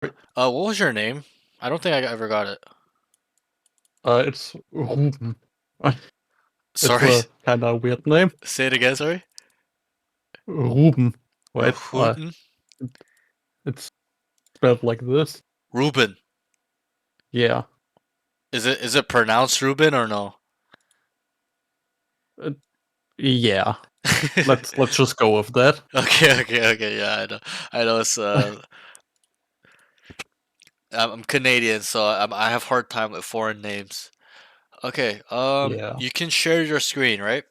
What was your name? I don't think I ever got it. It's Ruben. It's Sorry. a kind of weird name. Say it again, sorry. Ruben. Wait, Rahuten? it's spelled like this. Ruben. Yeah. Is it pronounced Ruben or no? Uh, yeah. Let's just go with that. Okay. Yeah, I know. I know it's I'm Canadian, so I have hard time with foreign names. Okay. Yeah. You can share your screen, right?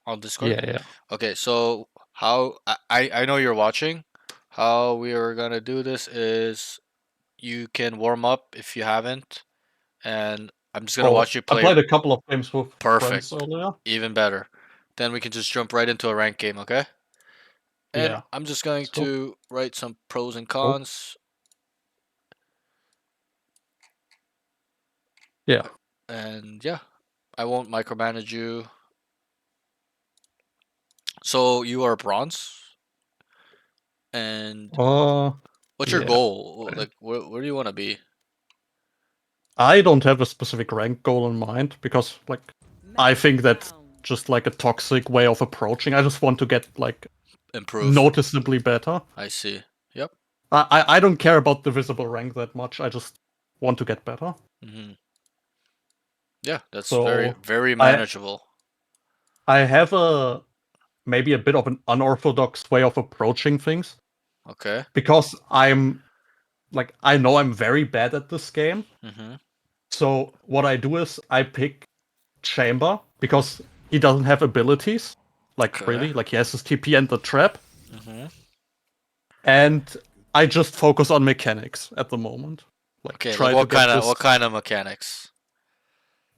On Discord? Yeah. Okay, so how I know you're watching. How we are gonna do this is you can warm up if you haven't, and I'm just gonna Oh, watch you I play. played a couple of games with friends Perfect. earlier. Even better. Then we can just jump right into a rank game, okay? And Yeah. I'm just going So, to write some pros and oh, cons. yeah. And yeah, I won't micromanage you. So you are bronze, and Uh, what's your yeah. goal? Like, where do you want to be? I don't have a specific rank goal in mind because, like, I think that's just like a toxic way of approaching. I just want to get like Improve. noticeably better. I see. Yep. I don't care about the visible rank that much. I just want to get better. Hmm. Yeah, that's very So very I manageable. I have a maybe a bit of an unorthodox way of approaching things Okay. because I know I'm very bad at this game. Hmm. So what I do is I pick Chamber because he doesn't have abilities. Like Okay. really, like he has his TP and the trap, Hmm. and I just focus on mechanics at the moment. Like Okay. Like try to get this what kind of mechanics?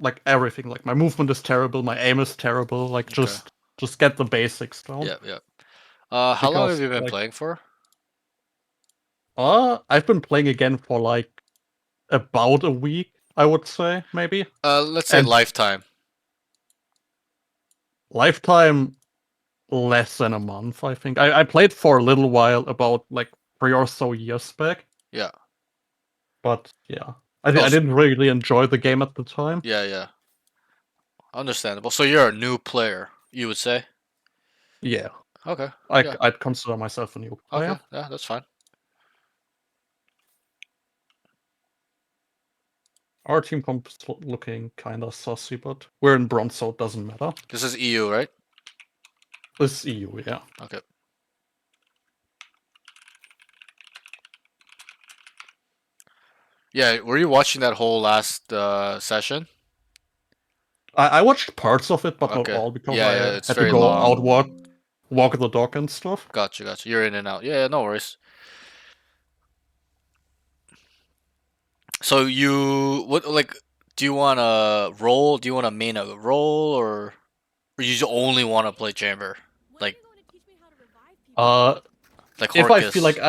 like everything. Like my movement is terrible, my aim is terrible. Like Okay. just get the basics down. Yep. How long have Because you been like playing for? I've been playing again for like about a week, I would say, maybe. Let's say And lifetime. lifetime less than a month, I think. I played for a little while, about like 3 or so years back. Yeah. But yeah. Oh, I didn't really enjoy the game at the time. yeah. Understandable. So you're a new player, you would say? Yeah. Okay. Yeah. I'd consider myself a new Okay. player. Yeah, that's fine. Our team comp's looking kinda sussy, but we're in bronze, so it doesn't matter. This is EU, right? This is EU, yeah. Okay. Yeah. Were you watching that whole last session? I watched parts of it, but not Okay. all because Yeah. I It's had to very go out long. walk the dog and stuff. Gotcha. You're in and out. Yeah. No worries. So you what like? Do you want to roll? Do you want to main a roll, or you just only want to play chamber, like Uh like if I feel Horcus? like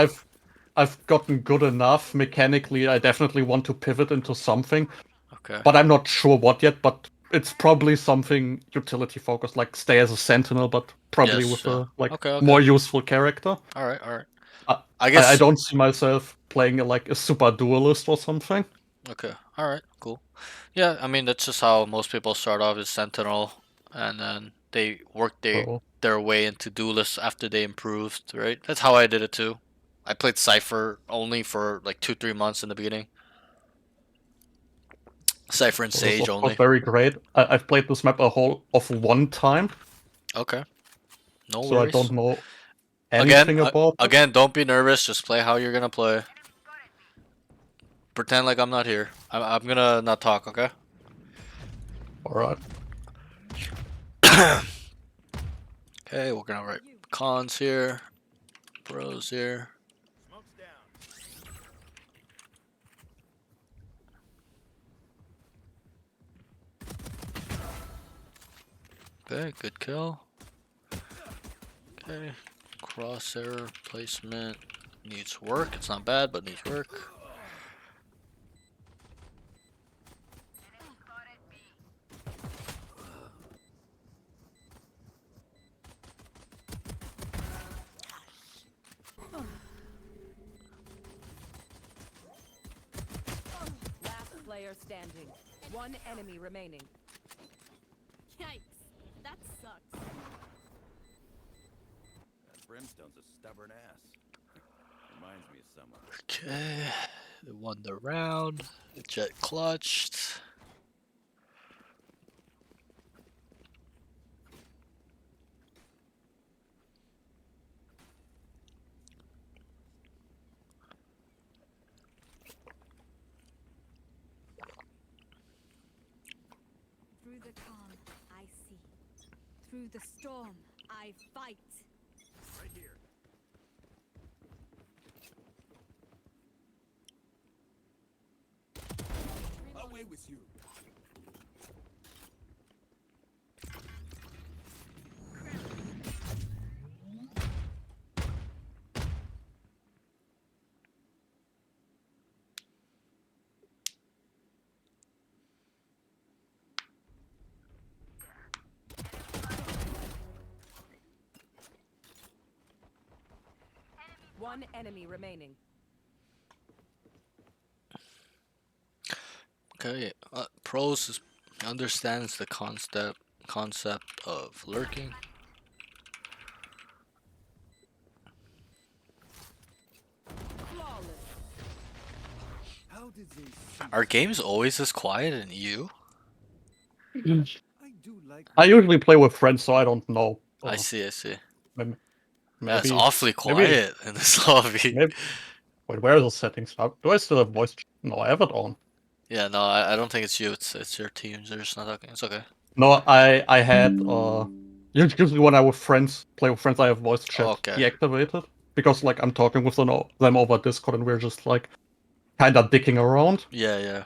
I've gotten good enough mechanically, I definitely want to pivot into something, Okay. but I'm not sure what yet, but it's probably something utility focused, like stay as a sentinel, but probably Yes. with Yeah. a like Okay. more useful character. All right. All right. I, I I guess. don't see myself playing like a super duelist or something. Okay. All right. Cool. Yeah. I mean, that's just how most people start off as Sentinel, and then they work So their way into Duelist after they improved. Right. That's how I did it too. I played Cipher only for like 2 3 months in the beginning. Cipher and so that's Sage of course only. very great. I've played this map a whole of one time, Okay. No so I worries. don't know Again, anything about it. again, don't be nervous. Just play how you're gonna play. Pretend like I'm not here. I'm gonna not talk. Okay. Alright. Okay. We're gonna write cons here, pros here. Okay. Good kill. Okay. Crosshair placement needs work. It's not bad, but needs work. player standing. One enemy remaining. Yikes. That sucks. That Brimstone's a stubborn ass. Reminds me of someone. Okay, they won the round. Jet clutched. Through the calm, I see. Through the storm, I fight. Right here. Away with you. One enemy remaining. Okay, pros understands the concept of lurking. Flawless. How did they see? Are games always this quiet in you? I do like. I usually play with friends, so I don't know. I see, I see. Maybe, Yeah, it's maybe, awfully maybe, quiet in this lobby. maybe. Wait, where are the settings? Do I still have voice chat? No, I have it on. Yeah, no, I don't think it's you. It's your team. They're just not talking. It's okay. No, I had usually when I with friends play with friends, I have voice chat Okay. deactivated because like I'm talking with them over Discord and we're just like kind of dicking around. Yeah, yeah.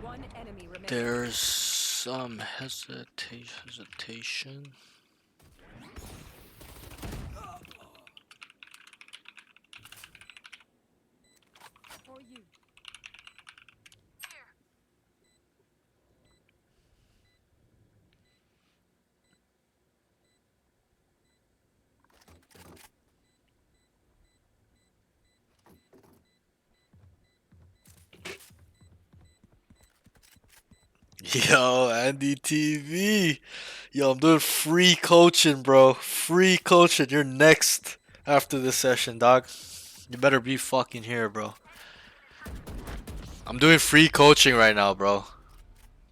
One enemy remaining. There's some hesitation. For you. Yo, Andy TV. Yo, I'm doing free coaching, bro. Free coaching. You're next after this session, dog. You better be fucking here, bro. I'm doing free coaching right now, bro.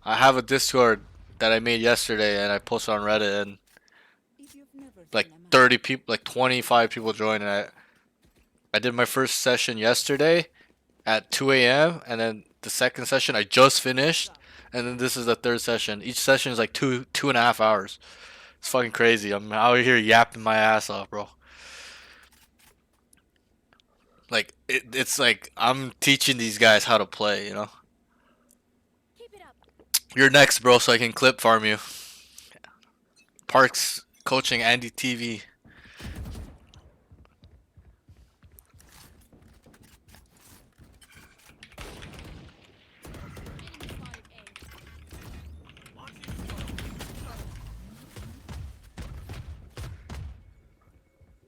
I have a Discord that I made yesterday and I posted on Reddit and If you've never like seen a man 30 people, like 25 people joined and I did my first session yesterday at 2 a.m. and then the second session I just finished and then this is the third session. Each session is like 2.5 hours. It's fucking crazy. I'm out here yapping my ass off, bro. Like it's like I'm teaching these guys how to play, you know. keep it up. You're next, bro, so I can clip farm you. Parks coaching Andy TV. Enemy spotted A.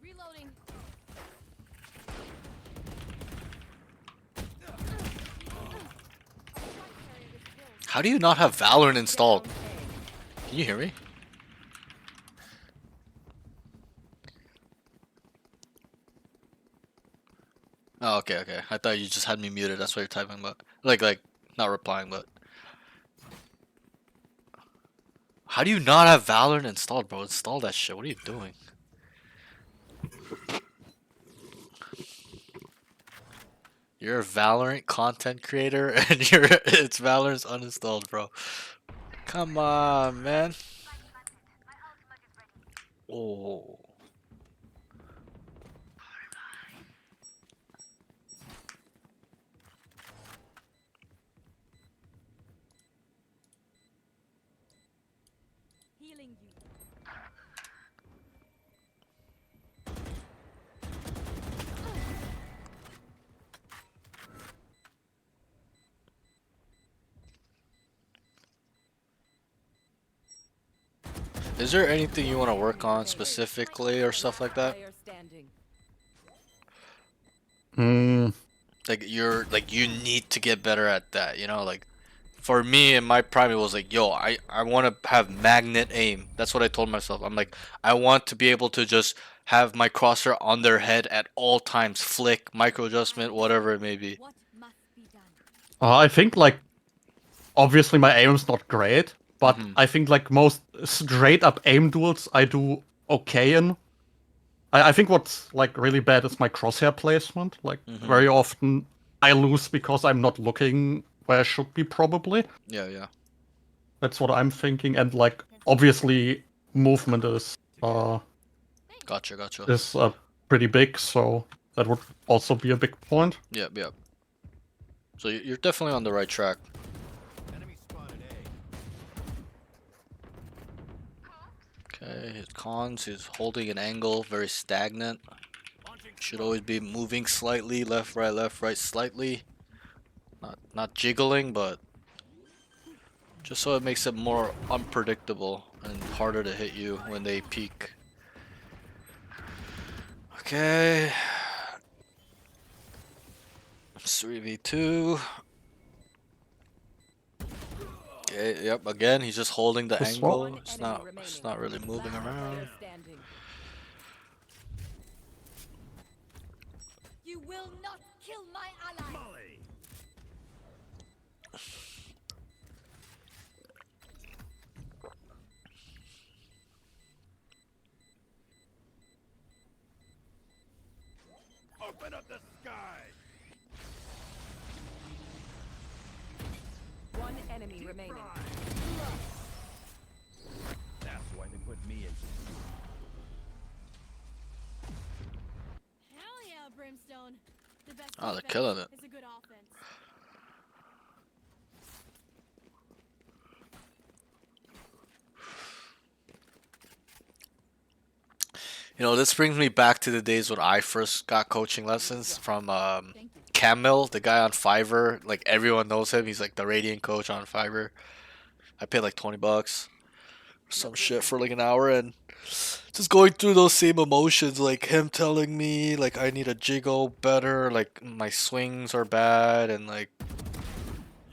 Reloading. How do you not have Valorant installed? Down A. Can you hear me? Oh, okay, okay. I thought you just had me muted. That's why you're typing, but like not replying. But how do you not have Valorant installed, bro? Install that shit. What are you doing? You're a Valorant content creator and it's Valorant's uninstalled, bro. Come on, man. Oh. Healing you. Is there anything you want to work on specifically or stuff like that? Player standing. Hmm. Like you need to get better at that, you know? Like for me in my prime it was like, yo, I want to have magnet aim. That's what I told myself. I'm like, I want to be able to just have my crosshair on their head at all times, flick, micro adjustment, whatever it may be. What must be done? I think like obviously my aim's not great, but Mhm. I think like most straight up aim duels I do okay in. I think what's like really bad is my crosshair placement. Like Mhm. very often I lose because I'm not looking where I should be probably. Yeah, yeah. That's what I'm thinking. And like obviously movement Gotcha, gotcha. is pretty big, so that would also be a big point. Yep, yep. So you're definitely on the right track. Enemy spotted A. Okay, his cons, he's holding an angle, very stagnant. Launching Should smoke. always be moving slightly, left, right, slightly. Not jiggling, but just so it makes it more unpredictable and harder to hit you when they peak. Okay. 3v2. Okay, yep, again, he's just holding the This one? angle. One It's enemy not remaining. it's not really moving Last around. player standing. You will not kill my ally. Molly. Open up the sky. One enemy remaining. That's why they put me in. Hell yeah, Brimstone. The best Oh, they're defense killing it. is a good offense. You know, this brings me back to the days when I first got coaching lessons from Camille, the guy on Fiverr. Like everyone knows him. He's like the Radiant coach on Fiverr. I paid like $20 or some shit for like an hour and just going through those same emotions, like him telling me like I need to jiggle better, like my swings are bad and like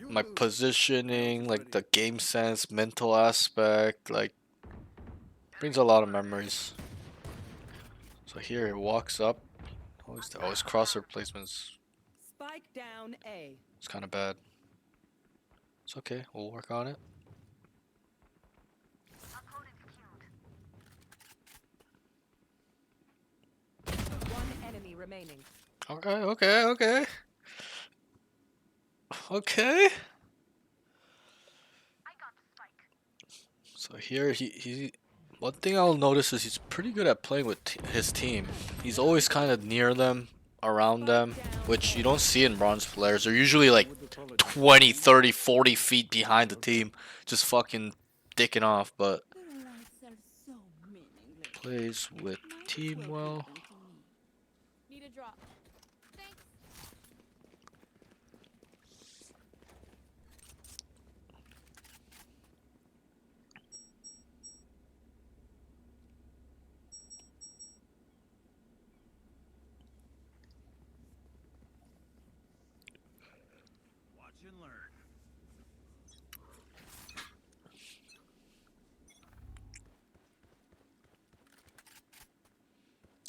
my positioning, like the game sense, mental aspect, like brings a lot of memories. So here he walks up. His crosser placements Spike down A. it's kind of bad. It's okay. We'll work on it. One enemy remaining. Okay, okay, okay. Okay. So here he one thing I'll notice is he's pretty good at playing with his team. He's always kind of near them, around them, which you don't see in bronze players. They're usually like 20, 30, 40 feet behind the team, just fucking dicking off, but Your lives are so meaningless. plays with team well. Need a drop. Thanks. Watch and learn.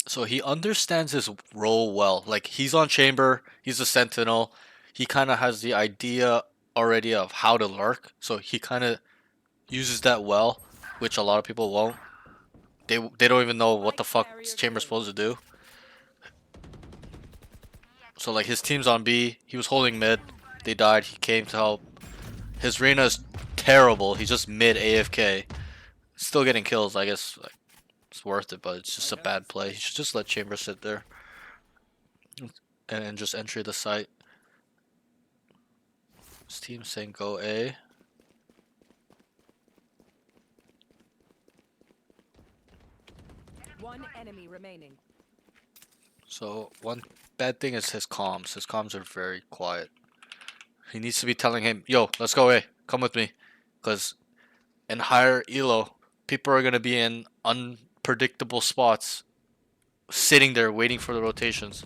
So he understands his role well. Like he's on chamber, he's a sentinel. He kind of has the idea already of how to lurk. So he kind of uses that well, which a lot of people won't. They don't even know what the fuck chamber's supposed to do. So like his team's on B. He was holding mid. They died. He came to help. His Reyna's terrible. He's just mid AFK. Still getting kills. I guess like, it's worth it, but it's just a bad play. He should just let Chamber sit there and just entry the site. His team's saying go A. One enemy remaining. So one bad thing is his comms. His comms are very quiet. He needs to be telling him, yo, let's go A. Come with me. Because in higher elo, people are going to be in unpredictable spots, sitting there waiting for the rotations.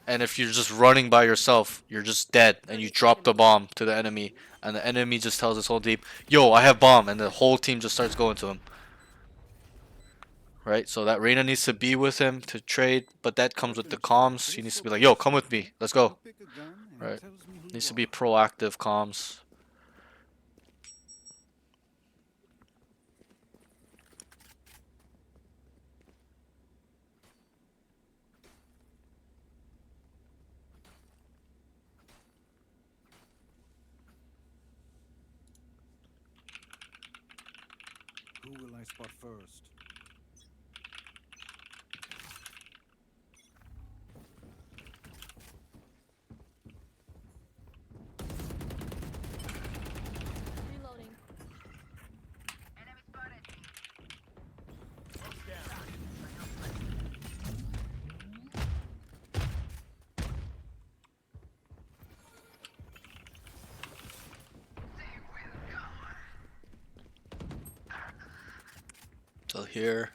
And if you're just running by yourself, you're just dead, and you drop the bomb to the enemy, and the enemy just tells his whole team, yo, I have bomb, and the whole team just starts going to him. Right? So that Reyna needs to be with him to trade, but that comes with the comms. He needs to be like, yo, come with me, let's go. Right? Needs to be proactive comms. Who will I spot first? Reloading. So here,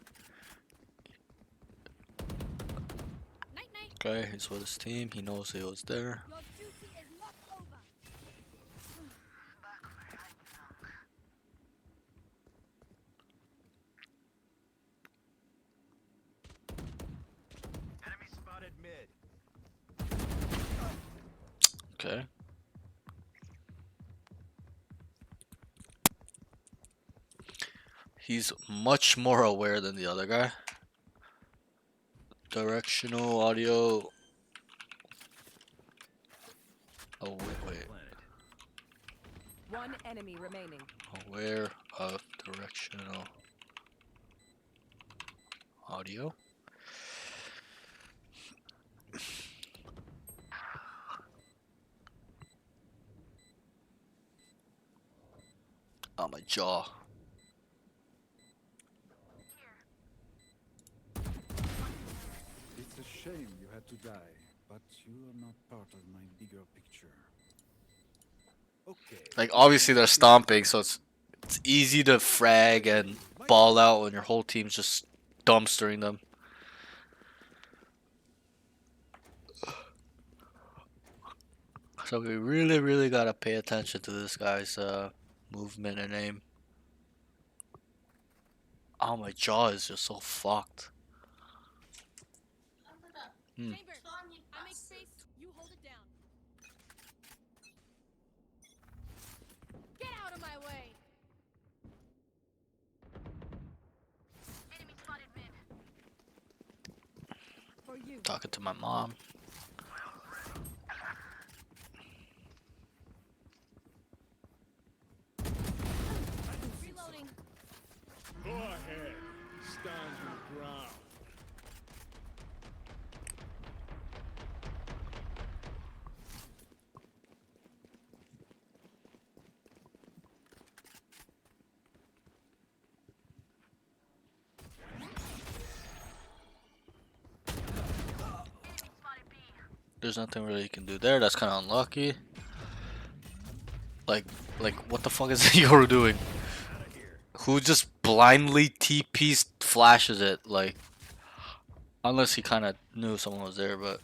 Night night. okay, he's with his team. He knows he was there. Your duty is not over. Enemy spotted mid. Okay. He's much more aware than the other guy. Directional audio. Oh, wait. One enemy remaining. Aware of directional audio. Oh, my jaw. It's a shame you had to die, but you are not part of my bigger picture. Okay. Like, obviously they're stomping, so it's easy to frag and ball out when your whole team's just dumpstering them. So we really gotta pay attention to this guy's movement and aim. Oh, my jaw is just so fucked. Chamber. I make space. You hold it down. Get out of my way. Enemy spotted mid. For you. Talking to my mom. Reloading. Go ahead. Stand your ground. There's nothing really you can do there. That's kind of unlucky. Like, what the fuck is Yoru doing? Who just blindly TP's flashes it? Like, unless he kind of knew someone was there, but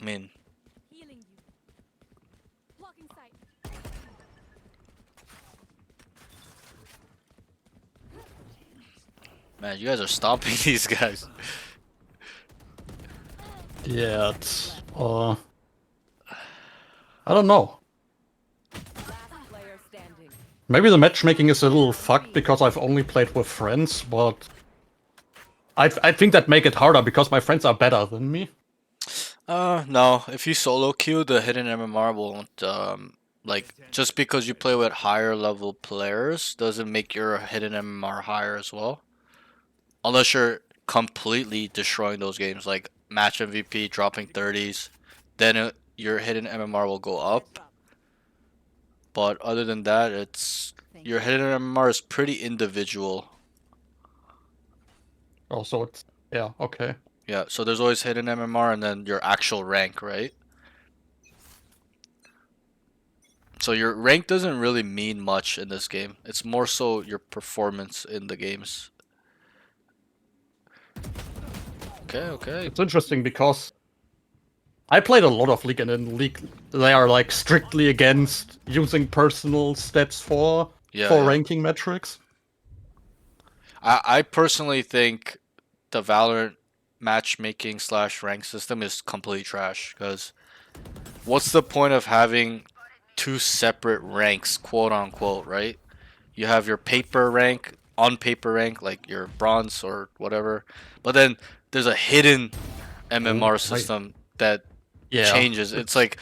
I mean, Healing you. Blocking sight. man, you guys are stomping these guys. Yeah, it's I don't know. Last player standing. Maybe the matchmaking is a little fucked because I've only played with friends, but I think that make it harder because my friends are better than me. No. If you solo queue, the hidden MMR won't like just because you play with higher level players doesn't make your hidden MMR higher as well. Unless you're completely destroying those games, like match MVP dropping 30s, then your hidden MMR will go up. But other than that, it's your hidden MMR is pretty individual. Also, it's yeah, okay. Yeah, so there's always hidden MMR and then your actual rank, right? So your rank doesn't really mean much in this game. It's more so your performance in the games. Okay, okay. It's interesting because I played a lot of League, and in League they are like strictly against using personal stats for Yeah. ranking metrics. I personally think the Valorant matchmaking slash rank system is complete trash because what's the point of having two separate ranks, quote unquote, right? You have your paper rank, on paper rank, like your bronze or whatever, but then there's a hidden MMR system that Yeah, changes. It's like,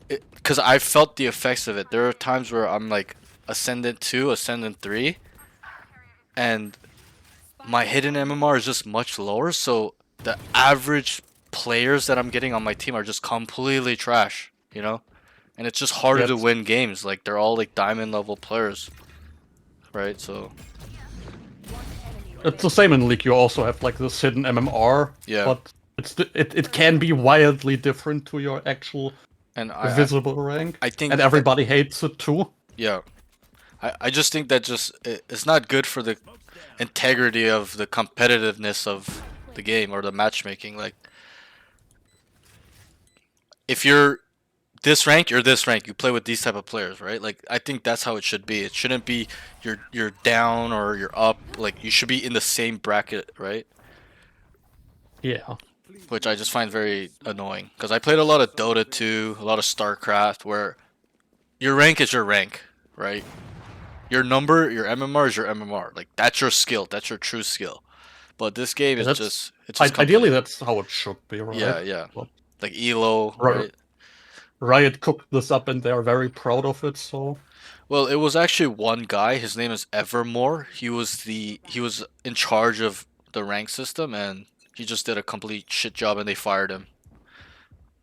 because I felt the effects of it. There are times where I'm like Ascendant 2, Ascendant 3, and my hidden MMR is just much lower, so the average players that I'm getting on my team are just completely trash, you know? And it's just harder to Yes. win games. Like, they're all like diamond level players, right? So, It's the same in League. You also have like this hidden MMR, yeah. but it can be wildly different to your actual And visible rank, I think and everybody hates it too. yeah. I just think that it's not good for the integrity of the competitiveness of the game or the matchmaking. Like, if you're this rank, you're this rank. You play with these type of players, right? Like, I think that's how it should be. It shouldn't be you're down or you're up. Like, you should be in the same bracket, right? Yeah. Which I just find very annoying because I played a lot of Dota 2, a lot of StarCraft, where your rank is your rank, right? Your number, your MMR is your MMR. Like, that's your skill. That's your true skill. But this game is That's it's just ideally complete. that's how it should be, right? Yeah, yeah. But Like Elo, Ri- right? Riot cooked this up, and they are very proud of it. So Well, it was actually one guy. His name is Evermore. He was in charge of the rank system, and he just did a complete shit job, and they fired him.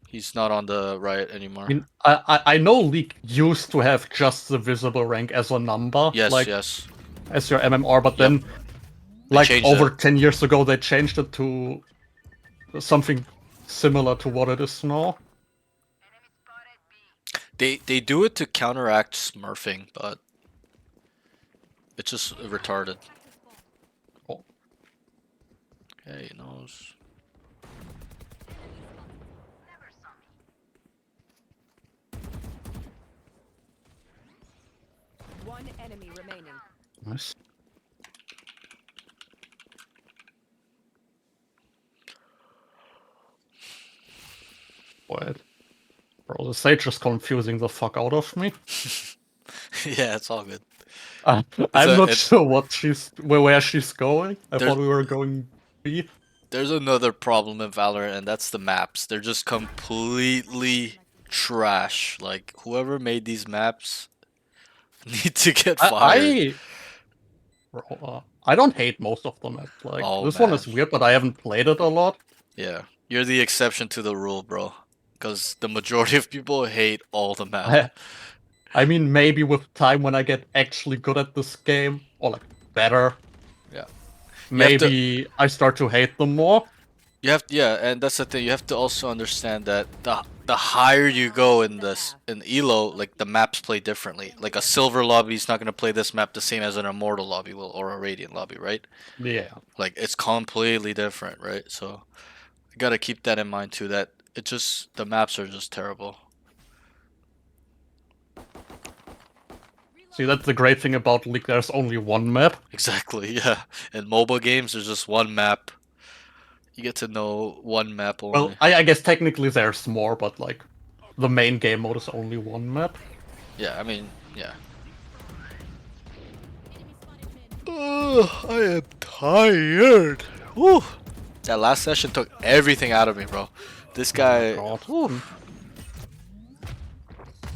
He's not on the Riot I anymore. mean, I know League used to have just the visible rank as a number, Yes, like yes. as your MMR, but Yep. then They like changed over it. 10 years ago they changed it to something similar to what it is now. They do it to counteract smurfing, but it's just retarded. Oh. Okay, he knows. One enemy remaining. Nice. What? Bro, the Sage is confusing the fuck out of me. Yeah, it's all good. I'm not sure where she's going. I There's- thought we were going B. There's another problem in Valorant, and that's the maps. They're just completely trash. Like, whoever made these maps need to get fired. I don't hate most of them. Like Oh, this one man. is weird, but I haven't played it a lot. Yeah, you're the exception to the rule, bro. Because the majority of people hate all the maps. I mean, maybe with time when I get actually good at this game, or like better, Yeah. maybe I start to hate them more. You have yeah, and that's the thing. You have to also understand that the higher you go in this in Elo, like the maps play differently. Like a silver lobby is not gonna play this map the same as an immortal lobby will or a radiant lobby, right? Yeah. Like it's completely different, right? So you gotta keep that in mind too. That it just the maps are just terrible. See, that's the great thing about League. There's only one map. Exactly. Yeah. In mobile games, there's just one map. You get to know one map only. Well, I guess technically there's more, but like the main game mode is only one map. Yeah, I mean, yeah. I am tired. Whew. That last session took everything out of me, bro. This Oh my guy, god. whew.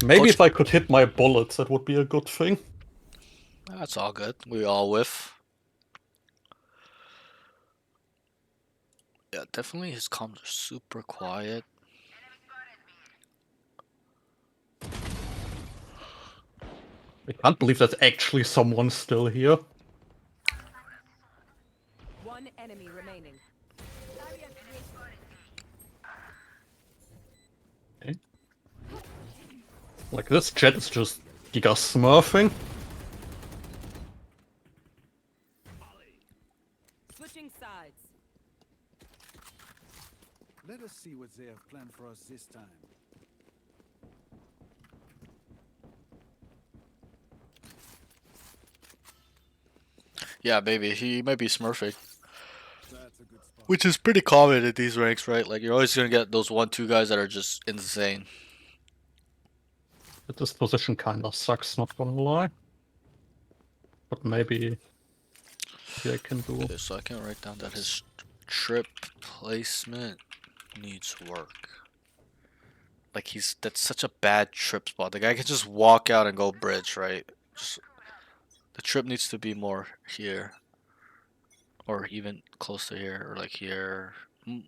Maybe Coach, if I could hit my bullets, that would be a good thing. that's all good. We all whiff. Yeah, definitely his comms are super quiet. I can't believe there's actually someone still here. One enemy remaining. Okay. Like, this chat is just giga smurfing. Switching sides. Let us see what they have planned for us this time. Yeah, maybe he might be smurfing, That's a good spot. which is pretty common in these ranks, right? Like you're always gonna get those 1-2 guys that are just insane. But this position kinda sucks, not gonna lie. But maybe I can do. Okay, so I can write down that his trip placement needs work. Like that's such a bad trip spot. The guy can just walk out and go bridge, right? Just, the trip needs to be more here, or even close to here, or like here.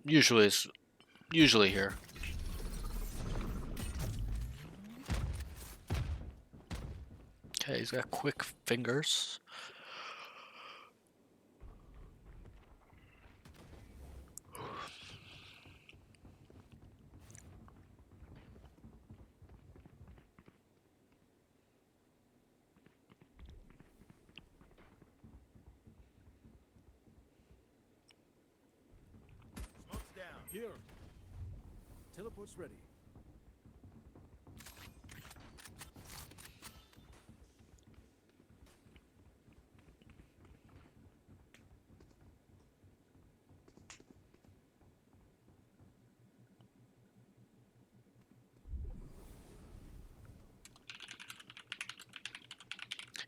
Usually it's usually here. Okay, he's got quick fingers. Smoke's down. Here. Teleport's ready.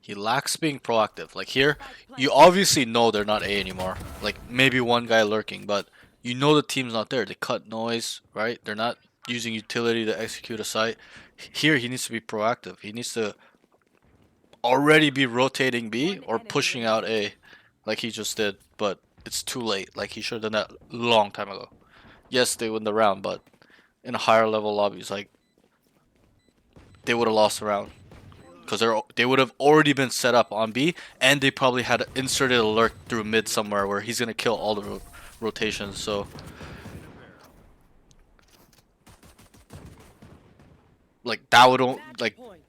He lacks being proactive. Like here, you obviously know they're not A anymore. Like maybe one guy lurking, but you know the team's not there. They cut noise, right? They're not using utility to execute a site. Here, he needs to be proactive. He needs to already be rotating B or pushing out A, like he just did. But it's too late. Like he should have done that long time ago. Yes, they win the round, but in a higher level lobbies, like they would have lost the round. Because they would have already been set up on B, and they probably had inserted a lurk through mid somewhere where he's gonna kill all the rotations. So, like that would like Point.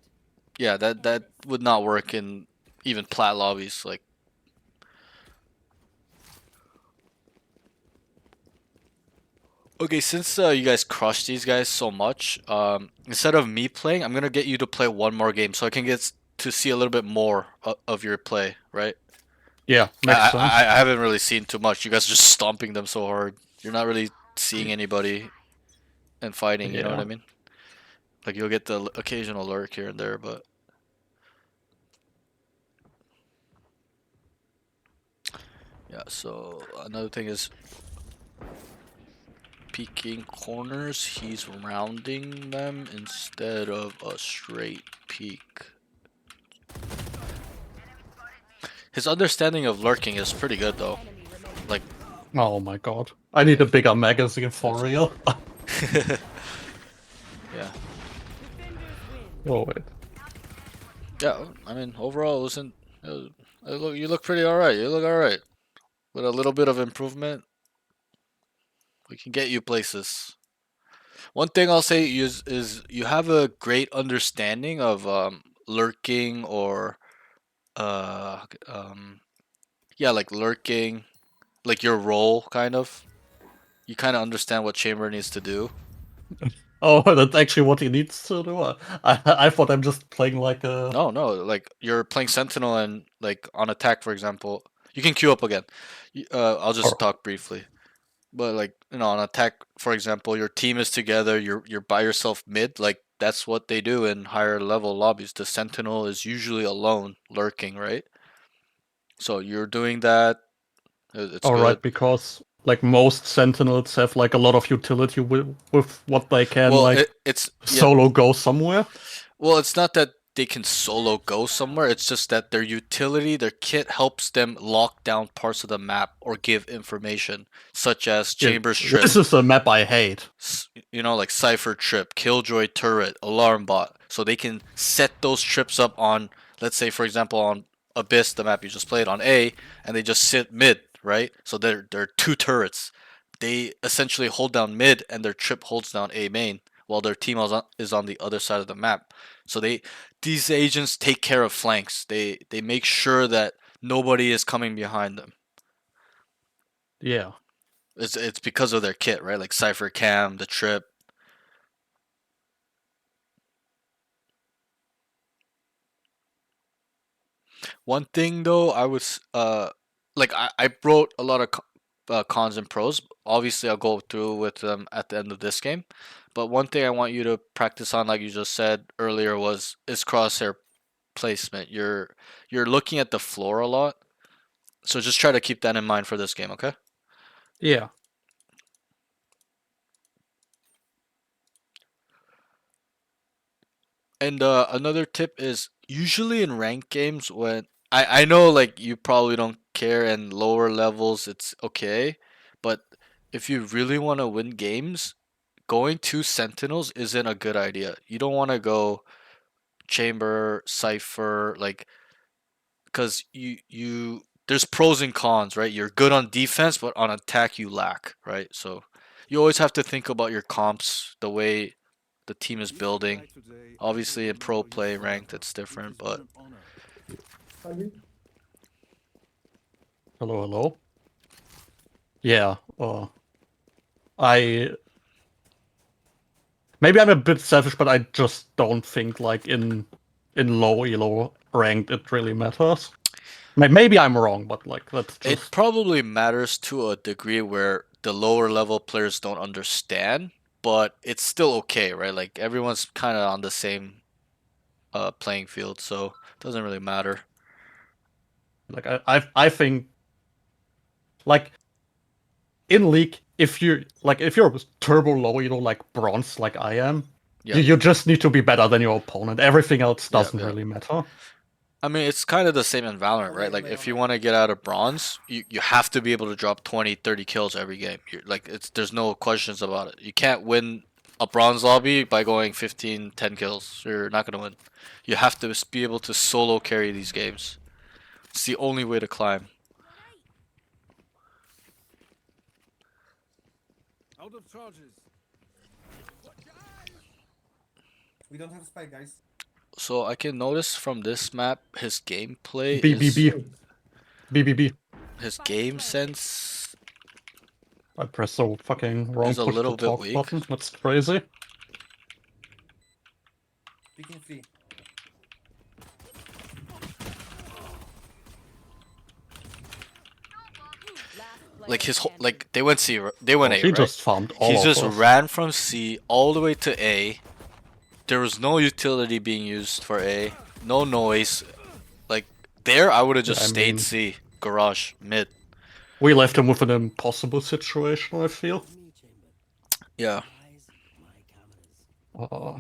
yeah, that would not work in even plat lobbies. Like, okay, since you guys crushed these guys so much, instead of me playing, I'm gonna get you to play one more game so I can get to see a little bit more of your play, right? Yeah, makes sense. I haven't really seen too much. You guys are just stomping them so hard. You're not really seeing anybody and fighting, you know what I Yeah. mean? Like you'll get the occasional lurk here and there, but yeah, so another thing is peeking corners. He's rounding them instead of a straight peek. His understanding of lurking is pretty good though. Enemy remaining. Like Oh my god. I need a bigger magazine for real. yeah. Defenders win. Oh wait. Yeah, I mean overall it wasn't you look pretty alright. You look alright. With a little bit of improvement, we can get you places. One thing I'll say is you have a great understanding of lurking or uh um yeah, like lurking, like your role kind of. You kind of understand what Chamber needs to do. Oh, that's actually what he needs to do. I thought I'm just playing like a. No, no, like you're playing Sentinel and like on attack, for example, you can queue up again. I'll just Or, talk briefly. But like on attack, for example, your team is together. You're by yourself mid. Like that's what they do in higher level lobbies. The Sentinel is usually alone, lurking, right? So you're doing that. It's all right, good. because like most sentinels have like a lot of utility with what they can Well, like it's yeah. solo go somewhere. Well, it's not that they can solo go somewhere. It's just that their utility, their kit helps them lock down parts of the map or give information, such as Yeah, Chamber this Strip, is a map I hate. like Cipher Trip, Killjoy Turret, Alarm Bot. So they can set those trips up on, let's say, for example, on Abyss, the map you just played on A, and they just sit mid, right? So they're two turrets. They essentially hold down mid, and their trip holds down A main, while their team is on the other side of the map. So these agents take care of flanks. They make sure that nobody is coming behind them. Yeah. It's because of their kit, right? Like Cypher Cam, the trip. One thing though, I was like I wrote a lot of cons and pros. Obviously, I'll go through with them at the end of this game. But one thing I want you to practice on, like you just said earlier, is crosshair placement. You're looking at the floor a lot, so just try to keep that in mind for this game, okay? Yeah. And another tip is usually in ranked games when I know like you probably don't care and lower levels it's okay, but if you really want to win games, going to Sentinels isn't a good idea. You don't want to go Chamber, Cypher, like because you there's pros and cons, right? You're good on defense, but on attack you lack, right? So you always have to think about your comps, the way the team is If you building. die today, I will Obviously, in pro remember you play ranked, forever. it's It different, has but been an honor. Hello, hello. Yeah. I maybe I'm a bit selfish, but I just don't think like in low elo ranked it really matters. Maybe I'm wrong, but like that's it just probably matters to a degree where the lower level players don't understand, but it's still okay, right? Like everyone's kind of on the same playing field, so it doesn't really matter. like I think like in League, if you're turbo low elo like bronze like I am, you, Yep, you just need to be better than your opponent. Everything else yep, doesn't yep. really matter. I mean, it's kind of the same in Valorant, right? Like, if you want to get out of bronze, you have to be able to drop 20, 30 kills every game. Like, there's no questions about it. You can't win a bronze lobby by going 15, 10 kills. You're not going to win. You have to be able to solo carry these games. It's the only way to climb. Out of charges. We don't have spike, guys. So I can notice from this map, his gameplay B B is B B B B. his game sense I pressed the fucking wrong is a push to little bit talk weak. button. That's crazy. Picking free. Like his whole, like they went C, they went Oh, A, he right? just farmed He all of just us. ran from C all the way to A. There was no utility being used for A. No noise. Like there, I would have Yeah, just I stayed mean, C, garage, mid. we left him with an impossible situation, I feel. Yeah. Uh,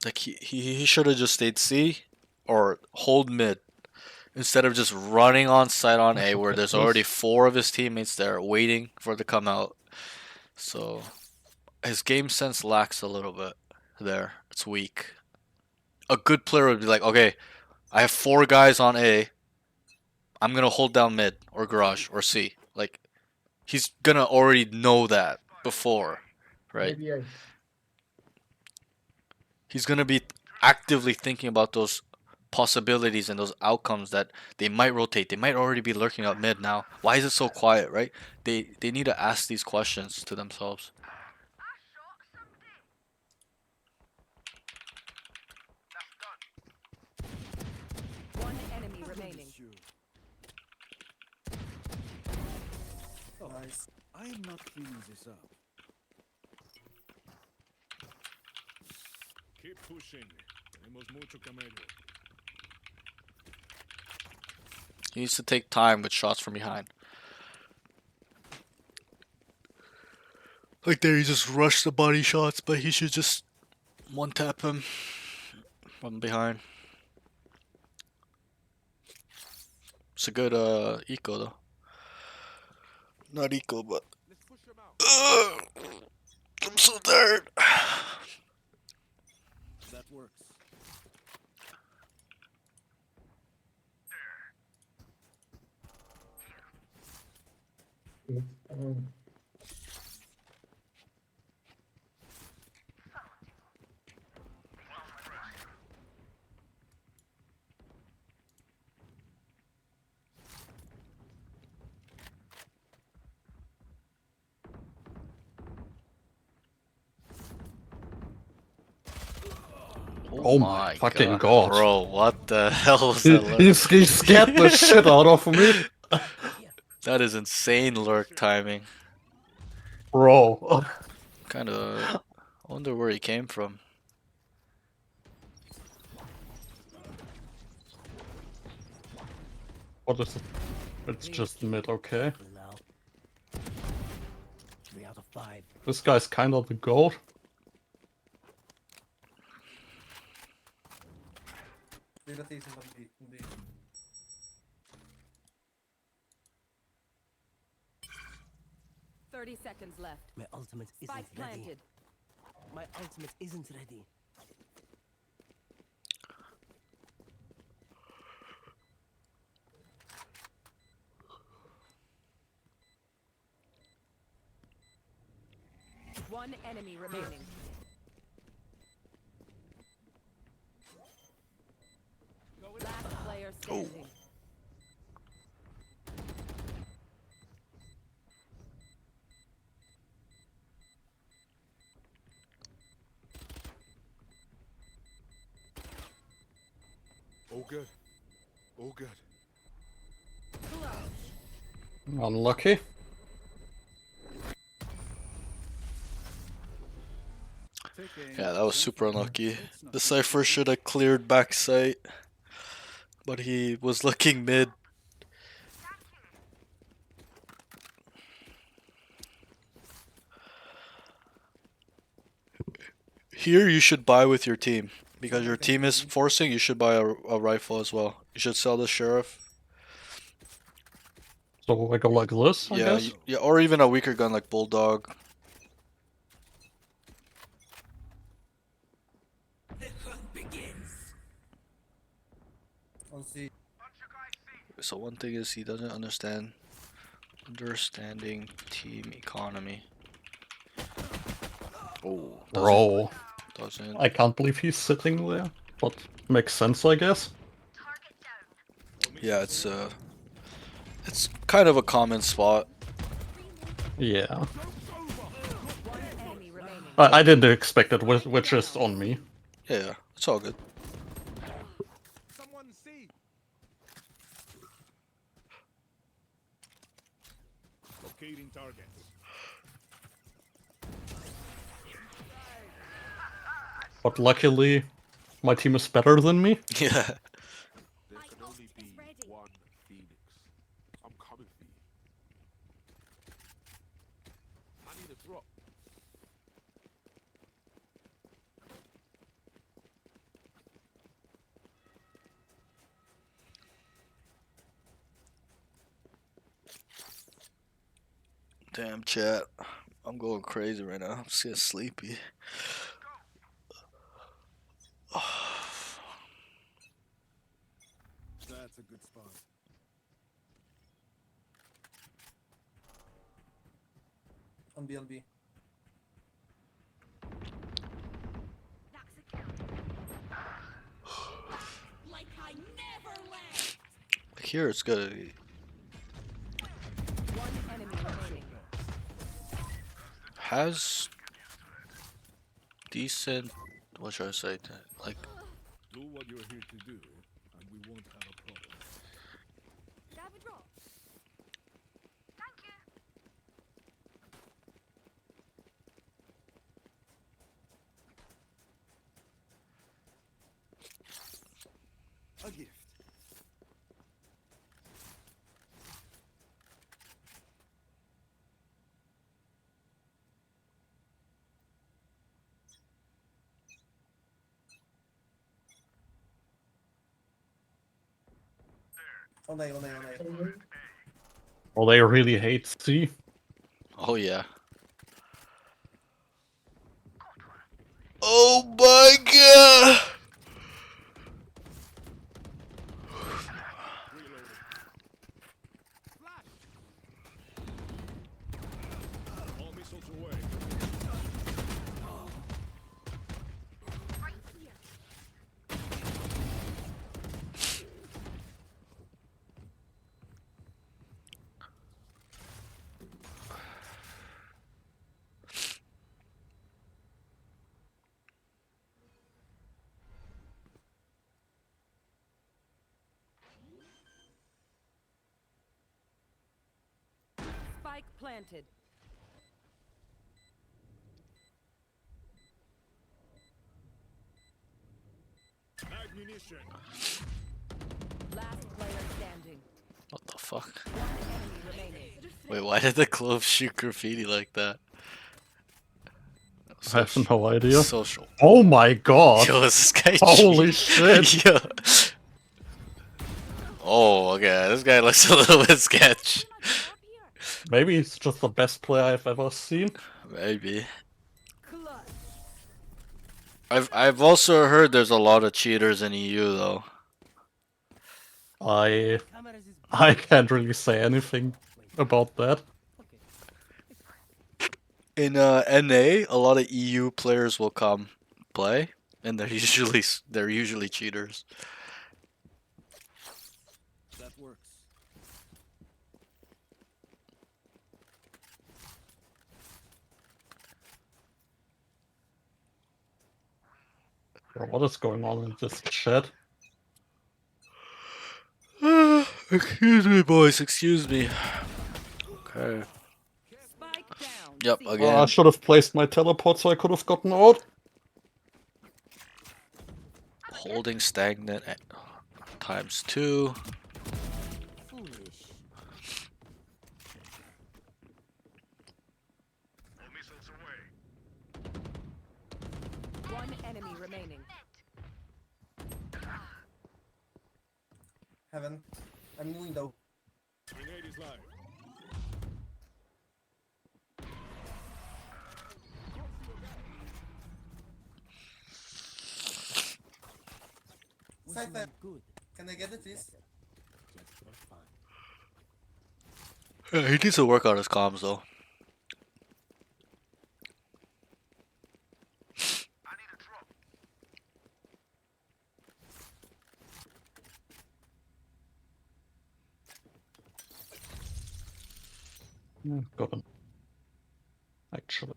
Like he should have just stayed C or hold mid instead of just running on site on I A should where get there's already this. 4 of his teammates there waiting for it to come out. So his game sense lacks a little bit there. It's weak. A good player would be like, okay, I have 4 guys on A. I'm gonna hold down mid or garage or C. Like he's gonna already know that before, right? He's gonna be actively thinking about those possibilities and those outcomes that they might rotate. They might already be lurking up mid now. Why is it so quiet, right? They need to ask these questions to themselves. One enemy remaining. Oh, nice. I am not cleaning this up. Keep pushing. Tenemos mucho camello. He needs to take time with shots from behind. Like there, he just rushed the body shots, but he should just one tap him from behind. It's a good eco though. Not eco, but Let's push them out. I'm so tired. That works. Oh my fucking god. Bro, what the hell was He, that lurk? he scared the shit out of me. That is insane lurk timing. Bro. Kinda, I wonder where he came from. What is it? It's just mid, okay. Now. 3 out of 5. This guy's kind of the goat. They rotate in B. In B. 30 seconds left. My ultimate isn't Spike ready. planted. My ultimate isn't ready. One enemy remaining. Last player standing. All good. All good. Unlucky. Yeah, that was super unlucky. The Cypher should have cleared backside, but he was looking mid. Here you should buy with your team. Because your team is forcing, you should buy a rifle as well. You should sell the sheriff. So I go like this, I Yeah, guess? yeah, or even a weaker gun like Bulldog. On C. So one thing is he doesn't understanding team economy. Oh, Bro. doesn't. I can't believe he's sitting there. But makes sense, I guess. Yeah, it's kind of a common spot. Yeah. One enemy remaining. I didn't expect it, which is on me. Yeah, it's all good. Someone see. Locating targets. But luckily, my team is better than me. Yeah. There My can ult only is be ready. one Phoenix. I'm coming for you. I need a drop. Damn, chat. I'm going crazy right now. I'm just getting sleepy. That's a good spot. On B. On B. Like I never left. Here it's good. One enemy remaining. Has decent. What should I say? Like Do what you're here to do, and we won't have a problem. Grab a drop. A gift. On A, on A, on A. Or they really hate C. Oh yeah. Oh my god! All missiles away. Spike planted. Ammunition. Last player standing. What the fuck? One enemy remaining. Wait, why did the clove shoot graffiti like that? I have no idea. Social. Oh my god! Yo, is this guy Holy cheating? shit! Yo. Oh, okay. This guy looks a little bit sketch. Maybe he's just the best player I've ever seen. Maybe. Clutch. I've also heard there's a lot of cheaters in EU though. I Cameras is I can't really say anything about that. okay. In NA, a lot of EU players will come play, and they're usually cheaters. That works. Bro, what is going on in this chat? Excuse me, boys. Excuse me. Okay. Spike down. Yep. C. I Again. should have placed my teleport so I could have gotten out. Holding stagnant at ×2. Foolish. One enemy remaining. Heaven. I'm in window. Grenade is live. Was Side not left. good. Can I get it, please? Just for fun. Yeah, he needs to work on his comms though. Yeah, got him. Actually.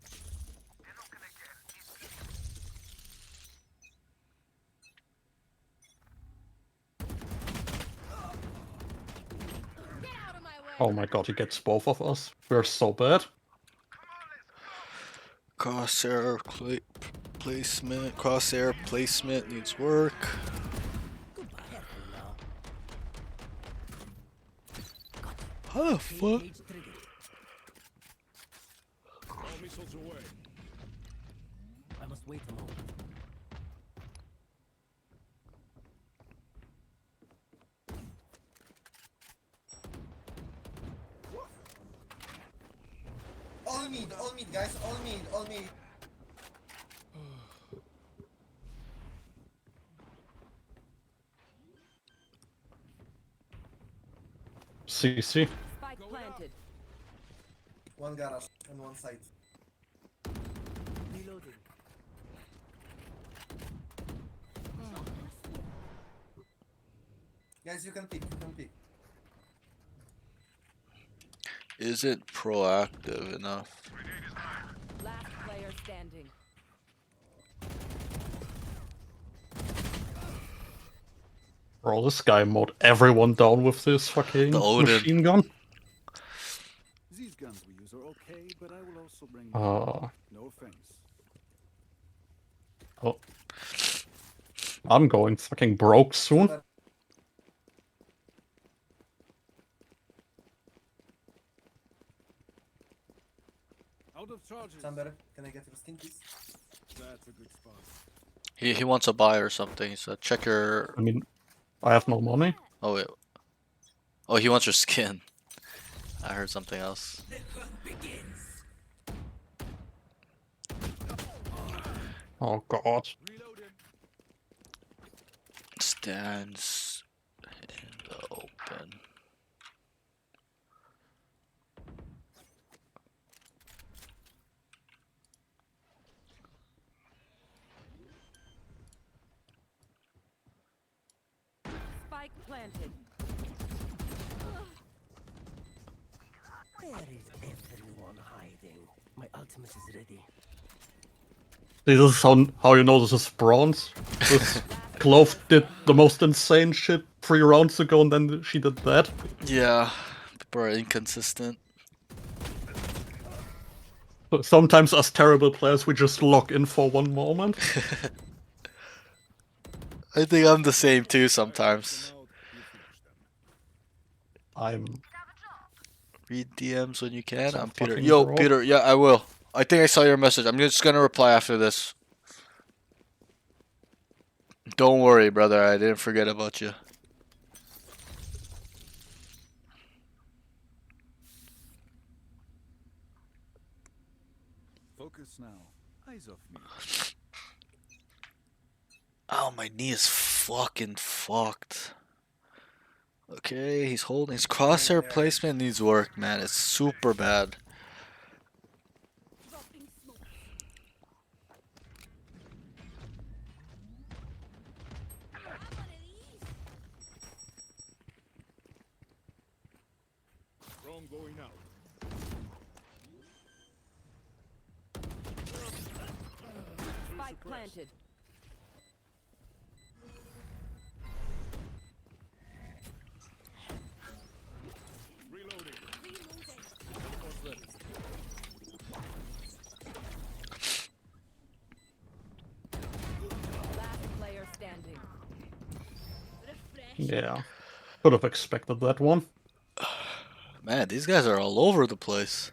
Oh my god, he gets both of us. We're so bad. Crosshair placement needs work. Goodbye. Careful now. How the fuck? Cage triggered. All missiles away. I must wait a moment. All mid, guys, all mid. CC. Spike planted. One garage and one side. Reloading. Guys, you can pick, Isn't proactive enough. Last player standing. Bro, this guy mowed everyone down with this fucking The Odin. machine gun. These guns we use are okay, but I will also bring Uh, no offense. oh. I'm going fucking broke soon. Out of charges. Chamber, can I get your skin, please? That's a good spot. He wants a buy or something. He said, check your. I mean, I have no money. Oh wait. Oh, he wants your skin. I heard something else. Oh god. Stands in the open. Spike planted. Where is everyone hiding? My ultimate is ready. This is how you know this is bronze. This Clove did the most insane shit 3 rounds ago, and then she did that. Yeah, people are inconsistent. Sometimes as terrible players, we just lock in for one moment. I think I'm the same too sometimes. Out, you finish them. I'm Read DMs when you can. so I'm Peter. fucking Yo, broke. Peter. Yeah, I will. I think I saw your message. I'm just gonna reply after this. Don't worry, brother. I didn't forget about you. Focus now. Eyes off me. Oh, my knee is fucking fucked. Okay, he's holding. His crosshair placement needs work, man. It's super bad. Dropping smoke. One of these. Drone going out. Spike planted. Reloading. Last player standing. Yeah. Could have expected that one. Man, these guys are all over the place.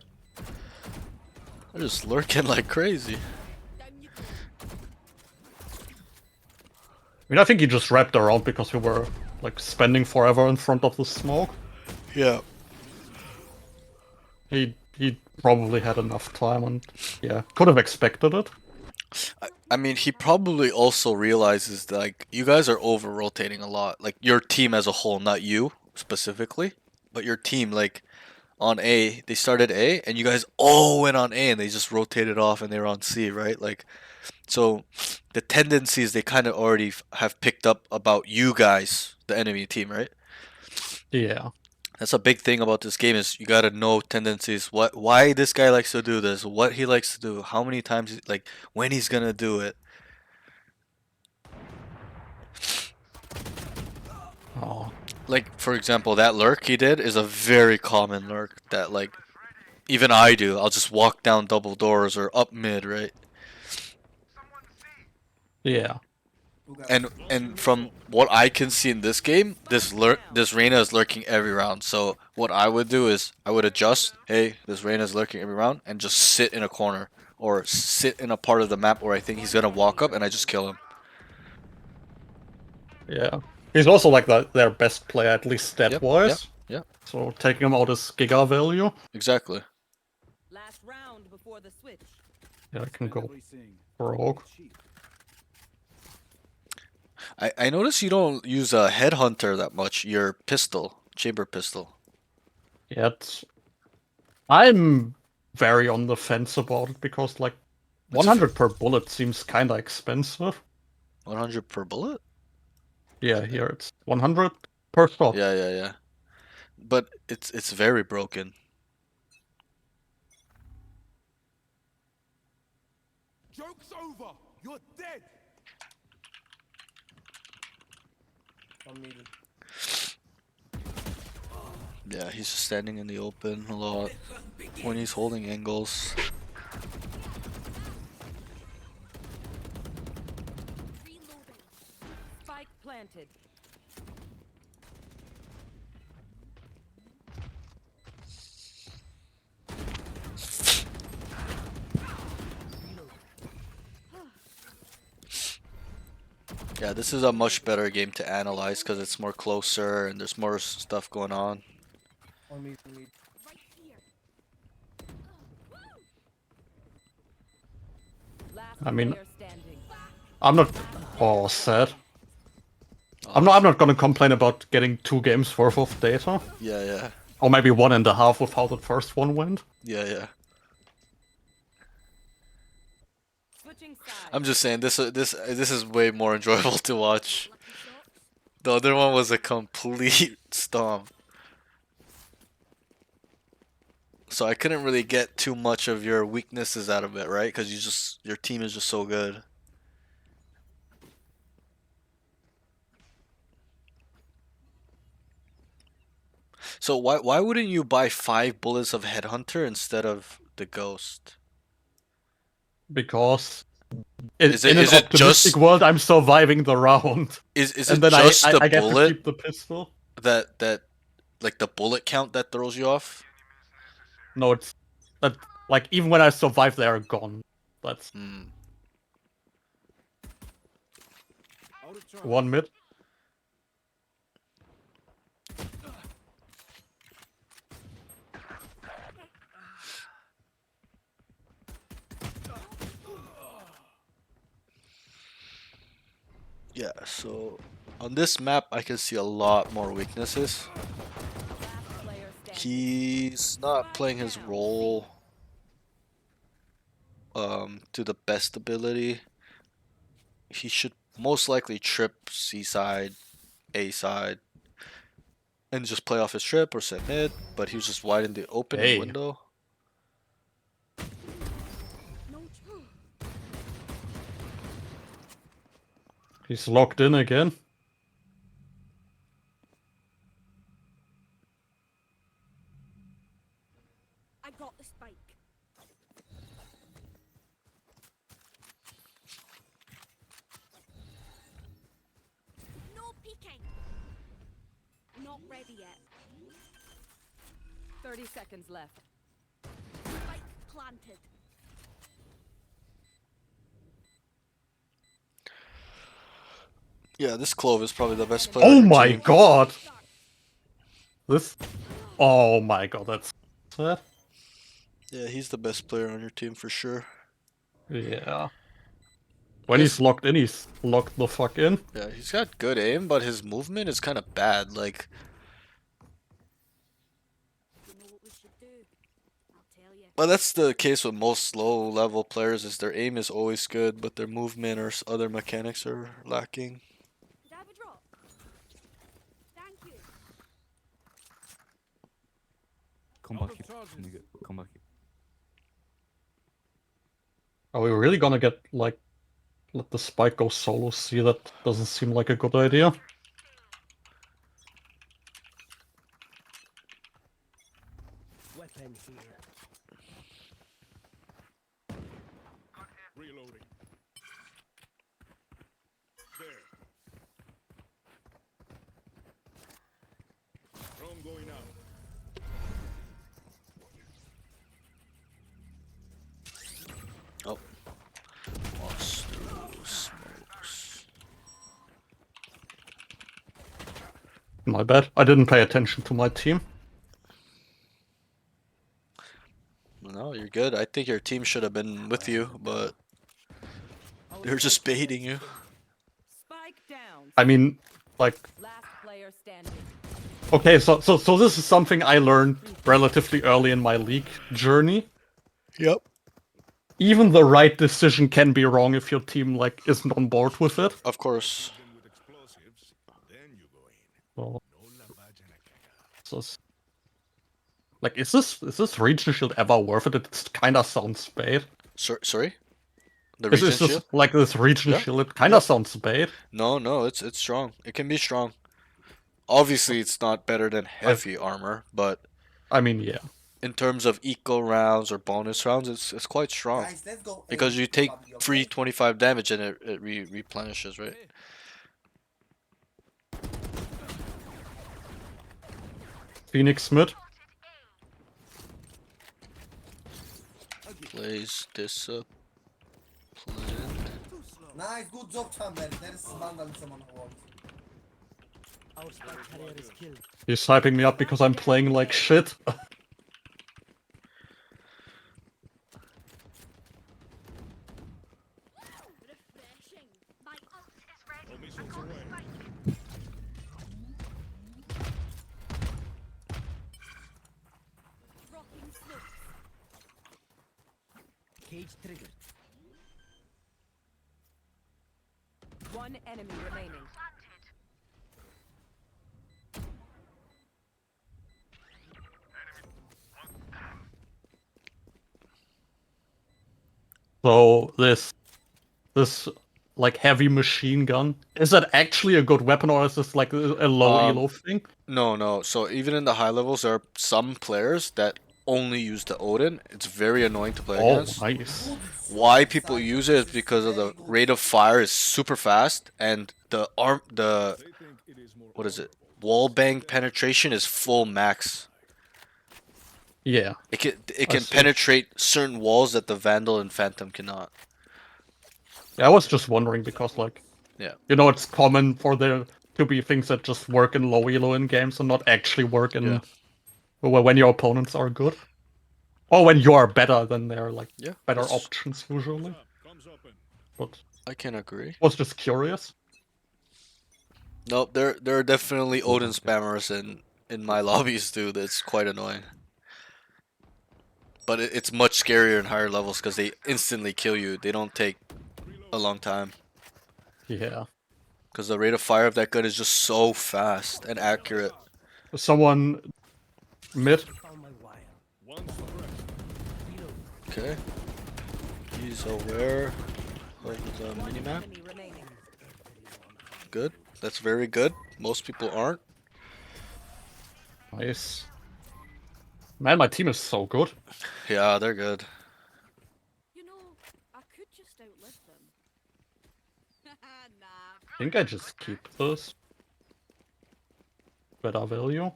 They're just lurking like crazy. I mean, I think he just wrapped around because we were like spending forever in front of the smoke. Yeah. He probably had enough time, and yeah, could have expected it. I mean, he probably also realizes that, like, you guys are over rotating a lot. Like, your team as a whole, not you specifically, but your team, like, on A, they started A, and you guys all went on A, and they just rotated off, and they were on C, right? Like, so the tendencies they kind of already have picked up about you guys, the enemy team, right? Yeah. That's a big thing about this game is you gotta know tendencies. Why this guy likes to do this, what he likes to do, how many times, like, when he's gonna do it. Oh. Like, for example, that lurk he did is a very common lurk that, like, even I do. I'll just walk down double doors or up mid, right? Yeah. And from what I can see in this game, this Reyna is lurking every round. So what I would do is I would adjust. Hey, this Reyna is lurking every round, and just sit in a corner or sit in a part of the map where I think he's gonna walk up, and I just kill him. Yeah. He's also like their best player, at least stat-wise. Yep. So taking him out is giga value. Exactly. Last round before the switch. Yeah, I can go Everything rogue. cheap. I notice you don't use a headhunter that much. Your pistol, chamber pistol. Yet I'm very on the fence about it because like It's 100 per bullet seems kinda expensive. 100 per bullet. Yeah, here it's 100 per shot. Yeah. But it's very broken. Joke's over. You're dead. Unmuted. Yeah, he's just standing in the open a lot when he's holding angles. Reloading. Spike planted. Yeah, this is a much better game to analyze because it's more closer and there's more stuff going on. On me, on me. Right here. Last I mean, player standing. I'm not. Player Oh, sad. standing. I'm not gonna complain about getting 2 games worth of data, Yeah, yeah, or maybe 1.5 with how the first one went. yeah, yeah. Switching sides. I'm just saying this is way more enjoyable to watch. Lucky shots. The other one was a complete stomp. So I couldn't really get too much of your weaknesses out of it, right? Because your team is just so good. So why wouldn't you buy 5 bullets of Headhunter instead of the Ghost? Because in, Is it in an is it optimistic just world, I'm surviving the round, is and it then I, just I the I get to bullet keep the pistol. that like the bullet count that throws you off? No, it's that like even when I survive, they are gone. That's Hmm. Out of charge. 1 mid. Yeah, so on this map I can see a lot more weaknesses. Last player standing. He's not playing his role to the best ability. He should most likely trip C side, A side, and just play off his trip or set mid, but he was just wide in the open Hey, window. No true. he's locked in again. I got the spike. No peeking. Not ready yet. 30 seconds left. Spike planted. Yeah, this Clove is probably the best player Oh on your my team. god! This. Oh my god, that's sad. Yeah, he's the best player on your team for sure. Yeah. When Yes. he's locked in, he's locked the fuck in. Yeah, he's got good aim, but his movement is kind of bad. Like, You know what we should do? I'll tell you. but that's the case with most low level players. Is their aim is always good, but their movement or other mechanics are lacking. Did I have a drop? Thank you. Come Out back of here. charges. Nigga. Come back here. Are we really gonna get like let the spike go solo? See, that doesn't seem like a good idea. Weapon here. Reloading. There. Drone going out. Oh, lost through smokes. My bad. I didn't pay attention to my team. No, you're good. I think your team should have been with you, but they're just baiting you. Spike down. I mean, like, Last player standing. okay, so this is something I learned relatively early in my league journey. Yep. Even the right decision can be wrong if your team like isn't on board with it. Of course. Them with explosives. Then you go in. So, No la vagina caca. so it's- like, is this region shield ever worth it? It kind of sounds bait. Sorry? The Is regen this shield? like this region Yeah. shield? It kind of Yeah. sounds bait. No, it's strong. It can be strong. Obviously, it's not better than heavy armor, but I mean, yeah. in terms of eco rounds or bonus rounds, it's quite strong. Guys, let's go. Because A, you take Bobby, okay? free 25 damage and it replenishes, right? Phoenix mid. Plays disciplined. Nice, good job, Chamber. There is vandalism on the wall. Our spike carrier is killed. He's hyping me up because I'm playing like shit. Refreshing. My ult is All ready. missiles away. Dropping smokes. Cage triggered. One enemy remaining. So this like heavy machine gun, is that actually a good weapon or is this like a low elo thing? No. So even in the high levels, there are some players that only use the Odin. It's very annoying to play Oh, against. nice. Good Why job, people Cypher. use it is This because of very the good. rate of fire is super fast and the They think it is more what is it? honorable to Wall sit bang dead penetration is full max. Yeah. It I can see. penetrate certain walls that the Vandal and Phantom cannot. Yeah, I was just wondering because like Yeah. you know it's common for there to be things that just work in low elo in games and not actually work in Yeah. when your opponents are good. Or when you are better than their like Yeah. better that's- options usually. Comes open. But I can agree. was just curious. Nope, there are definitely Go Odin back. spammers in my lobbies too. That's quite annoying. But it's much scarier in higher levels because they instantly kill you. They don't take a long time Yeah. because the rate of fire of that gun is just so fast and accurate. Someone mid. Found my wire. One suppressed. Reload. Okay. He's aware of the One minimap. enemy remaining. Good. That's very good. Most people aren't. Nice. Man, my team is so good. Yeah, they're good. You know, I could just outlive them. Nah. I think I just keep this. Better value.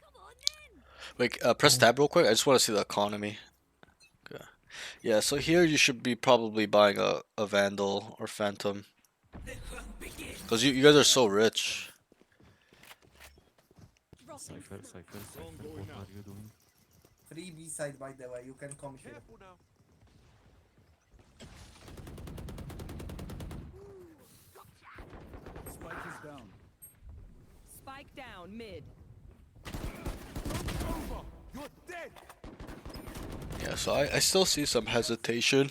Come on then. Wait, press tab real quick. I just want to see the economy. Okay. Yeah, so here you should be probably buying a Vandal or Phantom. Because you guys are so rich. Dropping Cypher, smoke. Cypher, what are you doing? Free B side, by the way. You can come here. Spike is down. Spike down mid. Over. You're dead. Yeah, so I still see some hesitation.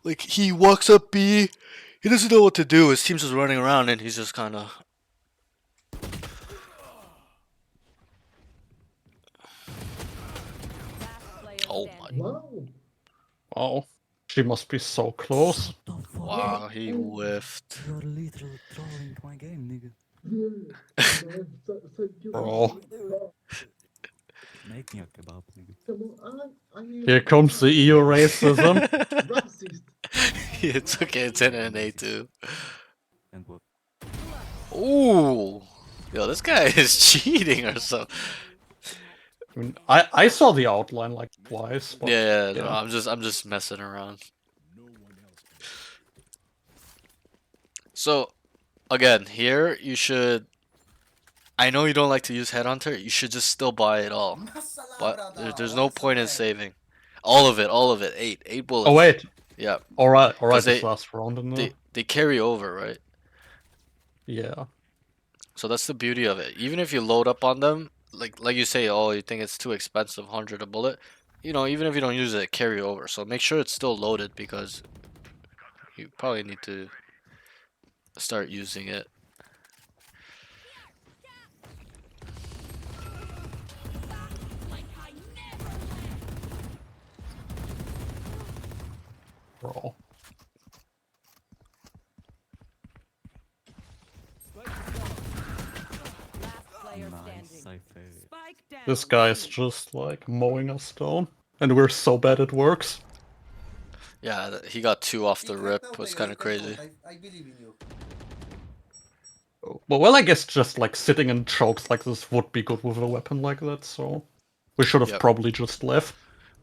Like, he walks up B, he doesn't know what to do. His team's just running around and he's just kind of... Last player Oh my... standing. Wow. She must be so close. The fuck? Wow, he whiffed. You're literally trolling my game, nigga. Bro. Make me a kebab, nigga. Here comes the EU racism. It's okay, it's in NA too. And what? Ooh! Yo, this guy is cheating or something. I mean, I saw the outline like twice, but Yeah, no, yeah. I'm just messing around. No one else can. So, again, here you should... I know you don't like to use Headhunter, you should just still buy it all. Mashallah, But brother. there's no Once point in again. saving. All of it. Eight bullets. Oh wait. Yeah, Alright, 'Cause this they- last round in there. they carry over, right? Yeah. So that's the beauty of it. Even if you load up on them, like you say, oh, you think it's too expensive, 100 a bullet. You know, even if you don't use it, carry over. So make sure it's still loaded because you probably need to start using it. Like I never left. Bro. Last player Nice, standing. Cypher. Spike down. This guy's just like mowing us down. And we're so bad it works. Yeah, he got 2 off the Take right rip. now, Was Pego. kind of You can do crazy. it. I believe in you. Well, I guess just like sitting in chokes like this would be good with a weapon like that, so we should have Yep. probably just left.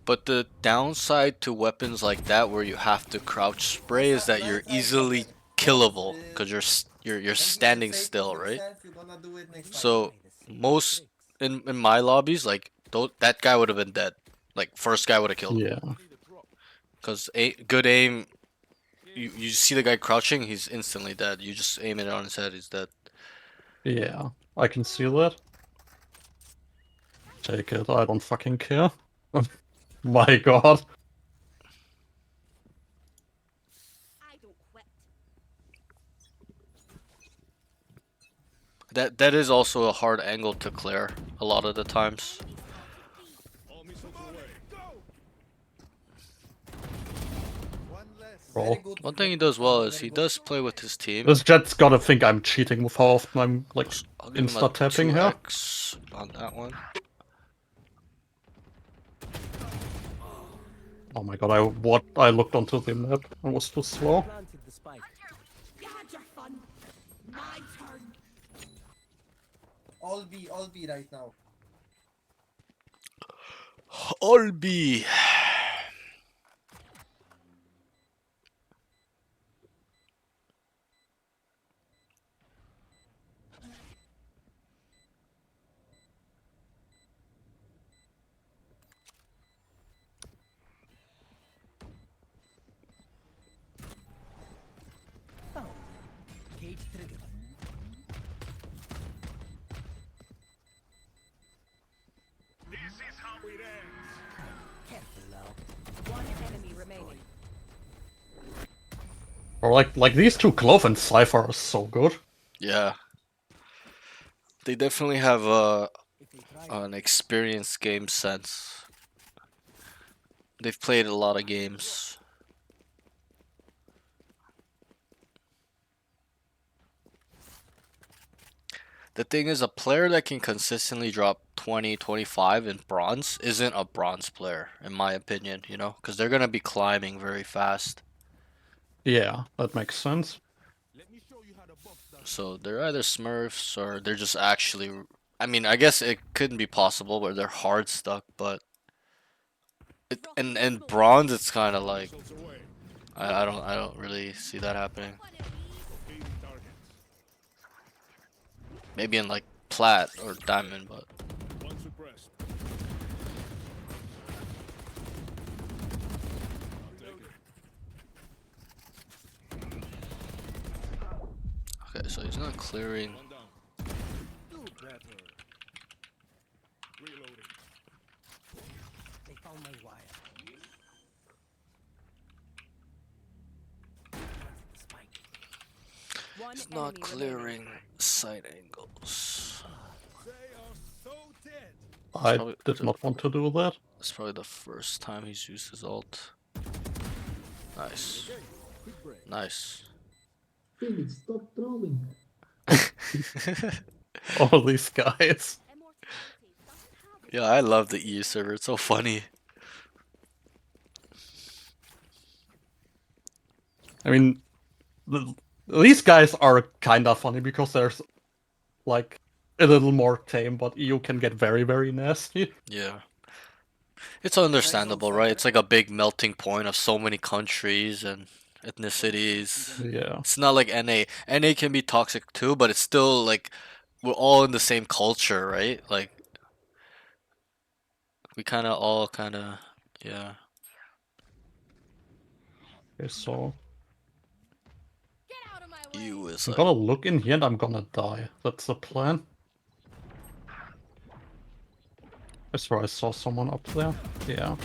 But the downside to weapons like that, where you have to crouch spray, is that you're Nice easily open. killable Once, because you're when he standing safe with still, right? himself, you're gonna do it next time. So most in my lobbies, like that guy would have been dead. Like first guy would have killed him. Yeah. Cause good aim, you see the guy crouching, he's instantly dead. You just aim it on his head, he's dead. Yeah, I can see that. Take it, I don't fucking care. My god. I don't quit. That is also a hard angle to clear a lot of the times. All missiles away. Bro. Very good. One thing he does well is he does play with his team. This jet's gotta think I'm cheating with how often I'm like I'll give him a insta-tapping here. 2x on that one. Oh my god, I looked onto the map and was too slow. Planted the spike. You had your fun. My turn. All B right now. All B. Cage triggered. Careful now. One enemy remaining. Or like these two Clove and Cypher are so good. Yeah. They definitely have If they try an experienced game sense. They've played a lot of games. The thing is, a player that can consistently drop 20, 25 in bronze isn't a bronze player, in my opinion, you know? Because they're going to be climbing very fast. Yeah, that makes sense. So they're either Smurfs or they're just actually. I mean, I guess it couldn't be possible where they're hard stuck, but. And bronze, it's kind of like. I don't really see that happening. Maybe in like plat or diamond, but. One suppressed. Okay, so he's not clearing. One down. Do better. Reloading. they found my wire. Planted the spike. One He's not enemy clearing remaining. side angles. They are so dead. I probably- did not want to do that. It's probably the first time he's used his ult. Nice. Quick break. Nice. Felix, stop trolling. All these guys. Immortality doesn't have Yeah, I love the EU server. It's so funny. I mean, these guys are kind of funny because there's like a little more tame, but EU can get very, very nasty. Yeah. It's understandable, right? It's like a big melting point of so many countries and ethnicities. Yeah. It's not like NA. NA can be toxic too, but it's still like we're all in the same culture, right? Like we kind of all kind of yeah. Okay, so Get out of my way. EU is I'm like gonna look in here and I'm gonna die. That's the plan. I swear I saw someone up there. Yeah.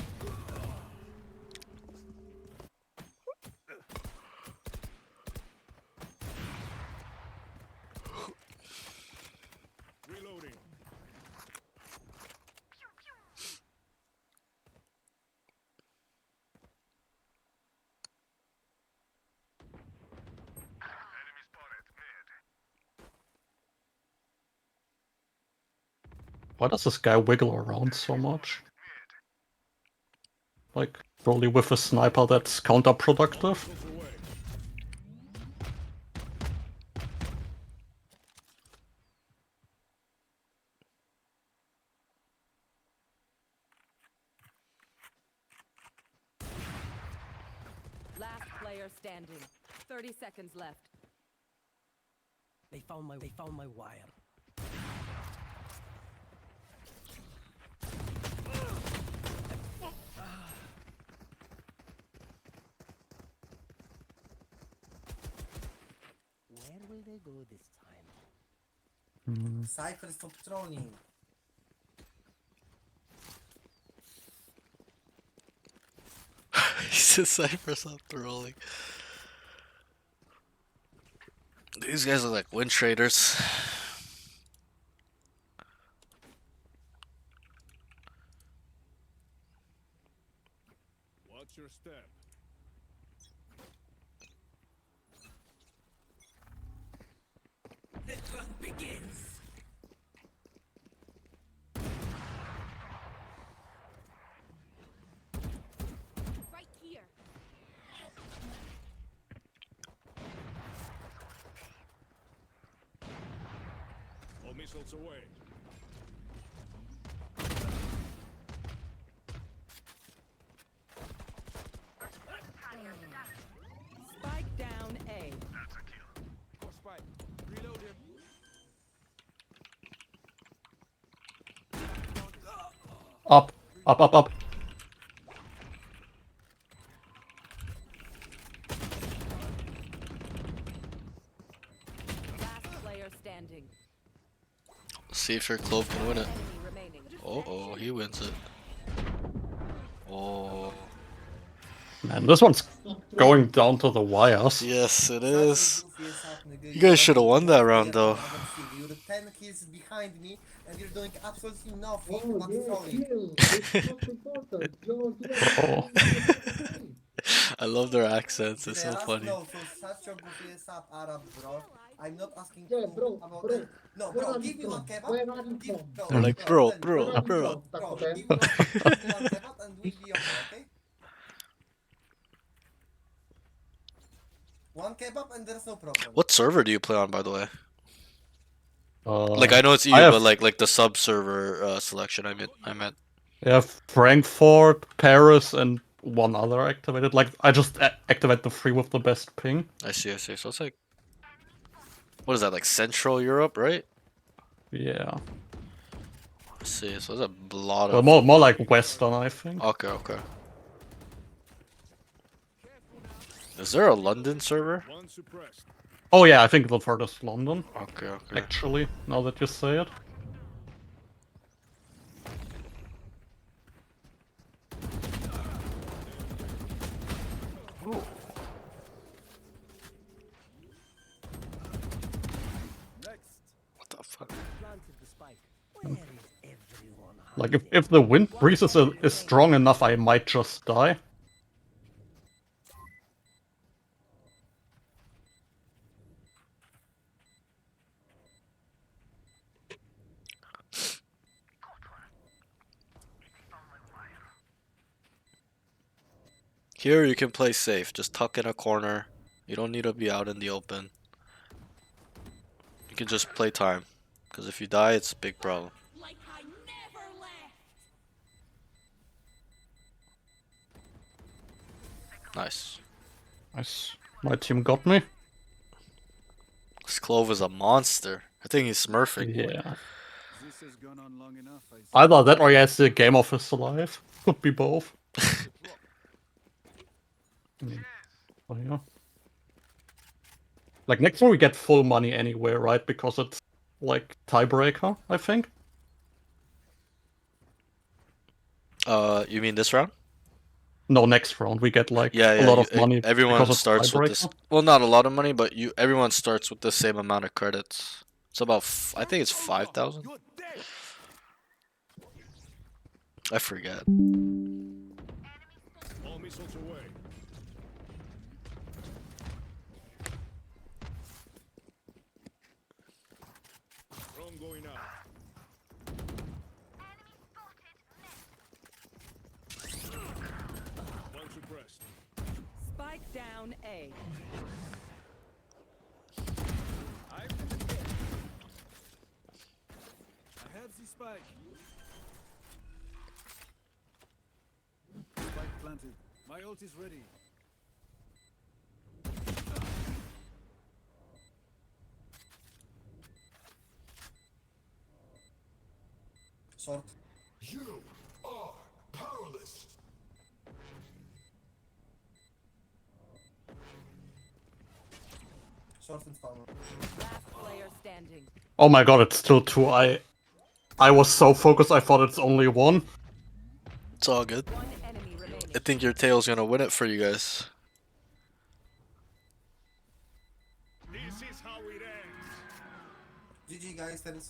Reloading. Why does this guy wiggle around so much? Like, probably with a sniper that's counterproductive. Last player standing. 30 seconds left. They found my wire. Where will they go this time? Cypher, stop trolling. He said Cypher stop trolling. These guys are like win traders. Watch your step. Right here. All missiles away. Spike down A. Spike. Reload him. Up, up, up, up. Last player standing. See if your club can win it. Enemy remaining. Oh, he wins it. Oh, Man, this one's going down to the wires. yes, it Such a is. goofy ass up, nigga. You guys don't should have do won one that round, player though. on the other field. You're 10 kills behind me, and you're doing absolutely nothing Oh, but yeah, trolling. chill. It's not important. Oh. I love their accents. It's so Teraz? funny. No, so such a goofy ass up, Arab, bro. I'm not asking Yeah, you bro, about bro. it. No, Where bro, are you give me one from? kebab. Where are you Give, from? bro, They're like, bro, bro, tell me, bro, Where are you bro. from? bro, Taco Bell? give me one kebab and we'll be okay, okay? One kebab and there's no problem. What server do you play on, by the way? Uh, Like, I know it's EU, I have- but like the sub server selection. I meant. We have Frankfurt, Paris, and one other activated. Like, I just activate the 3 with the best ping. I see. So it's like, what is that? Like Central Europe, right? Yeah. I see. So there's a lot Well, of. more like Western, I think. Okay. Is there a London server? One suppressed. Oh yeah, I think the furthest London, Okay. actually, now that you say it. Next. What the fuck? Planted the spike. Where is everyone Like, hiding? if the wind breeze is strong enough, I might just die. Here you can play safe. Just tuck in a corner. You don't need to be out in the open. You can just play time. Because if you die, it's a big problem. Like I never left. Nice. Nice. My team got me. This Clove is a monster. I think he's smurfing. Yeah. This has gone on long enough. I see. Either that or he has the game of his life. Could be both. Oh, yeah. Like, next one we get full money anyway, right? Because it's, like, tiebreaker, I think. You mean this round? No, next round we get, like, Yeah, a lot of money. Everyone because it's starts with this. tiebreaker. Well, not a lot of money, but everyone starts with the same amount of credits. It's about, I think it's 5,000. You're dead. I forget. All missiles away. Drone going out. One Spike down A. I have the spike. Spike planted. My ult is ready. Short. You are powerless. Short and farmer. Last player standing. Oh my god, it's still two. I was so focused, I thought it's only one. It's all good. One enemy remaining. I think your tail's gonna win it for you guys. This is how it ends. GG guys, thanks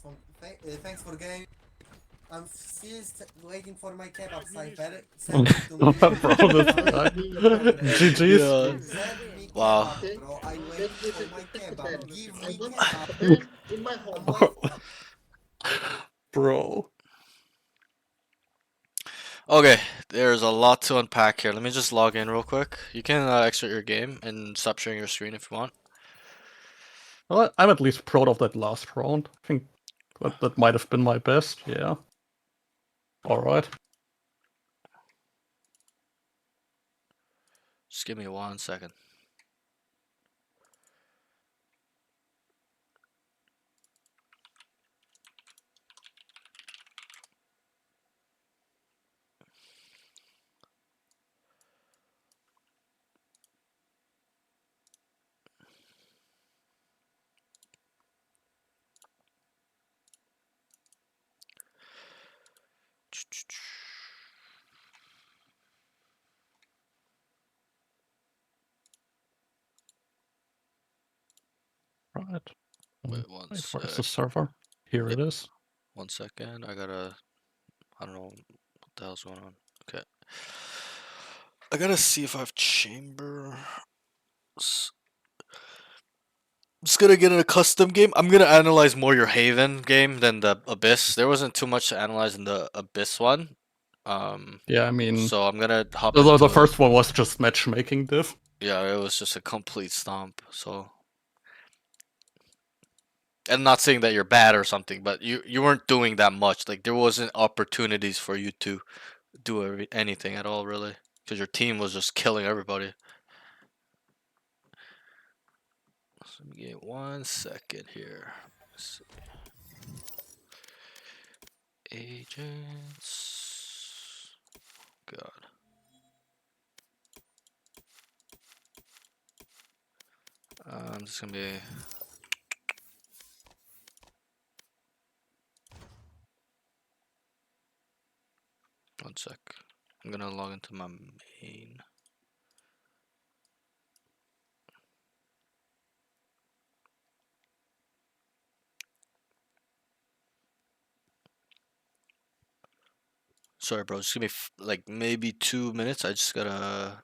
for game. I'm still waiting for my kebab cypher. Send it to me. Bro, this guy. GG's. Yeah. Send me Wow. kebab, bro. I wait for my kebab. Give me got kebab. banned in my home. I'm waiting. Bro. Okay, there's a lot to unpack here. Let me just log in real quick. You can exit your game and stop sharing your screen if you want. Well, I'm at least proud of that last round. I think that might have been my best, yeah. Alright. Just give me 1 second. Right. Wait, one Wait, where's sec. the server? Here it is. 1 second. I don't know what the hell's going on. Okay. I gotta see if I have chamber. Just gonna get in a custom game. I'm gonna analyze more your Haven game than the Abyss. There wasn't too much to analyze in the Abyss one. Yeah, I mean, So I'm gonna hop the into it. first one was just matchmaking div. Yeah, it was just a complete stomp. So, and not saying that you're bad or something, but you weren't doing that much. Like there wasn't opportunities for you to do anything at all, really, because your team was just killing everybody. So let me get 1 second here. Let's see. Agents. God. This is gonna be. 1 sec. I'm gonna log into my main. Sorry, bro. Just give me like maybe 2 minutes. I just gotta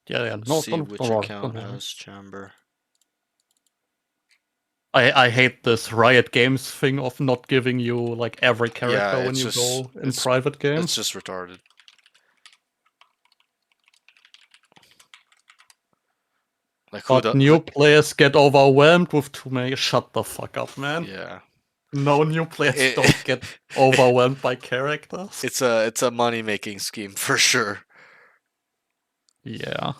Yeah, no, see don't which worry. account has chamber. I hate this Riot Games thing of not giving you like every character Yeah, when it's you just go in private games. it's just retarded. Like who But new players get overwhelmed with too many. Shut the fuck up, man. Yeah. No new players It- don't get overwhelmed by characters. It's a money making scheme for sure. Yeah.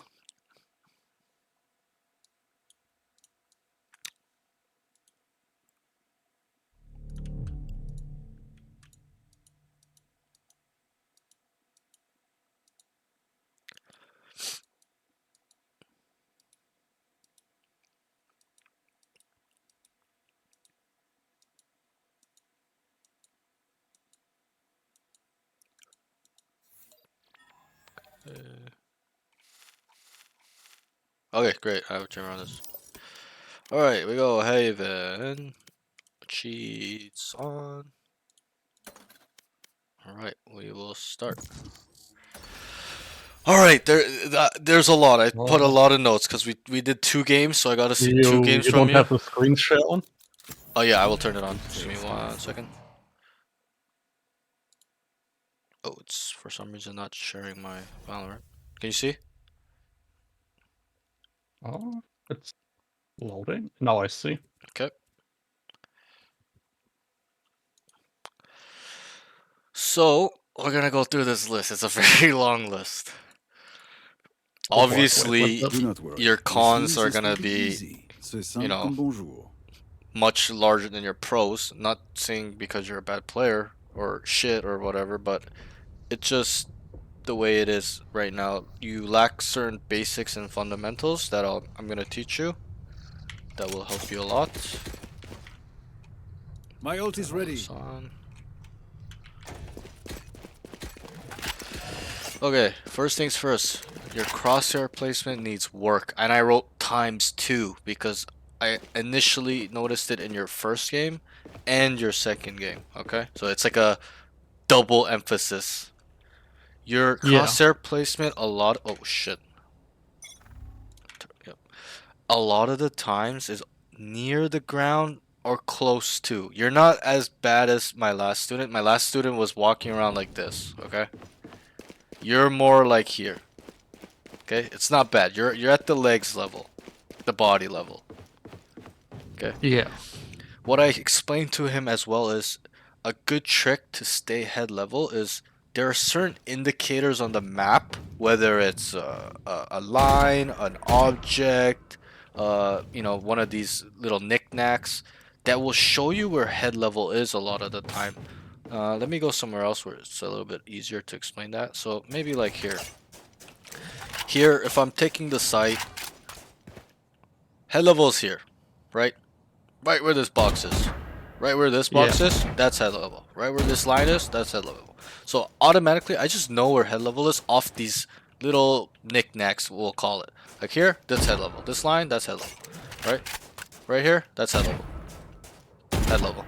Okay, great. I have chamber on this. All right, we go Haven. Cheats on. All right, we will start. All right, there's a lot. I put a lot of notes because we did 2 games, so I got to see 2 games You from don't you. have the screen share on? Oh yeah, I will turn it on. Just give me 1 second. Oh, it's for some reason not sharing my Valorant. Can you see? Oh, it's loading. Now I see. Okay. So we're gonna go through this list. It's a very long list. Oh boy, wait, Obviously, what? Do not worry. your This cons is are just gonna gonna be be, easy. C'est you simple know, comme bonjour. much larger than your pros. Not saying because you're a bad player or shit or whatever, but it's just the way it is right now. You lack certain basics and fundamentals that I'm gonna teach you. That will help you a lot. My ult is Turn all ready. this on. Okay, first things first. Your crosshair placement needs work, and I wrote ×2 because I initially noticed it in your first game and your second game. Okay, so it's like a double emphasis. Your Yeah. crosshair placement, oh shit. Yep. A lot of the times is near the ground or close to. You're not as bad as my last student. My last student was walking around like this, okay? You're more like here. Okay? It's not bad. You're at the legs level, the body level. Okay? Yeah. What I explained to him as well is a good trick to stay head level is there are certain indicators on the map, whether it's a line, an object, one of these little knickknacks that will show you where head level is a lot of the time. Let me go somewhere else where it's a little bit easier to explain that. So maybe like here. Here, if I'm taking the site, head level is here, right? Right where this box is. Right where this Yeah. box is, that's head level. Right where this line is, that's head level. So automatically, I just know where head level is off these little knickknacks, we'll call it. Like here, that's head level. This line, that's head level. Right? Right here, that's head level. Head level.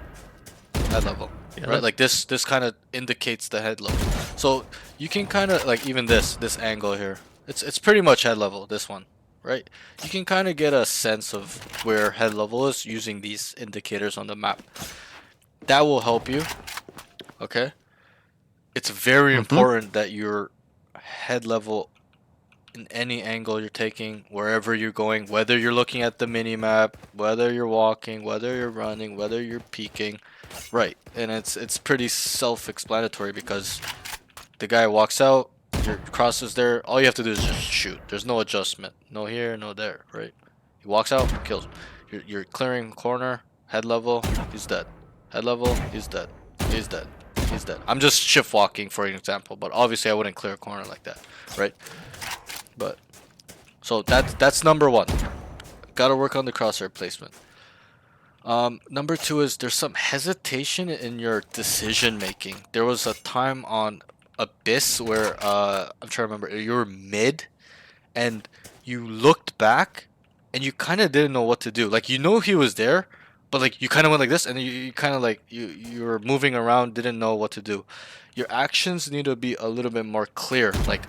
Head level. Yeah, Right? Like this kind of indicates the head level. So you can kind of, like even this angle here. It's pretty much head level, this one. Right? You can kind of get a sense of where head level is using these indicators on the map. That will help you. Okay? It's very Mm-hmm. important that your head level in any angle you're taking, wherever you're going, whether you're looking at the mini map, whether you're walking, whether you're running, whether you're peeking, right? And it's pretty self-explanatory because the guy walks out, your cross is there, all you have to do is just shoot. There's no adjustment, no here, no there, right? He walks out, kills him. You're clearing corner, head level, he's dead. Head level, he's dead. He's dead. He's dead. I'm just shift walking for an example, but obviously I wouldn't clear a corner like that, right? But so that's number one. Gotta work on the crosshair placement. Number two is there's some hesitation in your decision making. There was a time on Abyss where I'm trying to remember, you were mid and you looked back and you kind of didn't know what to do. Like you know he was there, but like you kind of went like this and you kind of like you were moving around, didn't know what to do. Your actions need to be a little bit more clear. Like,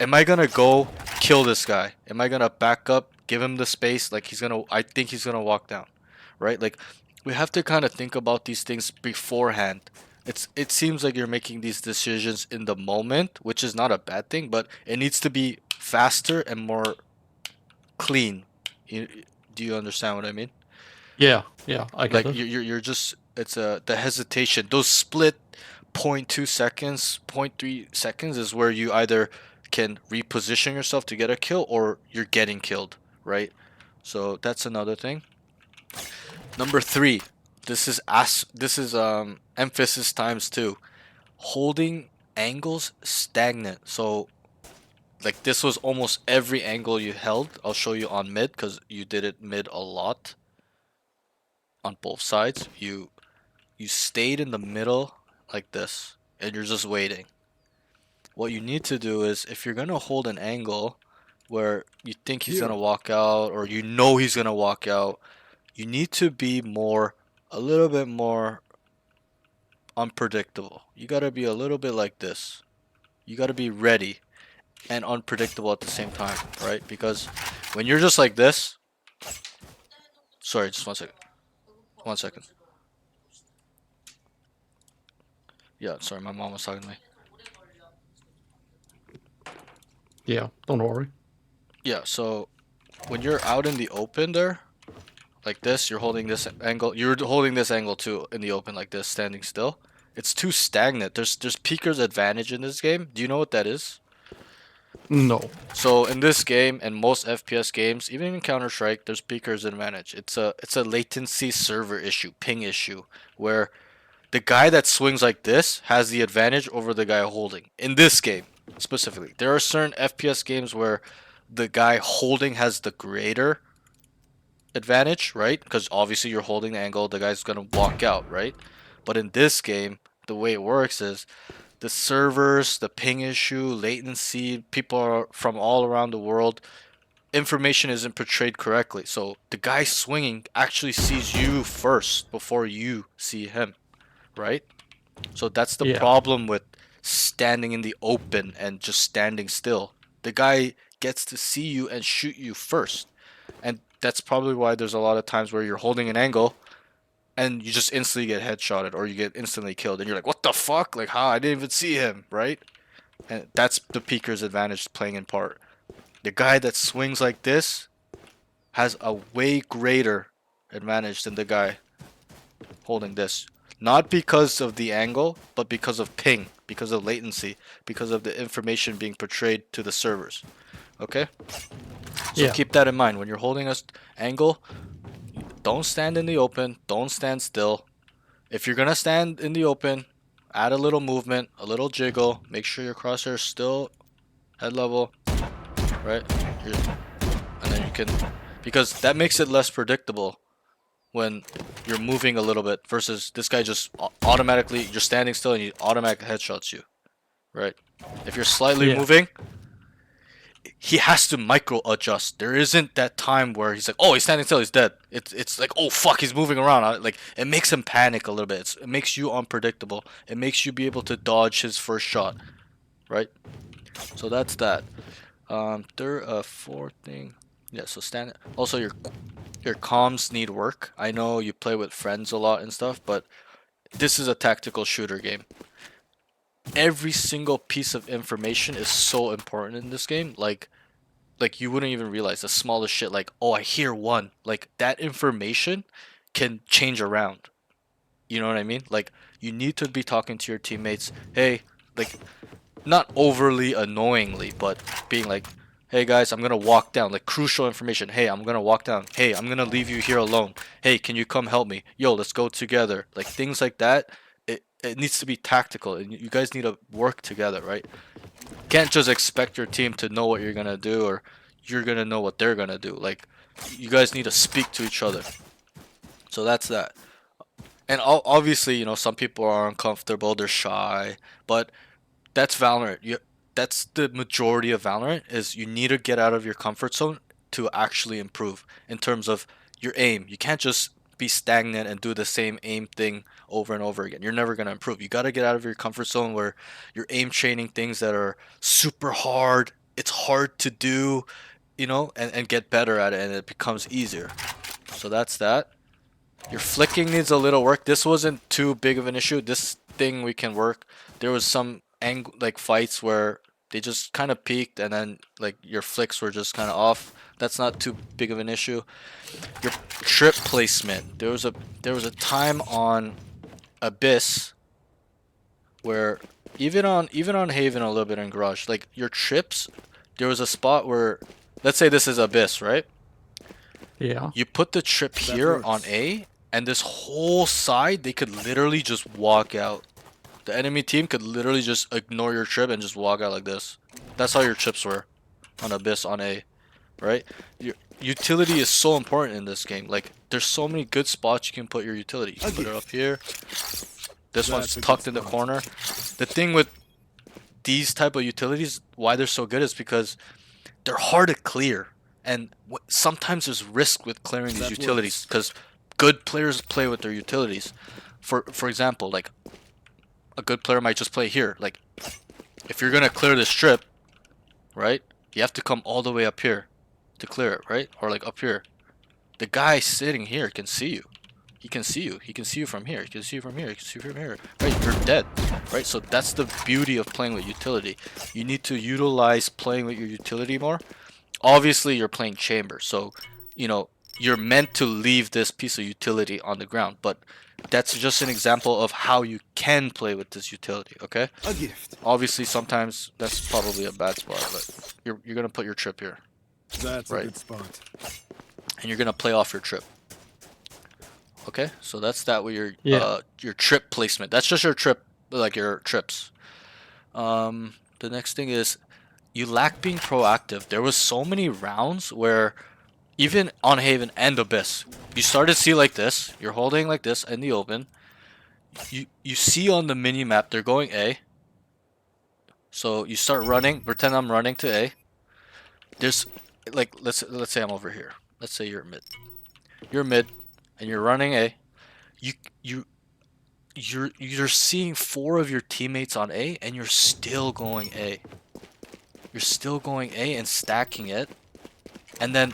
am I gonna go kill this guy? Am I gonna back up, give him the space? Like I think he's gonna walk down, right? Like we have to kind of think about these things beforehand. It seems like you're making these decisions in the moment, which is not a bad thing, but it needs to be faster and more clean. You, do you understand what I mean? Yeah. Yeah. I get Like it. you're just it's the hesitation. Those split 0.2 seconds, 0.3 seconds is where you either can reposition yourself to get a kill or you're getting killed, right? So that's another thing. Number three, this is emphasis times two. Holding angles stagnant. So like this was almost every angle you held. I'll show you on mid because you did it mid a lot on both sides. You stayed in the middle like this and you're just waiting. What you need to do is if you're gonna hold an angle where you think he's Here. gonna walk out or you know he's gonna walk out, you need to be a little bit more unpredictable. You gotta be a little bit like this. You gotta be ready and unpredictable at the same time, right? Because when you're just like this, sorry, just 1 second. 1 second. Yeah, sorry, my mom was talking to me. Yeah. Don't worry. Yeah, so when you're out in the open there, like this, you're holding this angle. You're holding this angle too in the open like this, standing still. It's too stagnant. There's peeker's advantage in this game. Do you know what that is? No. So in this game and most FPS games, even in Counter Strike, there's peeker's advantage. It's a latency server issue, ping issue, where the guy that swings like this has the advantage over the guy holding. In this game specifically, there are certain FPS games where the guy holding has the greater advantage, right? Because obviously you're holding the angle, the guy's gonna walk out, right? But in this game, the way it works is the servers, the ping issue, latency, people are from all around the world, information isn't portrayed correctly. So the guy swinging actually sees you first before you see him, right? So that's the Yeah. problem with standing in the open and just standing still. The guy gets to see you and shoot you first. And that's probably why there's a lot of times where you're holding an angle and you just instantly get headshotted or you get instantly killed and you're like, what the fuck? Like, how? I didn't even see him, right? And that's the peeker's advantage playing in part. The guy that swings like this has a way greater advantage than the guy holding this. Not because of the angle, but because of ping, because of latency, because of the information being portrayed to the servers. Okay? So Yeah. keep that in mind. When you're holding a angle, don't stand in the open, don't stand still. If you're gonna stand in the open, add a little movement, a little jiggle, make sure your crosshair's still head level, right? And then you can, because that makes it less predictable when you're moving a little bit versus this guy just automatically, you're standing still and he automatically headshots you, right? If you're slightly Yeah. moving, he has to micro adjust. There isn't that time where he's like, oh, he's standing still, he's dead. It's like, oh fuck, he's moving around. Like, it makes him panic a little bit. It makes you unpredictable. It makes you be able to dodge his first shot, right? So that's that. Fourth thing. Yeah, so stand. Also, your comms need work. I know you play with friends a lot and stuff, but this is a tactical shooter game. Every single piece of information is so important in this game. Like you wouldn't even realize the smallest shit. Like, oh, I hear one. Like, that information can change around. You know what I mean? Like, you need to be talking to your teammates. Hey, like, not overly annoyingly, but being like, hey guys, I'm gonna walk down. Like, crucial information. Hey, I'm gonna walk down. Hey, I'm gonna leave you here alone. Hey, can you come help me? Yo, let's go together. Like, things like that. It needs to be tactical, and you guys need to work together, right? Can't just expect your team to know what you're gonna do or you're gonna know what they're gonna do. Like, you guys need to speak to each other. So that's that. And obviously, you know, some people are uncomfortable, they're shy, but that's Valorant. That's the majority of Valorant is you need to get out of your comfort zone to actually improve in terms of your aim. You can't just be stagnant and do the same aim thing over and over again. You're never going to improve. You got to get out of your comfort zone where you're aim training things that are super hard. It's hard to do, you know, and get better at it and it becomes easier. So that's that. Your flicking needs a little work. This wasn't too big of an issue. This thing we can work. There was some like fights where they just kind of peaked and then like your flicks were just kind of off. That's not too big of an issue. Your trip placement. There was a time on Abyss where even on Haven a little bit in Garage, like your trips, there was a spot where, let's say this is Abyss, right? Yeah. You put the trip here on A, and this whole side, they could literally just walk out. The enemy team could literally just ignore your trip and just walk out like this. That's how your trips were on Abyss on A, right? Your utility is so important in this game. Like, there's so many good spots you can put your utility. You can put it up here. This one's tucked in the corner. The thing with these type of utilities, why they're so good is because they're hard to clear. And sometimes there's risk with clearing these utilities because good players play with their utilities. For example, like a good player might just play here. Like, if you're gonna clear this strip, right? You have to come all the way up here to clear it, right? Or like up here. The guy sitting here can see you. He can see you. He can see you from here. He can see you from here. He can see you from here. Right? You're dead. Right? So that's the beauty of playing with utility. You need to utilize playing with your utility more. obviously you're playing chamber, so you know you're meant to leave this piece of utility on the ground, but that's just an example of how you can play with this utility, okay? A gift. Obviously sometimes that's probably a bad spot, but you're gonna put your trip here, That's Right. a good spot. and you're gonna play off your trip. Okay, so that's that with Yeah. your trip placement. That's just your trip, like your trips. The next thing is you lack being proactive. There was so many rounds where even on Haven and Abyss, you start to see like this. You're holding like this in the open. You see on the mini map they're going A. So you start running. Pretend I'm running to A. There's like let's say I'm over here. Let's say you're mid. You're mid, and you're running A. You you you're seeing 4 of your teammates on A, and you're still going A. You're still going A and stacking it. And then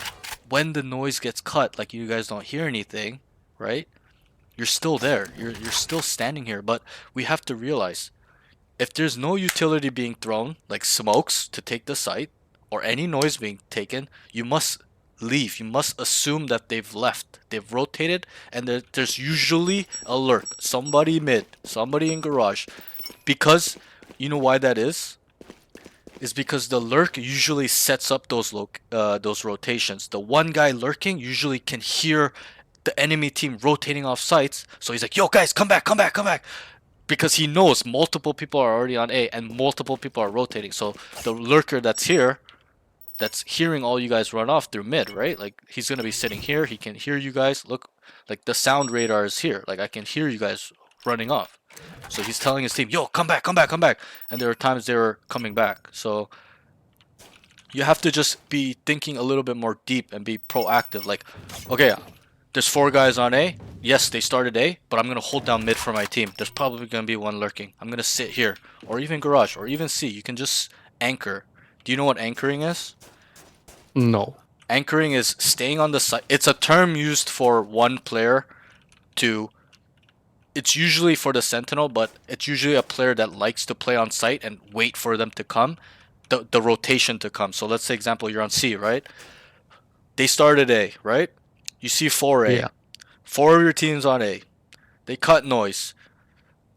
when the noise gets cut, like you guys don't hear anything, right? You're still there. You're still standing here, but we have to realize if there's no utility being thrown, like smokes to take the site, or any noise being taken, you must leave. You must assume that they've left. They've rotated, and there's usually a lurk. Somebody mid, somebody in garage. Because you know why that is? Is because the lurk usually sets up those rotations. The one guy lurking usually can hear the enemy team rotating off sites, so he's like, "Yo, guys, come back, come back, come back," because he knows multiple people are already on A and multiple people are rotating. So the lurker that's here, that's hearing all you guys run off through mid, right? Like he's gonna be sitting here. He can hear you guys. Look, like the sound radar is here. Like I can hear you guys running off. So he's telling his team, "Yo, come back, come back, come back." And there are times they were coming back. So you have to just be thinking a little bit more deep and be proactive. Like, okay, there's 4 guys on A. Yes, they started A, but I'm gonna hold down mid for my team. There's probably gonna be one lurking. I'm gonna sit here, or even garage, or even C. You can just anchor. Do you know what anchoring is? No. Anchoring is staying on the site. It's a term used for one player to. It's usually for the sentinel, but it's usually a player that likes to play on site and wait for them to come, the rotation to come. So let's say example you're on C, right? They started A, right? You see 4A. Yeah. 4 of your teams on A. They cut noise.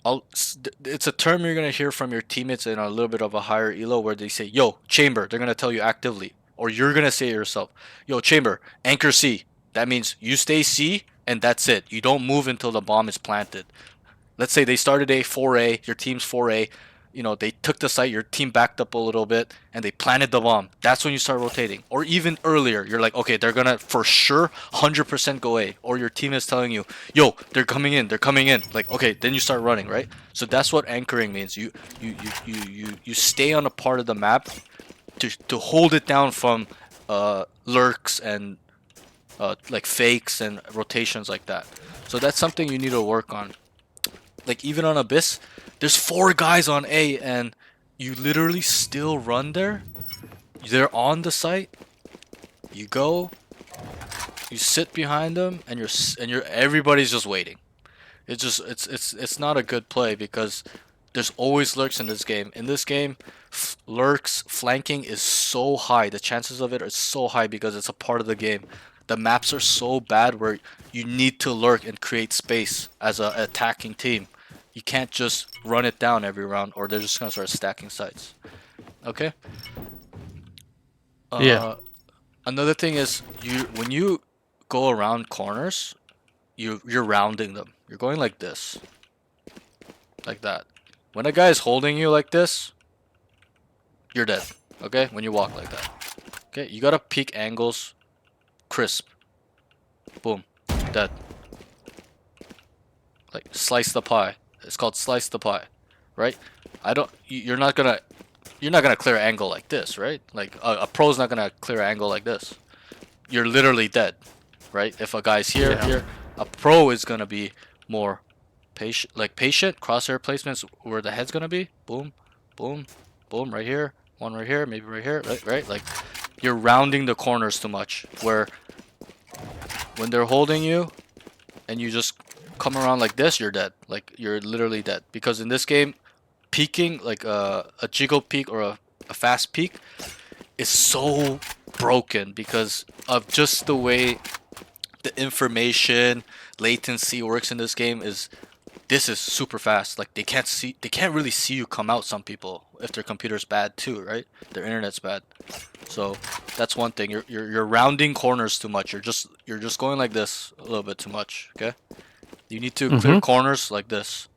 It's a term you're gonna hear from your teammates in a little bit of a higher elo where they say, "Yo, chamber." They're gonna tell you actively, or you're gonna say it yourself, "Yo, chamber, anchor C." That means you stay C and that's it. You don't move until the bomb is planted. Let's say they started A 4A, your team's 4A. You know, they took the site, your team backed up a little bit, and they planted the bomb. That's when you start rotating. Or even earlier, you're like, okay, they're gonna for sure 100% go A. Or your team is telling you, yo, they're coming in, they're coming in. Like, okay, then you start running, right? So that's what anchoring means. You stay on a part of the map to hold it down from lurks and like fakes and rotations like that. So that's something you need to work on. Like even on Abyss, there's 4 guys on A and you literally still run there. They're on the site. You go, you sit behind them, and everybody's just waiting. It's not a good play because there's always lurks in this game. In this game, lurks flanking is so high. The chances of it are so high because it's a part of the game. The maps are so bad where you need to lurk and create space as an attacking team. You can't just run it down every round or they're just gonna start stacking sites. Okay? Yeah. Another thing is when you go around corners, you're rounding them. You're going like this. Like that. When a guy is holding you like this, you're dead. Okay? When you walk like that. Okay? You gotta peek angles crisp. Boom. Dead. Like slice the pie. It's called slice the pie. Right? You're not gonna clear an angle like this, right? Like a pro's not gonna clear an angle like this. You're literally dead. Right? If a guy's here, Yeah. here, a pro is gonna be more patient, like patient, crosshair placements where the head's gonna be. Boom, boom, boom, right here, one right here, maybe right here, right? Like you're rounding the corners too much. Where when they're holding you and you just come around like this, you're dead. Like you're literally dead. Because in this game, peeking like a jiggle peek or a fast peek is so broken because of just the way the information latency works in this game. This is super fast. Like they can't really see you come out. Some people, if their computer's bad too, right? Their internet's bad. So that's one thing. You're rounding corners too much. You're just going like this a little bit too much. Okay. You need to clear corners like this.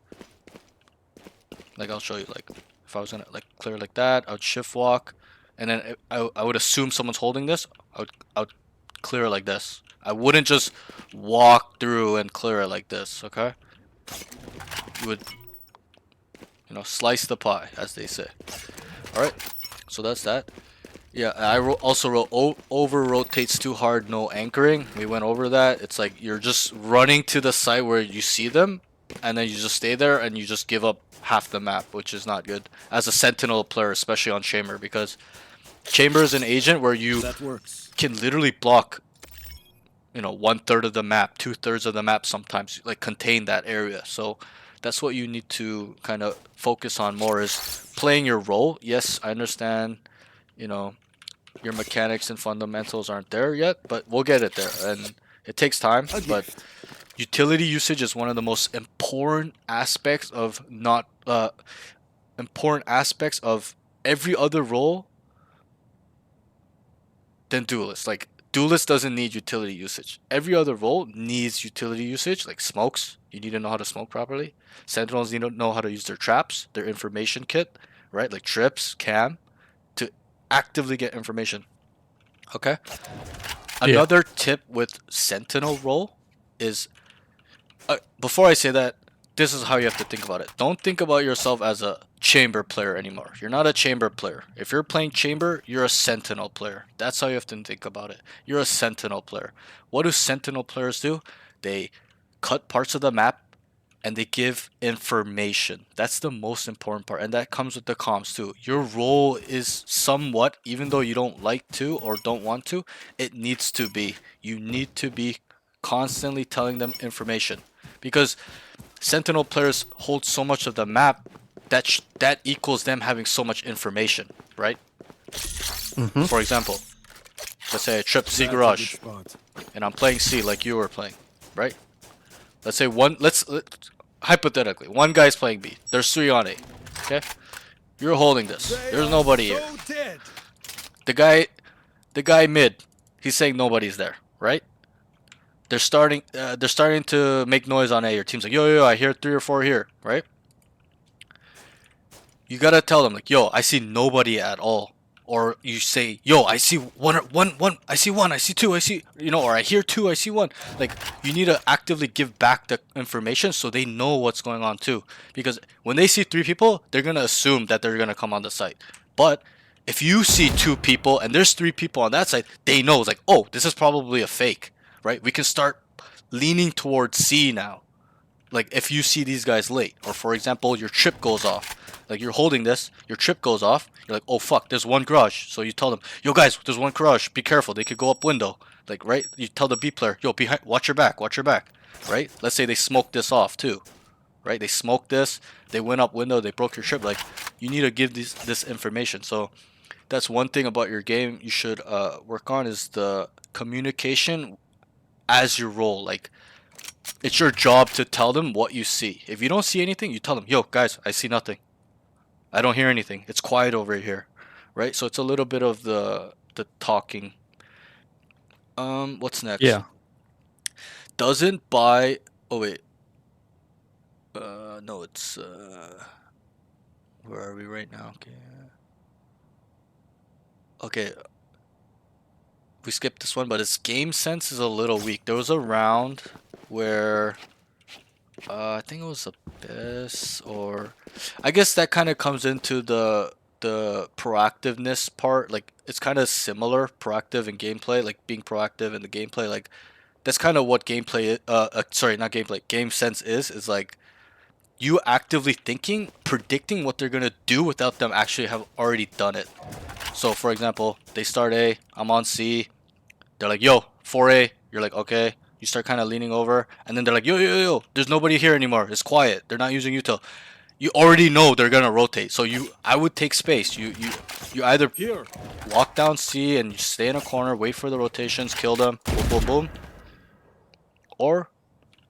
Like I'll show you. Like if I was gonna like clear like that, I would shift walk, and then I would assume someone's holding this. I would clear like this. I wouldn't just walk through and clear it like this. Okay. You would, slice the pie, as they say. All right. So that's that. Yeah, I also wrote over rotates too hard, no anchoring. We went over that. It's like you're just running to the site where you see them, and then you just stay there and you just give up half the map, which is not good as a sentinel player, especially on chamber, because chamber is an agent where you can literally block, 1/3 of the map, 2/3 of the map sometimes, like contain that area. So that's what you need to kind of focus on more, is playing your role. Yes, I understand, your mechanics and fundamentals aren't there yet, but we'll get it there, and it takes time. But utility usage is one of the most important aspects of every other role than duelist. Like duelist doesn't need utility usage. Every other role needs utility usage. Like smokes, you need to know how to smoke properly. Sentinels need to know how to use their traps, their information kit, right? Like trips, cam, to actively get information. Okay. Another tip with sentinel role is, before I say that, this is how you have to think about it. Don't think about yourself as a chamber player anymore. You're not a chamber player. If you're playing chamber, you're a sentinel player. That's how you have to think about it. You're a sentinel player. What do sentinel players do? They cut parts of the map and they give information. That's the most important part, and that comes with the comms too. Your role is somewhat, even though you don't like to or don't want to, it needs to be. You need to be constantly telling them information, because sentinel players hold so much of the map that equals them having so much information, right? For example, let's say I trip C garage and I'm playing C like you were playing, right? Let's say hypothetically, one guy's playing B. There's 3 on A. Okay? You're holding this. There's nobody here. The guy mid, he's saying nobody's there, right? They're starting to make noise on A. Your team's like, yo, I hear 3 or 4 here, right? You gotta tell them like, yo, I see nobody at all. Or you say, yo, I see one, I see 1, I see 2, I see, or I hear 2, I see 1. Like, you need to actively give back the information so they know what's going on too. Because when they see 3 people, they're gonna assume that they're gonna come on the site. But if you see 2 people and there's 3 people on that site, they know, it's like, oh, this is probably a fake, right? We can start leaning towards C now. Like, if you see these guys late, or for example, your trip goes off. Like, you're holding this, your trip goes off, you're like, oh fuck, there's 1 garage. So you tell them, yo guys, there's 1 garage, be careful, they could go up window. Like, right? You tell the B player, yo, behind, watch your back, right? Let's say they smoked this off too, right? They smoked this, they went up window, they broke your trip. Like, you need to give this information. So that's one thing about your game you should work on, is the communication as you roll. Like, it's your job to tell them what you see. If you don't see anything, you tell them, yo guys, I see nothing, I don't hear anything, it's quiet over here, right? So it's a little bit of the talking. What's next? Yeah. Doesn't buy. Oh wait. No, it's where are we right now? Okay. We skipped this one, but its game sense is a little weak. There was a round where I think it was Abyss, or I guess that kind of comes into the proactiveness part. Like, it's kind of similar, proactive in gameplay, like being proactive in the gameplay. Like, that's kind of what gameplay sorry, not gameplay, game sense is like you actively thinking, predicting what they're gonna do without them actually have already done it. So for example, they start A, I'm on C, they're like, yo, 4A, you're like, okay. You start kind of leaning over, and then they're like, yo, there's nobody here anymore, it's quiet, they're not using util. you already know they're gonna rotate. So I would take space. You either Here. walk down C and you stay in a corner, wait for the rotations, kill them, boom, boom, boom. Or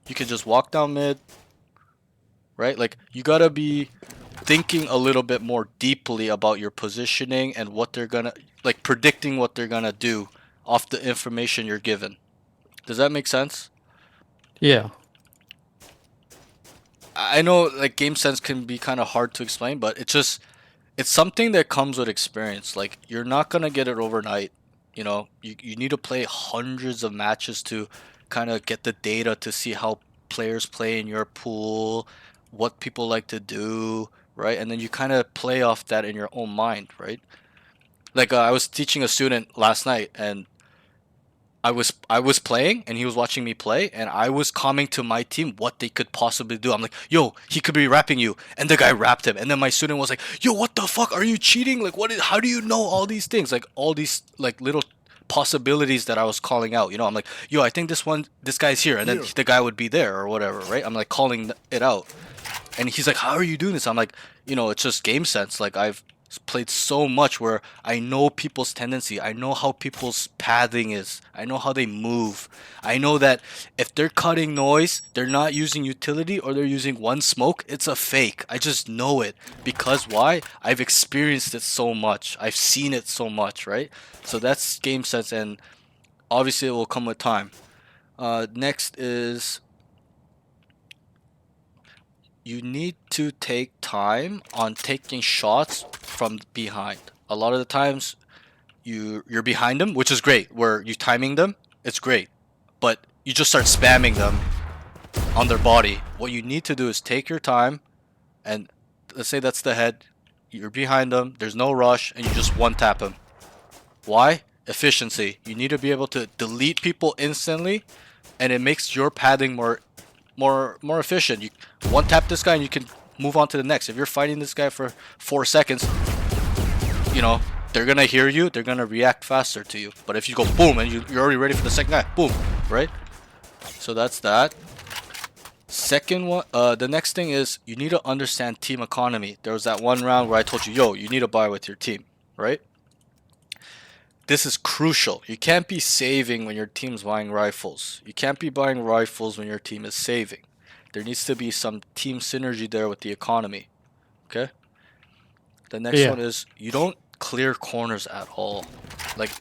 you can just walk down mid, right? Like you gotta be thinking a little bit more deeply about your positioning and what they're gonna like predicting what they're gonna do off the information you're given. Does that make sense? Yeah. I know like game sense can be kind of hard to explain, but it's something that comes with experience. Like you're not gonna get it overnight. You know, you need to play hundreds of matches to kind of get the data to see how players play in your pool, what people like to do, right? And then you kind of play off that in your own mind, right? Like I was teaching a student last night, and I was playing and he was watching me play, and I was commenting to my team what they could possibly do. I'm like, yo, he could be rapping you, and the guy rapped him, and then my student was like, yo, what the fuck, are you cheating? Like how do you know all these things? Like all these like little possibilities that I was calling out. You know, I'm like, yo, I think this guy's here, and then Here. the guy would be there or whatever, right? I'm like calling it out. And he's like, how are you doing this? I'm like, it's just game sense. Like I've played so much where I know people's tendency. I know how people's pathing is. I know how they move. I know that if they're cutting noise, they're not using utility or they're using one smoke, it's a fake. I just know it. Because why? I've experienced it so much. I've seen it so much, right? So that's game sense, and obviously it will come with time. Next is you need to take time on taking shots from behind. A lot of the times you're behind them, which is great. Where you timing them, it's great. But you just start spamming them on their body. What you need to do is take your time, and let's say that's the head. You're behind them, there's no rush, and you just one tap them. Why? Efficiency. You need to be able to delete people instantly, and it makes your padding more efficient. You one tap this guy and you can move on to the next. If you're fighting this guy for 4 seconds, they're gonna hear you, they're gonna react faster to you. But if you go boom and you're already ready for the second guy, boom, right? So that's that. Second one, the next thing is you need to understand team economy. There was that one round where I told you, yo, you need to buy with your team, right? This is crucial. You can't be saving when your team's buying rifles. You can't be buying rifles when your team is saving. There needs to be some team synergy there with the economy. Okay? The next Yeah. one is you don't clear corners at all. Like,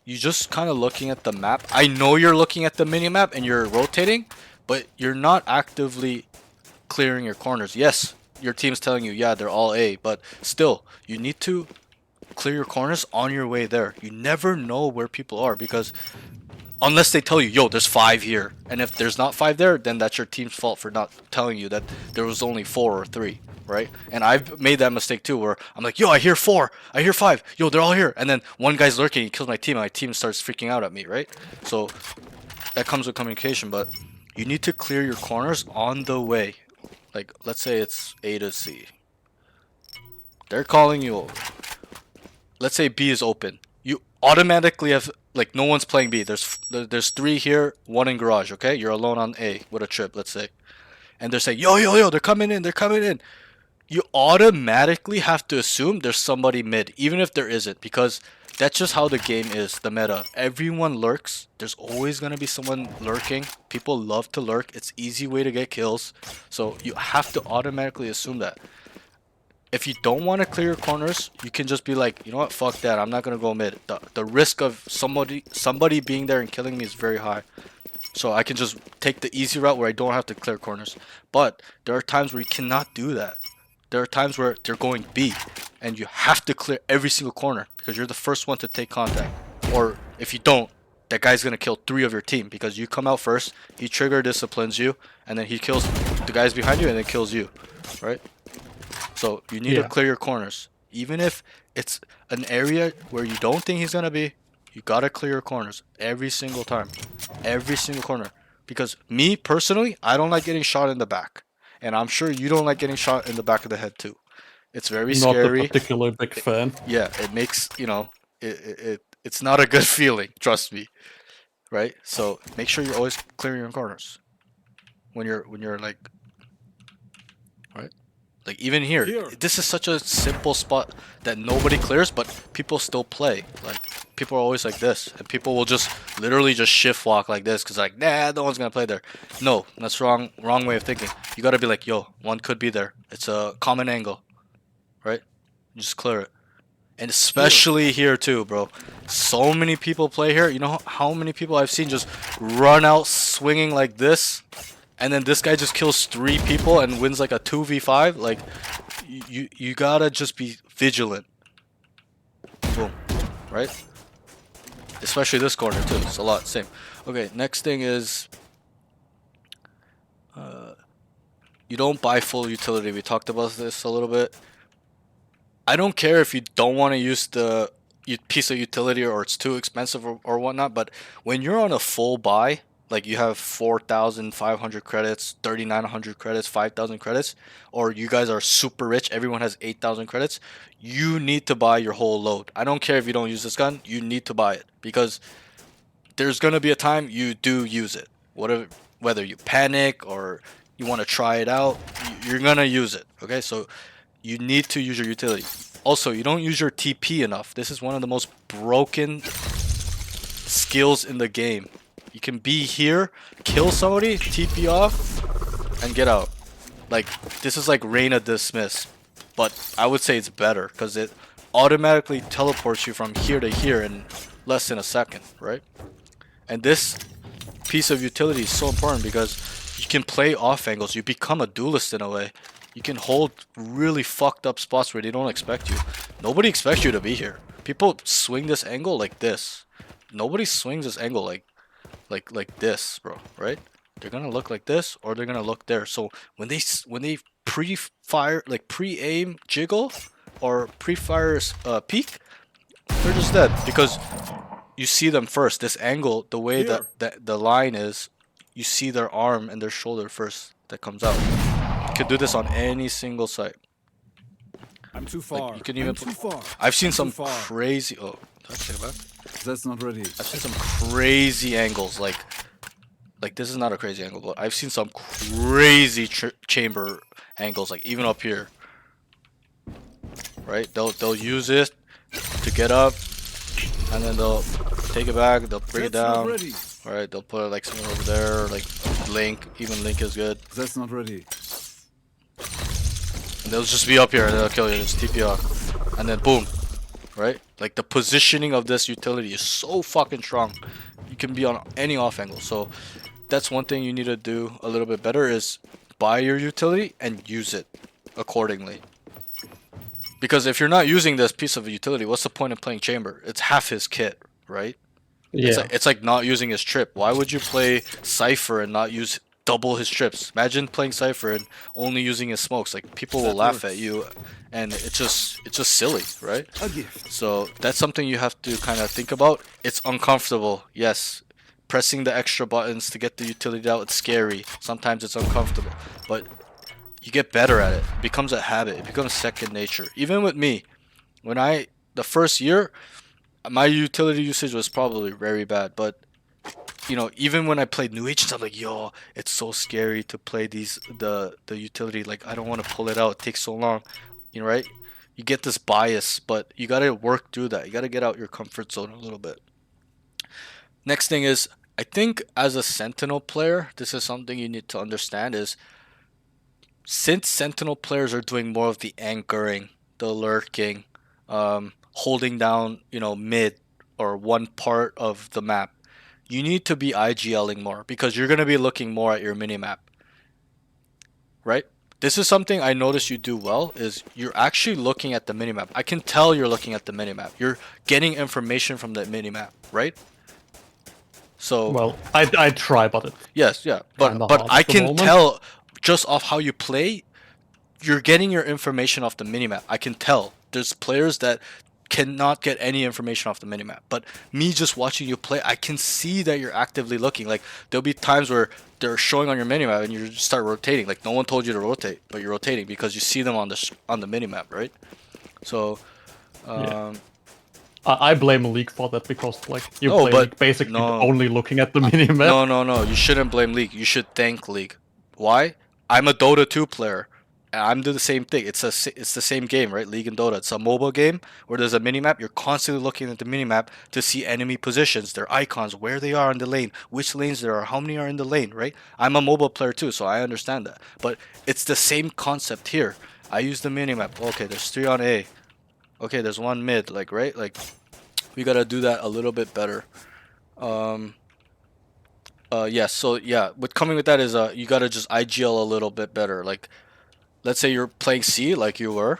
you just kind of looking at the map. I know you're looking at the mini-map and you're rotating, but you're not actively clearing your corners. Yes, your team's telling you, yeah, they're all A, but still, you need to clear your corners on your way there. You never know where people are, because unless they tell you, yo, there's 5 here, and if there's not 5 there, then that's your team's fault for not telling you that there was only 4 or 3, right? And I've made that mistake too, where I'm like, yo, I hear 4, I hear 5, yo, they're all here, and then one guy's lurking, he kills my team, and my team starts freaking out at me, right? So that comes with communication, but you need to clear your corners on the way. Like, let's say it's A to C. They're calling you over. Let's say B is open. You automatically have, like, no one's playing B. There's 3 here, 1 in garage, okay? You're alone on A with a trip, let's say. And they're saying, yo, they're coming in, they're coming in. You automatically have to assume there's somebody mid, even if there isn't, because that's just how the game is, the meta. Everyone lurks. There's always going to be someone lurking. People love to lurk. It's easy way to get kills. So you have to automatically assume that. If you don't want to clear your corners, you can just be like, you know what, fuck that, I'm not gonna go mid. The risk of somebody being there and killing me is very high. So I can just take the easy route where I don't have to clear corners. But there are times where you cannot do that. There are times where they're going B, and you have to clear every single corner because you're the first one to take contact. Or if you don't, that guy's gonna kill 3 of your team because you come out first, he trigger disciplines you, and then he kills the guys behind you and then kills you, right? So you need to clear your corners. Even if it's an area where you don't think he's gonna be, you gotta clear your corners every single time. Every single corner. Because me personally, I don't like getting shot in the back. And I'm sure you don't like getting shot in the back of the head too. It's very Not a scary. particularly big fan. Yeah, it makes, it's not a good feeling, trust me. Right? So make sure you're always clearing your corners. When you're like Like even here, this is such a simple spot that nobody clears, but people still play. Like people are always like this, and people will just literally just shift walk like this because like nah, no one's gonna play there. No, that's wrong. Wrong way of thinking. You gotta be like, yo, one could be there. It's a common angle, right? You just clear it, and especially here too, bro. So many people play here. You know how many people I've seen just run out swinging like this. And then this guy just kills 3 people and wins like a 2v5. Like, you gotta just be vigilant. Boom. Right? Especially this corner too. It's a lot. Same. Okay, next thing is... you don't buy full utility. We talked about this a little bit. I don't care if you don't want to use the piece of utility or it's too expensive or whatnot. But when you're on a full buy... Like you have 4,500 credits, 3,900 credits, 5,000 credits, or you guys are super rich, everyone has 8,000 credits, you need to buy your whole load. I don't care if you don't use this gun, you need to buy it. Because there's going to be a time you do use it. Whether you panic or you want to try it out, you're going to use it. Okay, so you need to use your utility. Also, you don't use your TP enough. This is one of the most broken skills in the game. You can be here, kill somebody, TP off, and get out. Like, this is like Reina Dismiss. But I would say it's better, because it automatically teleports you from here to here in less than a second, right? And this piece of utility is so important because you can play off angles. You become a duelist in a way. You can hold really fucked up spots where they don't expect you. Nobody expects you to be here. People swing this angle like this. Nobody swings this angle like this, bro, right? They're gonna look like this or they're gonna look there. So when they pre-fire, like pre-aim jiggle or pre-fire peek, they're just dead because you see them first. This angle, the way that the line is, you see their arm and their shoulder first that comes out. You can do this on any single site. I'm too far. Like, you can even I'm too far. I've seen I'm some too far. crazy. Oh, did I take it back? That's not ready. I've seen some crazy angles, like this is not a crazy angle, but I've seen some crazy chamber angles, like even up here. Right? They'll use it to get up, and then they'll take it back. They'll bring it down. All right? They'll put it like somewhere over there, like Link. Even Link is good. That's not ready. And they'll just be up here and they'll kill you. Just TP off, and then boom. Right? Like the positioning of this utility is so fucking strong. You can be on any off angle. So that's one thing you need to do a little bit better is buy your utility and use it accordingly. Because if you're not using this piece of utility, what's the point of playing chamber? It's half his kit, right? Yeah. It's like not using his trip. Why would you play Cypher and not use double his trips? Imagine playing Cypher and only using his smokes. Like people will laugh at you, and it's just silly, right? A gift. So that's something you have to kind of think about. It's uncomfortable, yes. Pressing the extra buttons to get the utility out, it's scary. Sometimes it's uncomfortable, but you get better at it. It becomes a habit. It becomes second nature. Even with me, the first year, my utility usage was probably very bad, but you know, even when I played New Agents, I'm like, yo, it's so scary to play the utility. Like, I don't want to pull it out. It takes so long, you know, right? You get this bias, but you gotta work through that. You gotta get out your comfort zone a little bit. Next thing is, I think as a Sentinel player, this is something you need to understand is, since Sentinel players are doing more of the anchoring, the lurking, holding down, you know, mid or one part of the map, you need to be IGLing more because you're going to be looking more at your minimap, right? This is something I noticed you do well, is you're actually looking at the minimap. I can tell you're looking at the minimap. You're getting information from the minimap, right? So Well, I try, but it, yes, yeah, but kinda hard I at the can moment. tell just off how you play, you're getting your information off the minimap. I can tell. There's players that cannot get any information off the minimap, but me just watching you play, I can see that you're actively looking. Like there'll be times where they're showing on your minimap and you just start rotating. Like no one told you to rotate, but you're rotating because you see them on the minimap, right? So Yeah. I blame League for that because like you No, play but League basically no. only looking at the minimap. No, you shouldn't blame League. You should thank League. Why? I'm a Dota 2 player. I'm doing the same thing. It's the same game, right? League and Dota. It's a mobile game where there's a minimap. You're constantly looking at the minimap to see enemy positions, their icons, where they are in the lane, which lanes there are, how many are in the lane, right? I'm a mobile player too, so I understand that. But it's the same concept here. I use the minimap. Okay, there's 3 on A. Okay, there's 1 mid, like, right? Like, we gotta do that a little bit better. Yeah, so yeah, what coming with that is you gotta just IGL a little bit better. Like, let's say you're playing C like you were,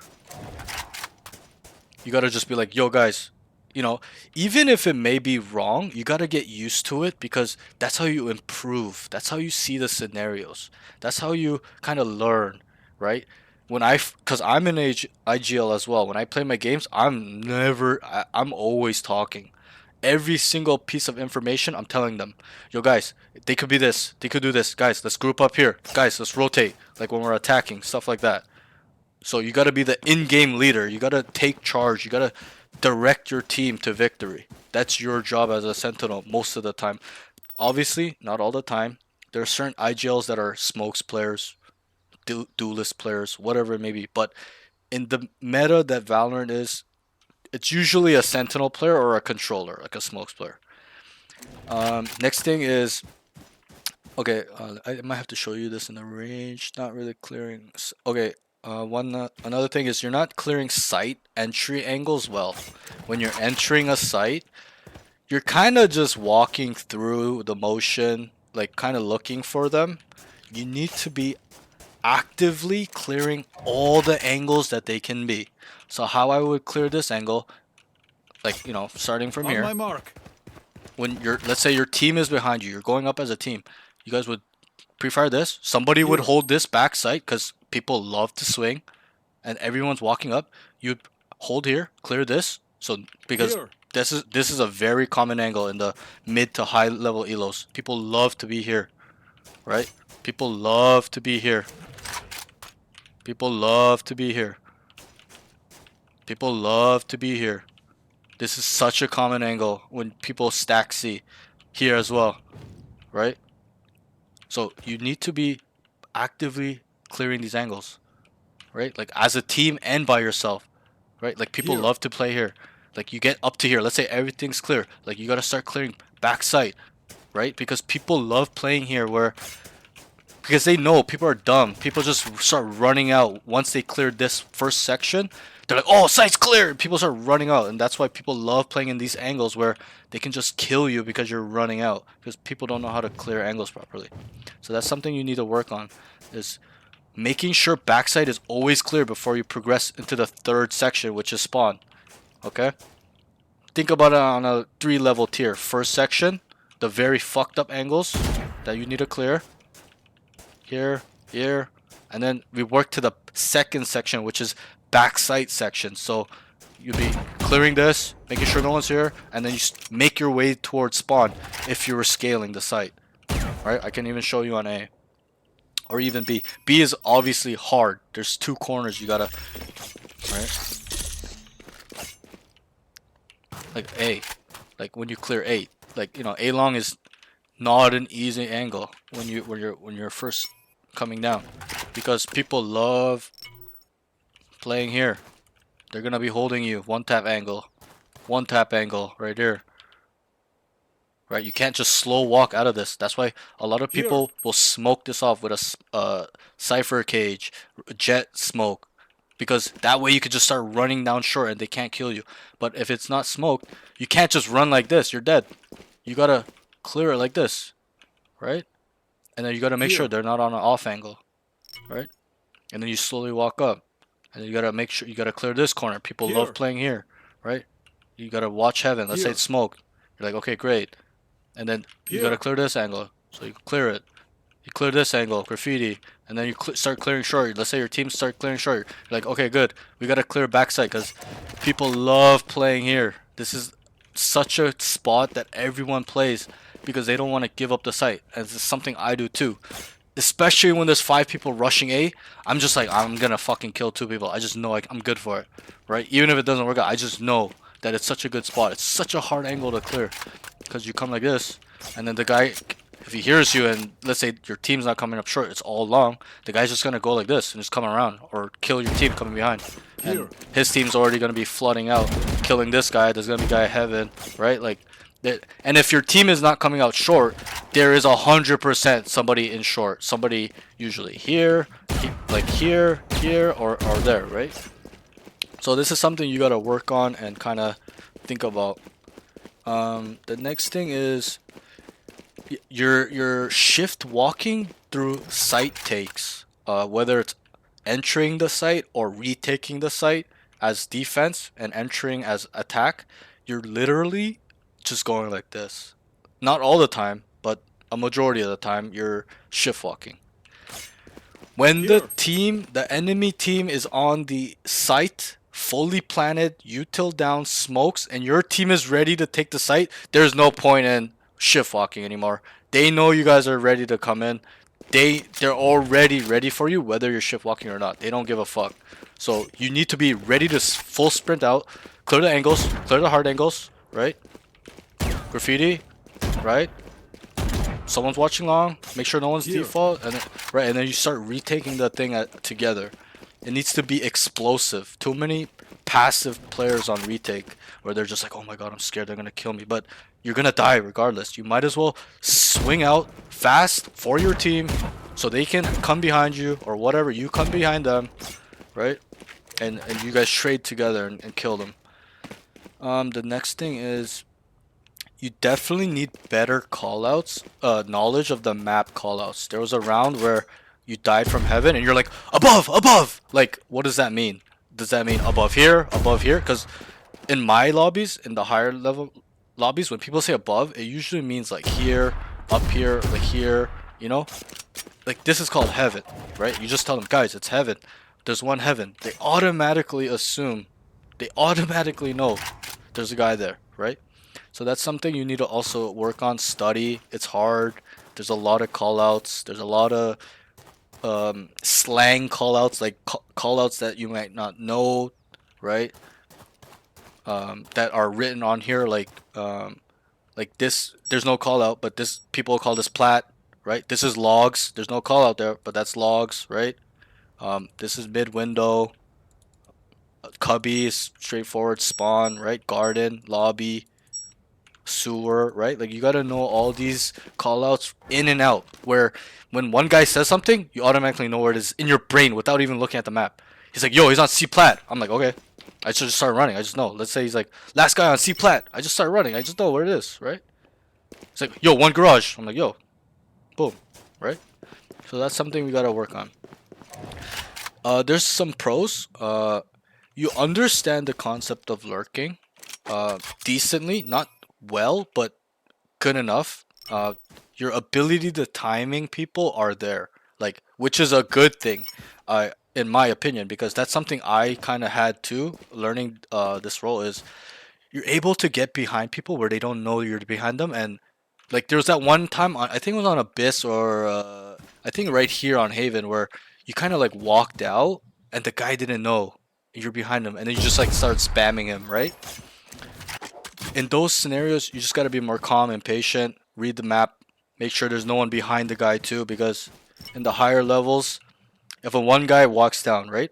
you gotta just be like, yo guys, you know, even if it may be wrong, you gotta get used to it because that's how you improve. That's how you see the scenarios. That's how you kind of learn, right? Cause I'm in IGL as well. When I play my games, I'm always talking. Every single piece of information, I'm telling them, yo guys, they could be this, they could do this, guys, let's group up here, guys, let's rotate, like when we're attacking, stuff like that. So you got to be the in-game leader. You got to take charge. You got to direct your team to victory. That's your job as a sentinel most of the time. Obviously, not all the time. There are certain IGLs that are smokes players, duelist players, whatever it may be. But in the meta that Valorant is, it's usually a sentinel player or a controller, like a smokes player. Next thing is, okay, I might have to show you this in the range. Not really clearing. Okay, another thing is you're not clearing site entry angles well. When you're entering a site, you're kind of just walking through the motion, like kind of looking for them. You need to be actively clearing all the angles that they can be. So how I would clear this angle, like, you know, starting from On here. my mark. When let's say your team is behind you, you're going up as a team. You guys would pre-fire this. Somebody would Here. hold this back site because people love to swing, and everyone's walking up. You'd hold here, clear this. So because Here. this is a very common angle in the mid to high level elos. People love to be here, right? People love to be here. People love to be here. People love to be here. This is such a common angle when people stack C here as well, right? So you need to be actively clearing these angles, right? Like as a team and by yourself, right? Like people Here. love to play here. Like you get up to here, let's say everything's clear. Like you gotta start clearing back side, right? Because people love playing here because they know people are dumb. People just start running out once they cleared this first section. They're like, oh, site's clear. People start running out, and that's why people love playing in these angles where they can just kill you because you're running out. Because people don't know how to clear angles properly. So that's something you need to work on, is making sure backside is always clear before you progress into the third section, which is spawn. Okay? Think about it on a 3-level tier. First section, the very fucked up angles that you need to clear. Here, here, and then we work to the second section, which is backside section. So you'll be clearing this, making sure no one's here, and then you make your way towards spawn if you were scaling the site. Right? I can even show you on A. Or even B. B is obviously hard. There's 2 corners you gotta... Right? Like A. Like when you clear A. Like, you know, A long is not an easy angle when you're first coming down, because people love playing here. They're gonna be holding you 1-tap angle, 1-tap angle right here, right? You can't just slow walk out of this. That's why a lot of people will smoke this off with a cipher cage, jet smoke, because that way you could just start running down short and they can't kill you. But if it's not smoked, you can't just run like this. You're dead. You gotta clear it like this, right? And then you gotta make sure they're not on an off angle, right? And then you slowly walk up, and then you gotta make sure you gotta clear this corner. People love playing here, right? You gotta watch heaven. Let's say it's smoke. You're like, okay, great. And then you gotta clear this angle, so you clear it. You clear this angle, graffiti, and then you start clearing short. Let's say your team start clearing short. You're like, okay, good. We gotta clear backside because people love playing here. This is such a spot that everyone plays because they don't want to give up the site. And this is something I do too. Especially when there's 5 people rushing A, I'm just like, I'm gonna fucking kill 2 people. I just know I'm good for it, right? Even if it doesn't work out, I just know that it's such a good spot. It's such a hard angle to clear because you come like this, and then the guy If he hears you and let's say your team's not coming up short, it's all long, the guy's just gonna go like this and just come around or kill your team coming behind. And his team's already gonna be flooding out, killing this guy. There's gonna be a guy heaven, right? Like, and if your team is not coming out short, there is 100% somebody in short. Somebody usually here, like here, or there, right? So this is something you gotta work on and kind of think about. The next thing is your shift walking through site takes, whether it's entering the site or retaking the site as defense and entering as attack. You're literally just going like this. Not all the time, but a majority of the time you're shift walking. When the enemy team is on the site, fully planted, util down, smokes, and your team is ready to take the site, there's no point in shift walking anymore. They know you guys are ready to come in. They're already ready for you, whether you're shift walking or not. They don't give a fuck. So you need to be ready to full sprint out, clear the angles, clear the hard angles, right? Graffiti, right? Someone's watching long, make sure no one's default, and then you start retaking the thing together. It needs to be explosive. Too many passive players on retake where they're just like, oh my god, I'm scared they're gonna kill me, but you're gonna die regardless. You might as well swing out fast for your team so they can come behind you or whatever, you come behind them, right? And you guys trade together and kill them. The next thing is you definitely need better callouts, knowledge of the map callouts. There was a round where you died from heaven and you're like, above, above! Like, what does that mean? Does that mean above here, above here? Because in my lobbies, in the higher level lobbies, when people say above, it usually means like here, up here, like here, you know? Like, this is called heaven, right? You just tell them, guys, it's heaven. There's one heaven. They automatically assume, they automatically know there's a guy there, right? So that's something you need to also work on, study. It's hard. There's a lot of callouts. There's a lot of slang callouts, like callouts that you might not know, right? That are written on here, like this. There's no callout, but this people call this plat, right? This is logs. There's no callout there, but that's logs, right? This is mid window. Cubby is straightforward spawn, right? Garden, lobby, sewer, right? Like, you gotta know all these callouts in and out, where when one guy says something, you automatically know where it is in your brain without even looking at the map. He's like, yo, he's on C plat. I'm like, okay. I should just start running. I just know. Let's say he's like, last guy on C plat. I just start running. I just know where it is, right? It's like, yo, one garage. I'm like, yo, boom, right? So that's something we gotta work on. There's some pros. You understand the concept of lurking decently, not well, but good enough. Your ability to timing people are there, like, which is a good thing, in my opinion, because that's something I kind of had too. Learning this role is you're able to get behind people where they don't know you're behind them, and like there was that one time I think it was on Abyss or I think right here on Haven where you kind of like walked out and the guy didn't know you're behind him, and then you just like start spamming him, right? In those scenarios, you just got to be more calm and patient, read the map, make sure there's no one behind the guy too, because in the higher levels, if a one guy walks down, right,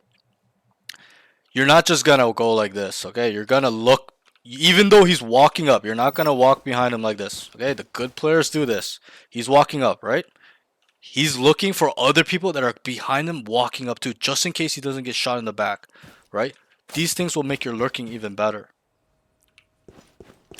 you're not just gonna go like this, okay? You're gonna look, even though he's walking up, you're not gonna walk behind him like this, okay? The good players do this. He's walking up, right? He's looking for other people that are behind him walking up too, just in case he doesn't get shot in the back, right? These things will make your lurking even better.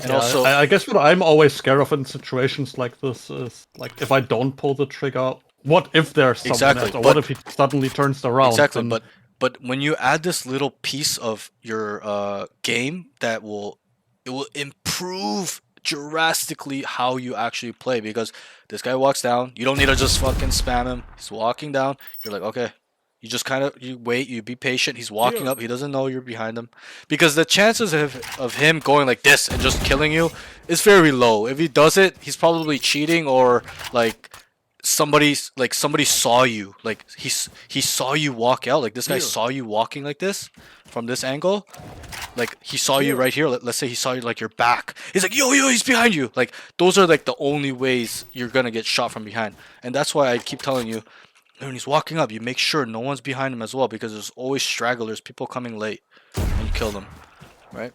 And yeah, also, I guess what I'm always scared of in situations like this is, like, if I don't pull the trigger, what if there's someone exactly, else, or what if he suddenly turns around? exactly, And but when you add this little piece of your game, it will improve drastically how you actually play, because this guy walks down, you don't need to just fucking spam him. He's walking down, you're like, okay, you just kind of, you wait, you be patient. He's walking up, he doesn't know you're behind him, because the chances of him going like this and just killing you is very low. If he does it, he's probably cheating or like somebody saw you, like he saw you walk out, like this guy Here. saw you walking like this from this angle, like he saw you Here. right here. Let's say he saw you like your back. He's like, yo, he's behind you. Like those are like the only ways you're gonna get shot from behind, and that's why I keep telling you, when he's walking up, you make sure no one's behind him as well, because there's always stragglers, people coming late, and you kill them, right?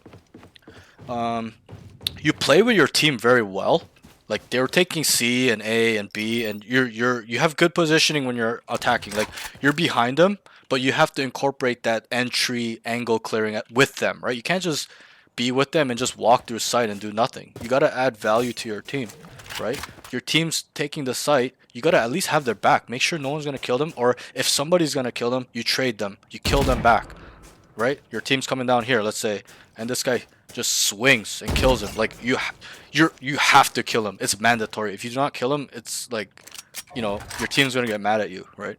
You play with your team very well. Like they're taking C and A and B, and you have good positioning when you're attacking. Like you're behind them, but you have to incorporate that entry angle clearing with them, right? You can't just be with them and just walk through sight and do nothing. You gotta add value to your team, right? Your team's taking the site. You gotta at least have their back. Make sure no one's gonna kill them, or if somebody's gonna kill them, you trade them. You kill them back, right? Your team's coming down here, let's say, and this guy just swings and kills him. Like you have to kill him. It's mandatory. If you do not kill him, it's like, your team's gonna get mad at you, right?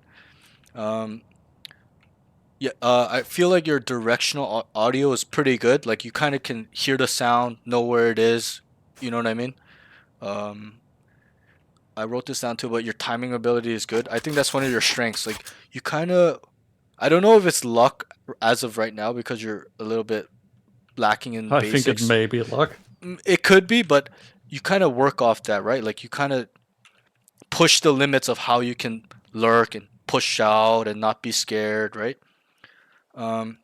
Yeah, I feel like your directional audio is pretty good. Like you kind of can hear the sound, know where it is. You know what I mean? Um, I wrote this down too, but your timing ability is good. I think that's one of your strengths. Like you kind of, I don't know if it's luck as of right now because you're a little bit lacking in I think it basics. may be luck. It could be, but you kind of work off that, right? Like you kind of push the limits of how you can lurk and push out and not be scared, right? Um,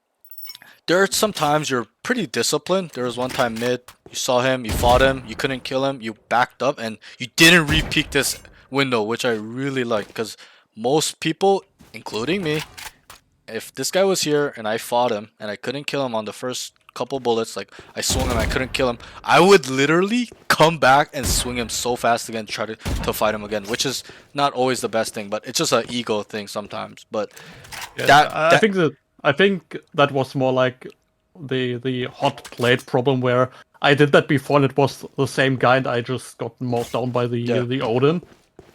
there are some times you're pretty disciplined. There was one time mid, you saw him, you fought him, you couldn't kill him, you backed up, and you didn't re-peek this window, which I really like, because most people, including me, if this guy was here and I fought him and I couldn't kill him on the first couple bullets, like I swung him, I couldn't kill him, I would literally come back and swing him so fast again, try to fight him again, which is not always the best thing, but it's just an ego thing sometimes. But Yeah, I think that was more like the hot plate problem where I did that before and it was the same guy and I just got mowed down by Yeah. the Odin,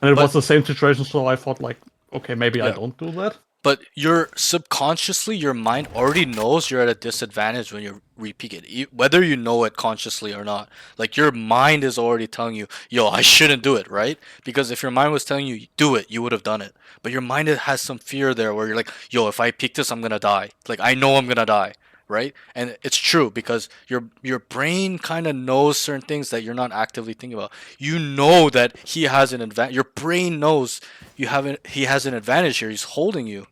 and it But- was the same situation. So I thought like, okay, maybe I Yeah. don't do that. But your subconsciously, your mind already knows you're at a disadvantage when you repeat it, whether you know it consciously or not. Like your mind is already telling you, "Yo, I shouldn't do it," right? Because if your mind was telling you do it, you would have done it. But your mind has some fear there, where you're like, "Yo, if I peek this, I'm gonna die. Like I know I'm gonna die." Right? And it's true because your brain kind of knows certain things that you're not actively thinking about. You know that he has an advantage. Your brain knows he has an advantage here. He's holding you,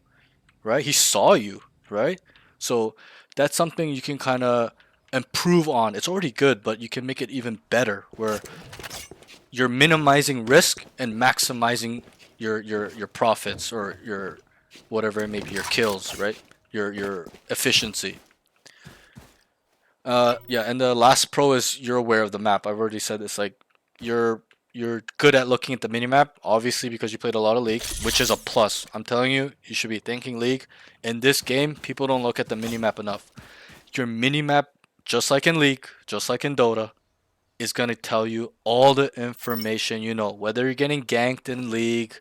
right? He saw you, right? So that's something you can kind of improve on. It's already good, but you can make it even better, where you're minimizing risk and maximizing your profits, or your whatever it may be, your kills, right? Your efficiency. Yeah, and the last pro is you're aware of the map. I've already said this. Like you're good at looking at the minimap, obviously because you played a lot of League, which is a plus. I'm telling you, you should be thinking League. In this game, people don't look at the minimap enough. Your minimap, just like in League, just like in Dota, is gonna tell you all the information you know. Whether you're getting ganked in League,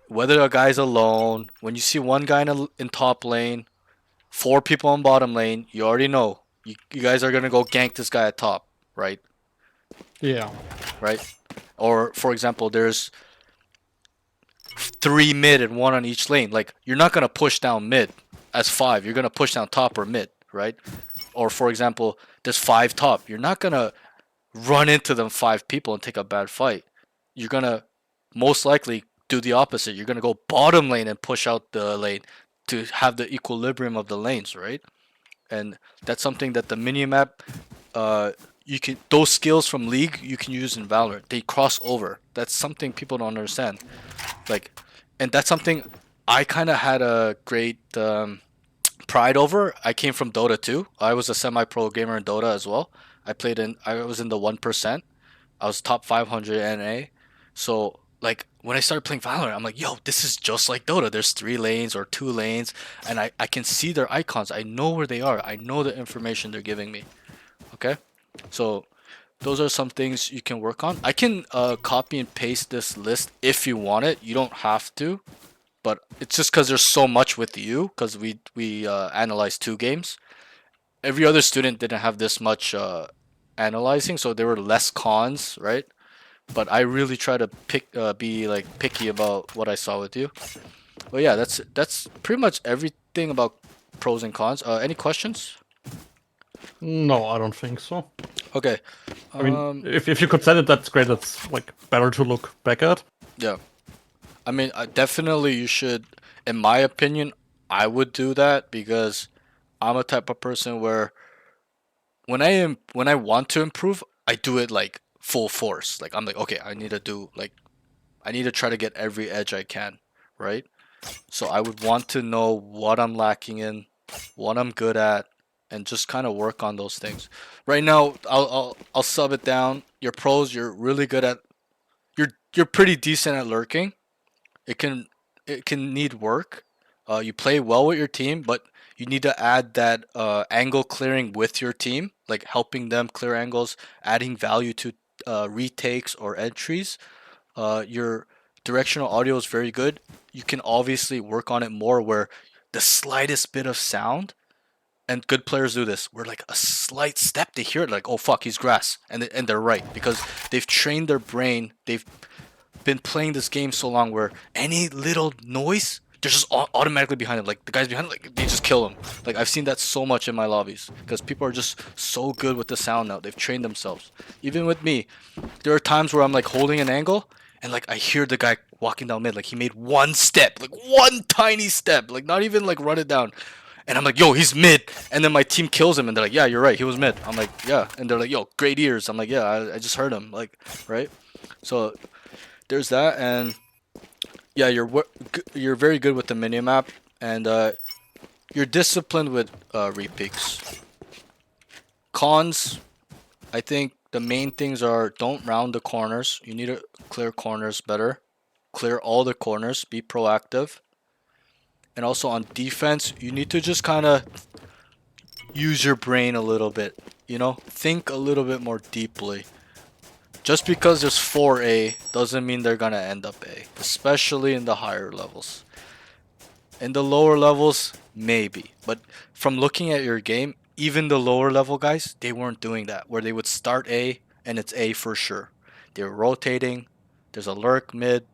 whether a guy's alone. When you see one guy in top lane, four people in bottom lane, you already know. You guys are gonna go gank this guy at top, right? Yeah. Right? Or for example, there's three mid and one on each lane. Like you're not gonna push down mid as five. You're gonna push down top or mid, right? Or for example, there's five top. You're not gonna run into them five people and take a bad fight. You're gonna most likely do the opposite. You're gonna go bottom lane and push out the lane to have the equilibrium of the lanes, right? And that's something that the minimap, you can, those skills from League you can use in Valorant. They cross over. That's something people don't understand. Like, and that's something I kind of had a great pride over. I came from Dota too. I was a semi-pro gamer in Dota as well. I was in the 1%. I was top 500 NA. So like when I started playing Valorant, I'm like, yo, this is just like Dota. There's 3 lanes or 2 lanes, and I can see their icons. I know where they are. I know the information they're giving me. Okay, so those are some things you can work on. I can copy and paste this list if you want it. You don't have to, but it's just because there's so much with you. Because we analyzed 2 games. Every other student didn't have this much analyzing, so there were less cons, right? but I really try to be like picky about what I saw with you. But yeah, that's pretty much everything about pros and cons. Any questions? No, I don't think so. Okay. I mean, if you could send it, that's great. That's like better to look back at. Yeah. I mean, definitely you should. In my opinion, I would do that because I'm a type of person where when I want to improve, I do it like full force. Like I'm like, okay, I need to try to get every edge I can, right? So I would want to know what I'm lacking in, what I'm good at, and just kind of work on those things. Right now, I'll sub it down. Your pros, you're really good at. You're pretty decent at lurking. It can it can need work. You play well with your team, but you need to add that angle clearing with your team, like helping them clear angles, adding value to retakes or entries. Your directional audio is very good. You can obviously work on it more where the slightest bit of sound, and good players do this, where like a slight step, they hear it like, oh fuck, he's grass. And they're right because they've trained their brain. They've been playing this game so long where any little noise, they're just automatically behind him. Like the guys behind him, like they just kill him. Like I've seen that so much in my lobbies because people are just so good with the sound now. They've trained themselves. Even with me, there are times where I'm like holding an angle and like I hear the guy walking down mid. Like he made one step, like one tiny step, like not even like run it down. And I'm like, yo, he's mid. And then my team kills him and they're like, yeah, you're right, he was mid. I'm like, yeah. And they're like, yo, great ears. I'm like, yeah, I just heard him. Like, right? So there's that, and yeah, you're very good with the minimap, and you're disciplined with repeats. Cons, I think the main things are don't round the corners. You need to clear corners better. Clear all the corners. Be proactive. And also on defense, you need to just kind of use your brain a little bit. You know, think a little bit more deeply. Just because there's 4A doesn't mean they're gonna end up A, especially in the higher levels. In the lower levels, maybe. But from looking at your game, even the lower level guys, they weren't doing that, where they would start A and it's A for sure. They're rotating, there's a lurk mid,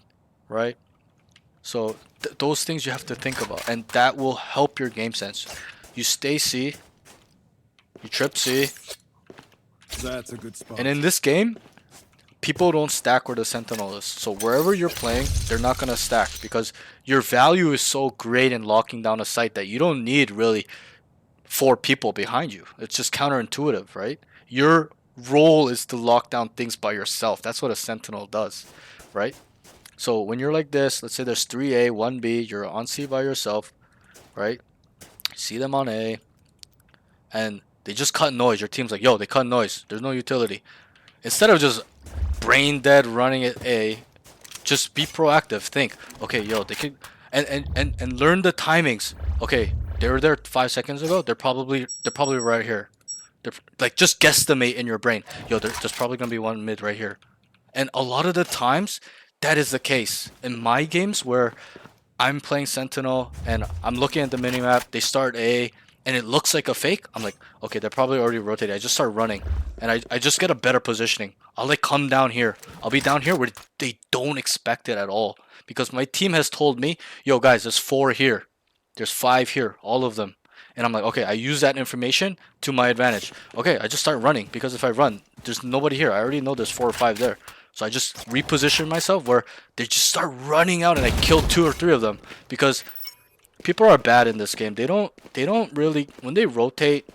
right? So those things you have to think about, and that will help your game sense. You stay C, you trip C, That's a good spot. and in this game, people don't stack where the sentinel is. So wherever you're playing, they're not going to stack because your value is so great in locking down a site that you don't need really 4 people behind you. It's just counterintuitive, right? Your role is to lock down things by yourself. That's what a sentinel does, right? So when you're like this, let's say there's 3A, 1B, you're on C by yourself, right? See them on A, and they just cut noise. Your team's like, yo, they cut noise. There's no utility. Instead of just brain dead running at A, just be proactive. Think, okay, yo, they could, and learn the timings. Okay, they were there 5 seconds ago. They're probably right here. They're like just guesstimate in your brain. Yo, there's probably gonna be one mid right here. And a lot of the times, that is the case in my games where I'm playing Sentinel and I'm looking at the minimap. They start A and it looks like a fake. I'm like, okay, they're probably already rotated. I just start running and I just get a better positioning. I'll like come down here. I'll be down here where they don't expect it at all because my team has told me, yo guys, there's 4 here. There's 5 here, all of them. And I'm like, okay, I use that information to my advantage. Okay, I just start running because if I run, there's nobody here. I already know there's 4 or 5 there. So I just reposition myself where they just start running out and I kill 2 or 3 of them because people are bad in this game. They don't really, when they rotate,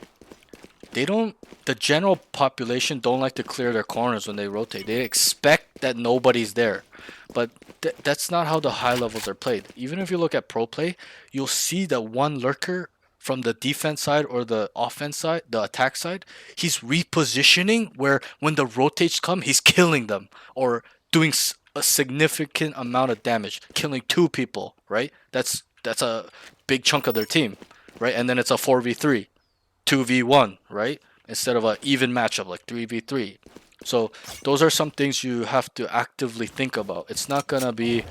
they don't, the general population don't like to clear their corners when they rotate. They expect that nobody's there. But that's not how the high levels are played. Even if you look at pro play, you'll see that one lurker from the defense side or the offense side, the attack side, he's repositioning where when the rotates come, he's killing them or doing a significant amount of damage, killing 2 people, right? That's a big chunk of their team, right? And then it's a 4v3, 2v1, right? Instead of an even matchup like 3v3. So those are some things you have to actively think about. It's not gonna be,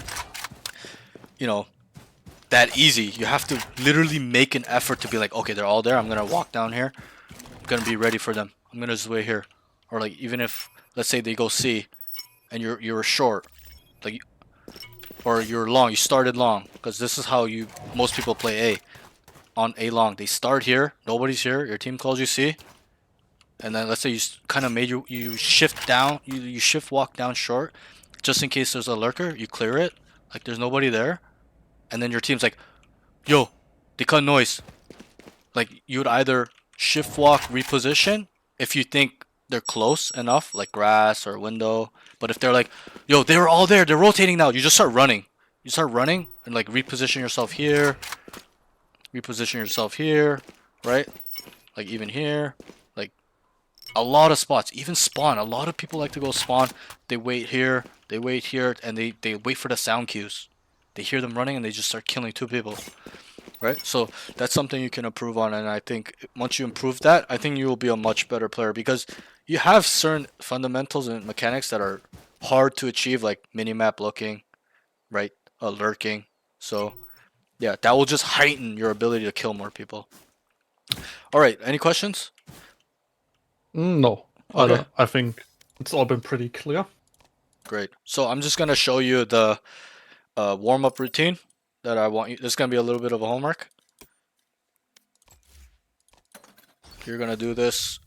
you know, that easy. You have to literally make an effort to be like, okay, they're all there. I'm gonna walk down here. I'm gonna be ready for them. I'm gonna just wait here. Or like even if let's say they go C and you were short, like, or you're long. You started long, because this is how most people play A. On A long, they start here. Nobody's here. Your team calls you C, and then let's say you kind of made you shift down. You shift walk down short, just in case there's a lurker. You clear it, like there's nobody there, and then your team's like, yo, they cut noise. Like you would either shift walk, reposition if you think they're close enough, like grass or window. But if they're like, yo, they were all there, they're rotating now, you just start running. You start running and like reposition yourself here, right? Like even here, like a lot of spots, even spawn. A lot of people like to go spawn. They wait here, and they wait for the sound cues. They hear them running and they just start killing two people. Right, so that's something you can improve on, and I think once you improve that, I think you will be a much better player, because you have certain fundamentals and mechanics that are hard to achieve, like minimap looking, right, lurking. So yeah, that will just heighten your ability to kill more people. All right, any questions? No, Okay. I think it's all been pretty clear. Great. So I'm just gonna show you the warm-up routine that I want you. This is gonna be a little bit of a homework. You're gonna do this.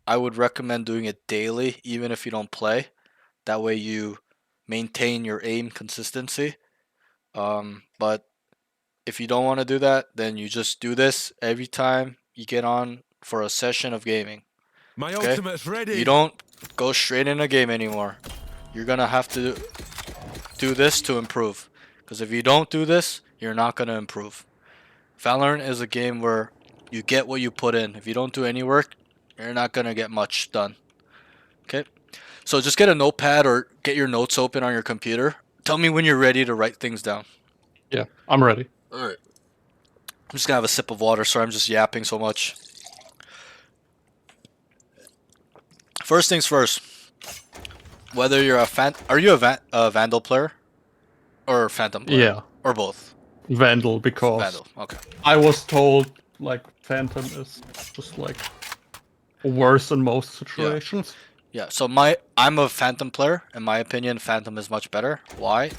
I would recommend doing it daily, even if you don't play. That way you maintain your aim consistency. But if you don't want to do that, then you just do this every time you get on for a session of gaming. My Okay? ultimate's ready. You don't go straight in a game anymore. You're gonna have to do this to improve. Because if you don't do this, you're not gonna improve. Valorant is a game where you get what you put in. If you don't do any work, you're not gonna get much done. Okay? So just get a notepad or get your notes open on your computer. Tell me when you're ready to write things down. Yeah, I'm ready. Alright. I'm just gonna have a sip of water, so I'm just yapping so much. First things first. Whether you're are you a Vandal player? Or Phantom player? Yeah, Or both? Vandal, because Vandal, okay. I was told like Phantom is just like worse in most situations. Yeah, so I'm a Phantom player. In my opinion, Phantom is much better. Why?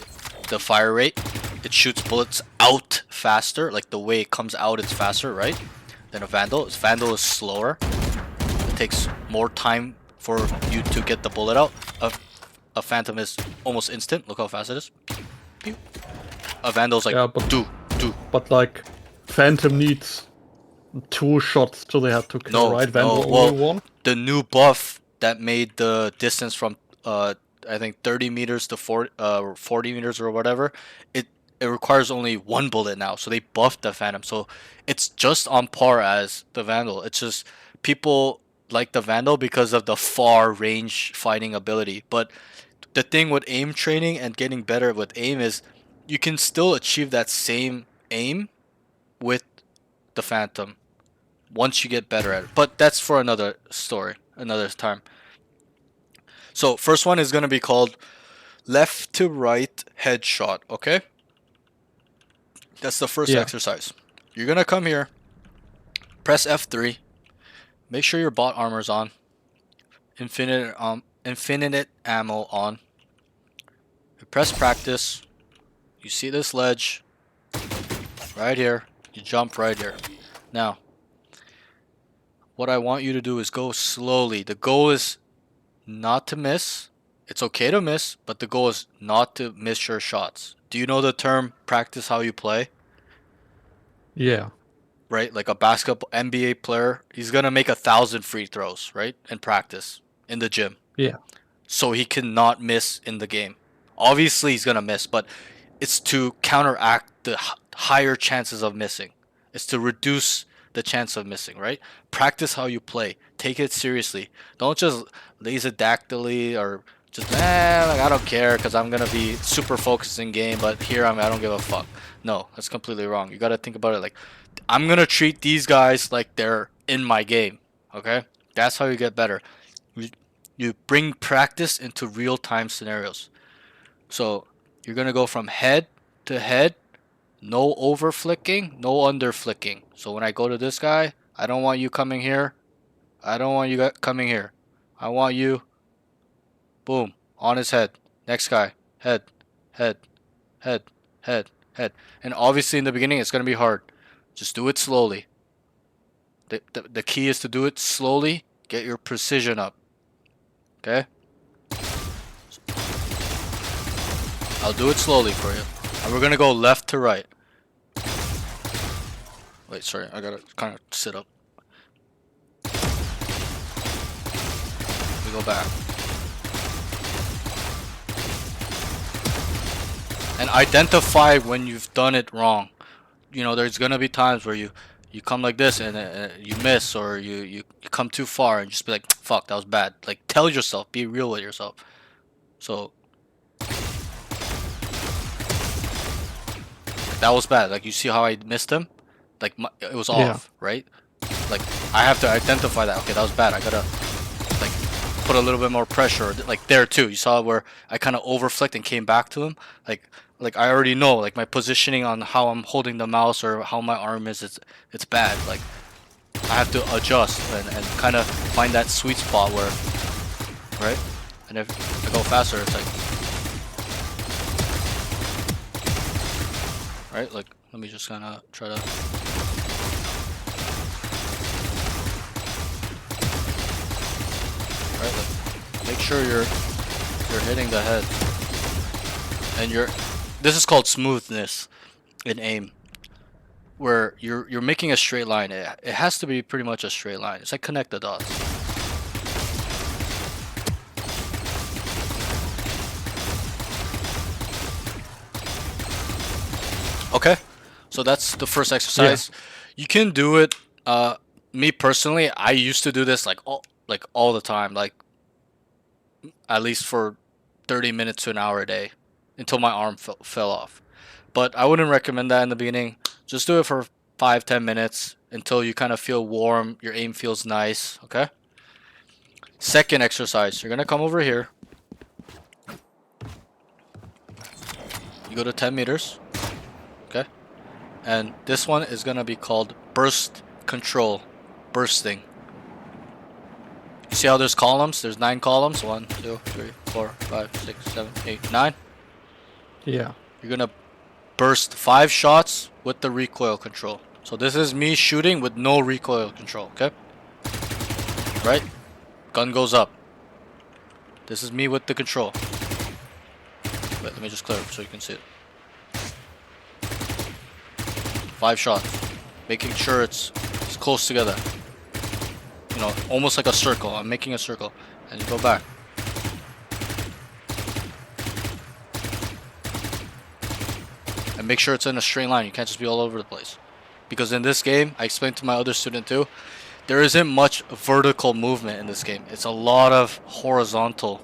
The fire rate. It shoots bullets out faster. Like the way it comes out, it's faster, right? Than a Vandal. Vandal is slower. It takes more time for you to get the bullet out. A Phantom is almost instant. Look how fast it is. Pew. A Vandal's like, Yeah, but do. But like, Phantom needs 2 shots to the head to kill, No, right? Vandal no. only Well, 1. the new buff that made the distance from I think 30 meters to 40 meters or whatever, it requires only 1 bullet now. So they buffed the Phantom. So it's just on par as the Vandal. It's just people like the Vandal because of the far range fighting ability. But the thing with aim training and getting better with aim is you can still achieve that same aim with the Phantom once you get better at it. But that's for another story, another time. So first one is going to be called left to right headshot, okay? That's the first Yeah. exercise. You're going to come here, press F3, make sure your bot armor's on, infinite ammo on. You press practice, you see this ledge, right here, you jump right here. Now, what I want you to do is go slowly. The goal is not to miss. It's okay to miss, but the goal is not to miss your shots. Do you know the term practice how you play? Yeah. Right? Like a basketball NBA player, he's gonna make 1,000 free throws, right? In practice, in the gym. Yeah. So he cannot miss in the game. Obviously he's gonna miss, but it's to counteract the higher chances of missing. It's to reduce the chance of missing, right? Practice how you play. Take it seriously. Don't just laser-dactyly or just like I don't care because I'm gonna be super focused in game, but here I don't give a fuck. No, that's completely wrong. You gotta think about it like I'm gonna treat these guys like they're in my game. Okay, that's how you get better. You bring practice into real-time scenarios. So you're gonna go from head to head. No over flicking, no under flicking. So when I go to this guy, I don't want you coming here. I don't want you coming here. I want you, boom, On his head. Next guy. Head. Head. Head. Head. Head. And obviously in the beginning it's gonna be hard. Just do it slowly. The key is to do it slowly. Get your precision up. Okay? I'll do it slowly for you. And we're gonna go left to right. Wait, sorry, I gotta kind of sit up. We go back. And identify when you've done it wrong. You know, there's gonna be times where you come like this and you miss, or you come too far and just be like, fuck, that was bad. Like, tell yourself, be real with yourself. So that was bad. Like, you see how I missed him? Like, it was off, right? Like, I have to identify that. Okay, that was bad. I gotta like put a little bit more pressure. Like there too, you saw where I kind of overflicked and came back to him. Like I already know, like my positioning on how I'm holding the mouse or how my arm is, it's bad. Like I have to adjust and kind of find that sweet spot where, right? And if I go faster, it's like, right? Like, let me just kind of try to. Right, like, make sure you're hitting the head, and this is called smoothness in aim, where you're making a straight line. It has to be pretty much a straight line. It's like connect the dots. Okay, so that's the first exercise. You can do it. Me personally, I used to do this like all the time, like at least for 30 minutes to an hour a day, until my arm fell off. But I wouldn't recommend that in the beginning. Just do it for 5-10 minutes until you kind of feel warm, your aim feels nice. Okay. Second exercise, you're gonna come over here. You go to 10 meters. Okay. And this one is gonna be called burst control. Bursting. You see how there's columns? There's 9 columns. 1, 2, 3, 4, 5, 6, 7, 8, 9. Yeah. You're gonna burst 5 shots with the recoil control. So this is me shooting with no recoil control. Okay. Right. Gun goes up. This is me with the control. Wait, let me just clear it so you can see it. 5 shots. Making sure it's close together. You know, almost like a circle. I'm making a circle. And you go back. And make sure it's in a straight line. You can't just be all over the place. Because in this game, I explained to my other student too, there isn't much vertical movement in this game. It's a lot of horizontal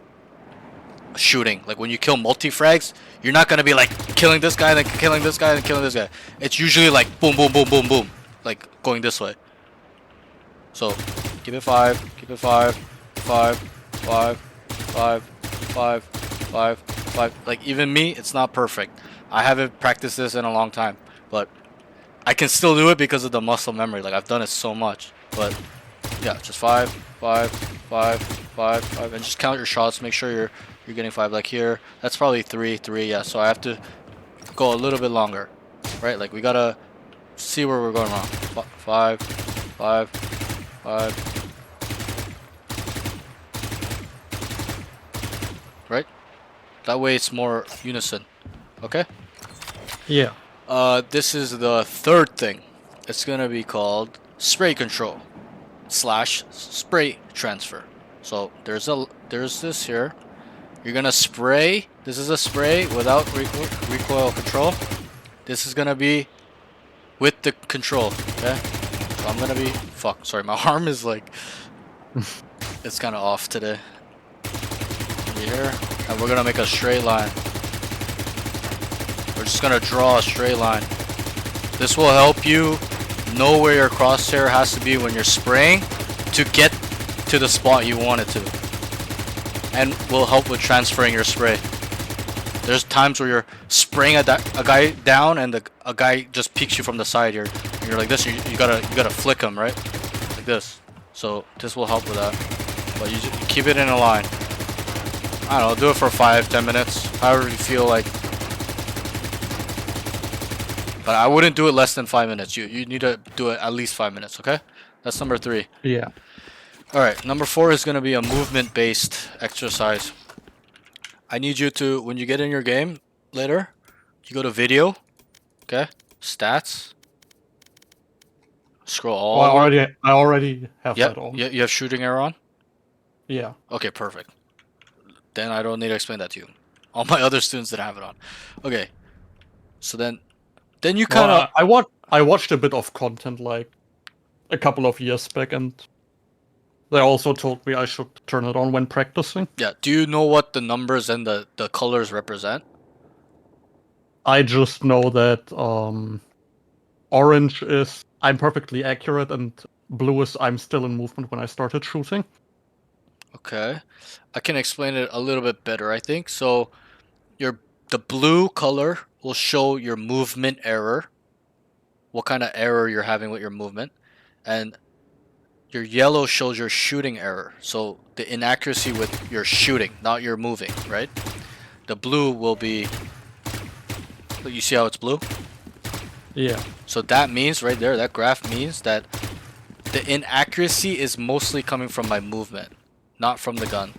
shooting. Like when you kill multi-frags, you're not gonna be like killing this guy, then killing this guy, then killing this guy. It's usually like boom, boom, boom, boom, boom. Like going this way. So keep it 5, keep it 5, 5, 5, 5, 5, 5, 5. Like even me, it's not perfect. I haven't practiced this in a long time, but I can still do it because of the muscle memory. Like I've done it so much. But yeah, just 5, 5, 5, 5, 5, and just count your shots. Make sure you're getting 5. Like here, that's probably 3, yeah. So I have to go a little bit longer, right? Like we gotta see where we're going wrong. 5, 5, 5. Right? That way it's more unison. Okay? Yeah. This is the third thing. It's gonna be called spray control / spray transfer. So there's this here. You're gonna spray. This is a spray without recoil control. This is gonna be with the control. Okay? So I'm gonna be sorry, my arm is like it's kind of off today. Here, and we're gonna make a straight line. We're just gonna draw a straight line. This will help you know where your crosshair has to be when you're spraying to get to the spot you want it to, and will help with transferring your spray. There's times where you're spraying a guy down and a guy just peeks you from the side here, and you're like this. You gotta flick him, right, like this. So this will help with that. But you keep it in a line. I don't know, do it for 5-10 minutes, however you feel like. But I wouldn't do it less than 5 minutes. You need to do it at least 5 minutes, okay? That's number 3. Yeah. Alright, number 4 is going to be a movement-based exercise. I need you to, when you get in your game later, you go to video, okay? Stats. Scroll Oh, all the way. I already have Yep, that on. you have shooting arrow on? Yeah. Okay, perfect. Then I don't need to explain that to you. All my other students didn't have it on. Okay. So then you kind of... I watched a bit of content like a couple of years back, and they also told me I should turn it on when practicing. Yeah, do you know what the numbers and the colors represent? I just know that orange is I'm perfectly accurate, and blue is I'm still in movement when I started shooting. Okay. I can explain it a little bit better, I think. So the blue color will show your movement error. What kind of error you're having with your movement. And your yellow shows your shooting error. So the inaccuracy with your shooting, not your moving, right? The blue will be... You see how it's blue? Yeah. So that means right there, that graph means that the inaccuracy is mostly coming from my movement, not from the gun.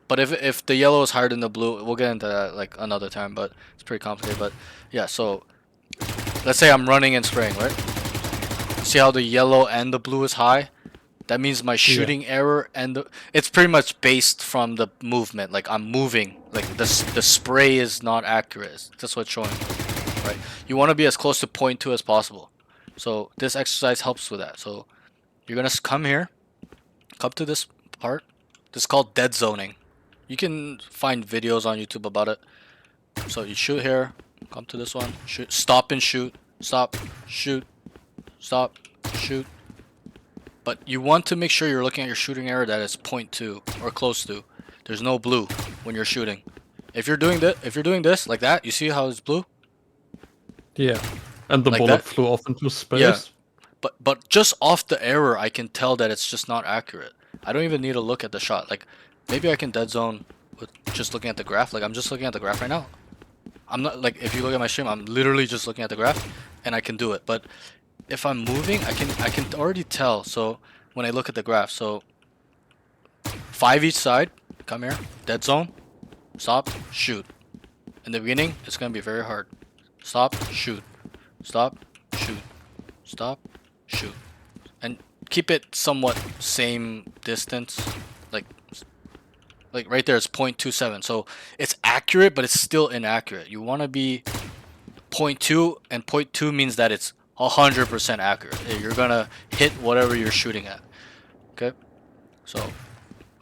But if the yellow is higher than the blue, we'll get into that like another time, but it's pretty complicated. But yeah, so let's say I'm running and spraying, right? See how the yellow and the blue is high? That means my shooting error and it's pretty much based from the movement. Like I'm moving, like the spray is not accurate. That's what's showing, right? You want to be as close to 0.2 as possible. So this exercise helps with that. So you're gonna come here, come to this part. This is called dead zoning. You can find videos on YouTube about it. So you shoot here, come to this one, shoot, stop and shoot, stop, shoot, stop, shoot. But you want to make sure you're looking at your shooting error that is 0.2 or close to. There's no blue when you're shooting. If you're doing this like that, you see how it's blue? Yeah. And the Like bullet that? flew off into space. Yeah. But just off the error, I can tell that it's just not accurate. I don't even need to look at the shot. Like maybe I can dead zone with just looking at the graph. Like I'm just looking at the graph right now. I'm not like, if you look at my stream, I'm literally just looking at the graph and I can do it. But if I'm moving, I can already tell. So when I look at the graph, so 5 each side, come here, dead zone, stop, shoot. In the beginning, it's gonna be very hard. Stop, shoot, stop, shoot, stop, shoot, and keep it somewhat same distance. Like right there, it's 0.27. So it's accurate, but it's still inaccurate. You want to be 0.2, and 0.2 means that it's 100% accurate. You're gonna hit whatever you're shooting at. Okay. So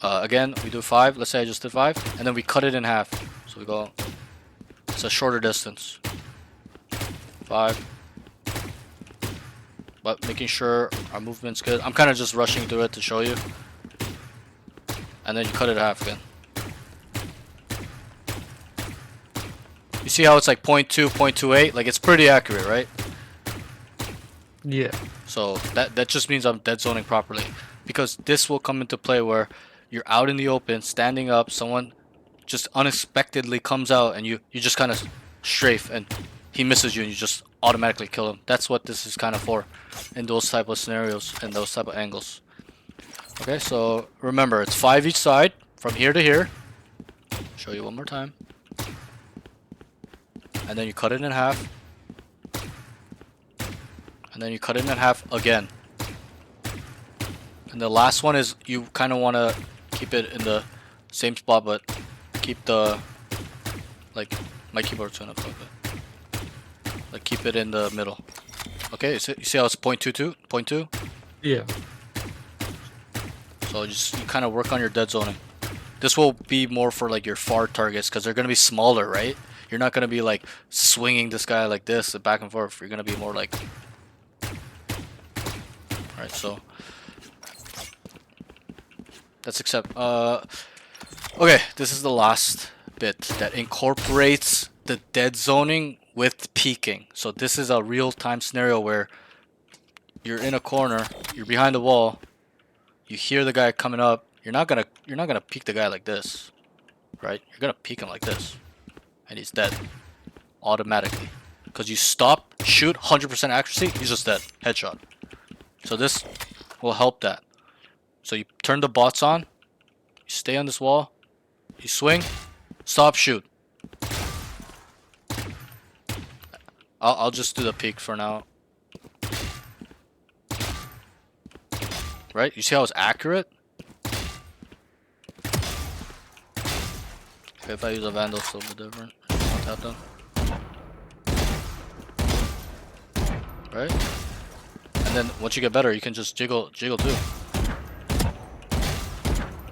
again, we do 5. Let's say I just did 5, and then we cut it in half. So we go. It's a shorter distance. 5. But making sure our movement's good. I'm kind of just rushing through it to show you. And then you cut it in half again. You see how it's like 0.2, 0.28? Like it's pretty accurate, right? Yeah. So that just means I'm dead zoning properly. Because this will come into play where you're out in the open, standing up, someone just unexpectedly comes out and you just kind of strafe and he misses you and you just automatically kill him. That's what this is kind of for in those type of scenarios and those type of angles. Okay, so remember, it's 5 each side from here to here. Show you one more time. And then you cut it in half. And then you cut it in half again. And the last one is you kind of want to keep it in the same spot, but keep the, like, my keyboard's going up a bit. Like, keep it in the middle. Okay, you see how it's 0.22? 0.2? Yeah. So you kind of work on your dead zoning. This will be more for like your far targets because they're going to be smaller, right? You're not going to be like swinging this guy like this back and forth. You're going to be more like... Alright, so... Let's accept... Okay, this is the last bit that incorporates the dead zoning with peeking. So this is a real-time scenario where you're in a corner, you're behind the wall, you hear the guy coming up. You're not gonna peek the guy like this. right? You're gonna peek him like this, and he's dead automatically. Because you stop, shoot, 100% accuracy, he's just dead. Headshot. So this will help that. So you turn the bots on, you stay on this wall, you swing, stop, shoot. I'll just do the peek for now. Right? You see how it's accurate? Okay, if I use a Vandal, it's a little bit different. Tap down. Right? And then once you get better, you can just jiggle too.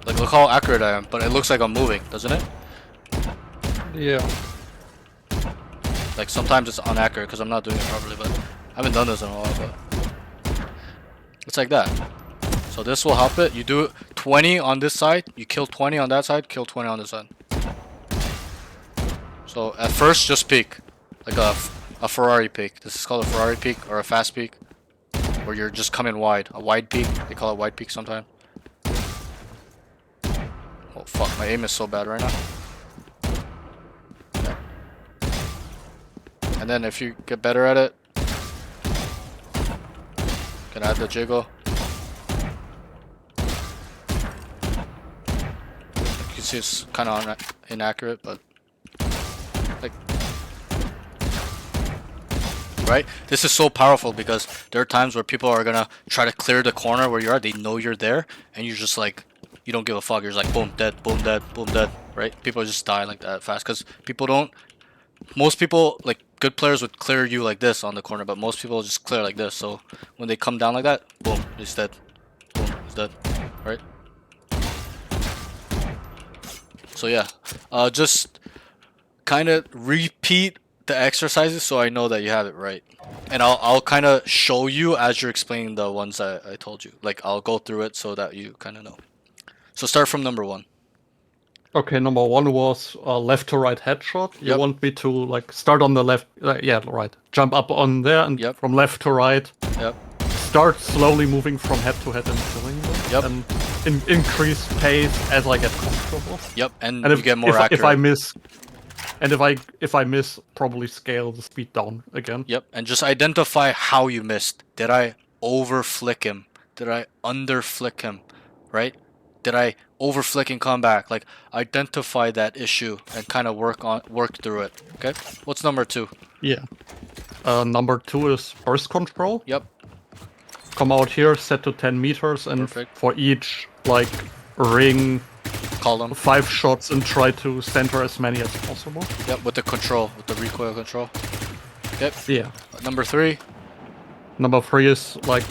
Like, look how accurate I am, but it looks like I'm moving, doesn't it? Yeah. Like, sometimes it's inaccurate because I'm not doing it properly, but I haven't done this in a while, but it's like that. So this will help it. You do 20 on this side, you kill 20 on that side, kill 20 on this side. So at first, just peek. Like a Ferrari peek. This is called a Ferrari peek or a fast peek. Where you're just coming wide. A wide peek. They call it wide peek sometimes. Oh fuck, my aim is so bad right now. Yeah. And then if you get better at it, you can add the jiggle. You can see it's kind of inaccurate, but like, right? This is so powerful because there are times where people are gonna try to clear the corner where you are. They know you're there, and you're just like, you don't give a fuck. You're just like, boom, dead, boom, dead, boom, dead, right? People just die like that fast because people don't. Most people, like good players, would clear you like this on the corner, but most people just clear like this. So when they come down like that, boom, he's dead. Boom, he's dead, right? So yeah, just kind of repeat the exercises so I know that you have it right. And I'll kind of show you as you're explaining the ones I told you. Like, I'll go through it so that you kind of know. So start from number 1. Okay, number 1 was left to right headshot. You Yep. want me to like start on the left? Yeah, right. Jump up on there and Yep. from left to right. Yep. Start slowly moving from head to head and killing them. Yep. And increase pace as I get comfortable. Yep, and And you get more accurate. if I miss, and if I miss, probably scale the speed down again. Yep, and just identify how you missed. Did I over flick him? Did I under flick him? Right? Did I over flick and come back? Like, identify that issue and kind of work through it. Okay? What's number 2? Yeah. Number 2 is burst control. Yep. Come out here, set to 10 meters, and Perfect. for each like ring, Call them. 5 shots and try to center as many as possible. Yep, with the control, with the recoil control. Yep. Yeah. Number 3. Number 3 is like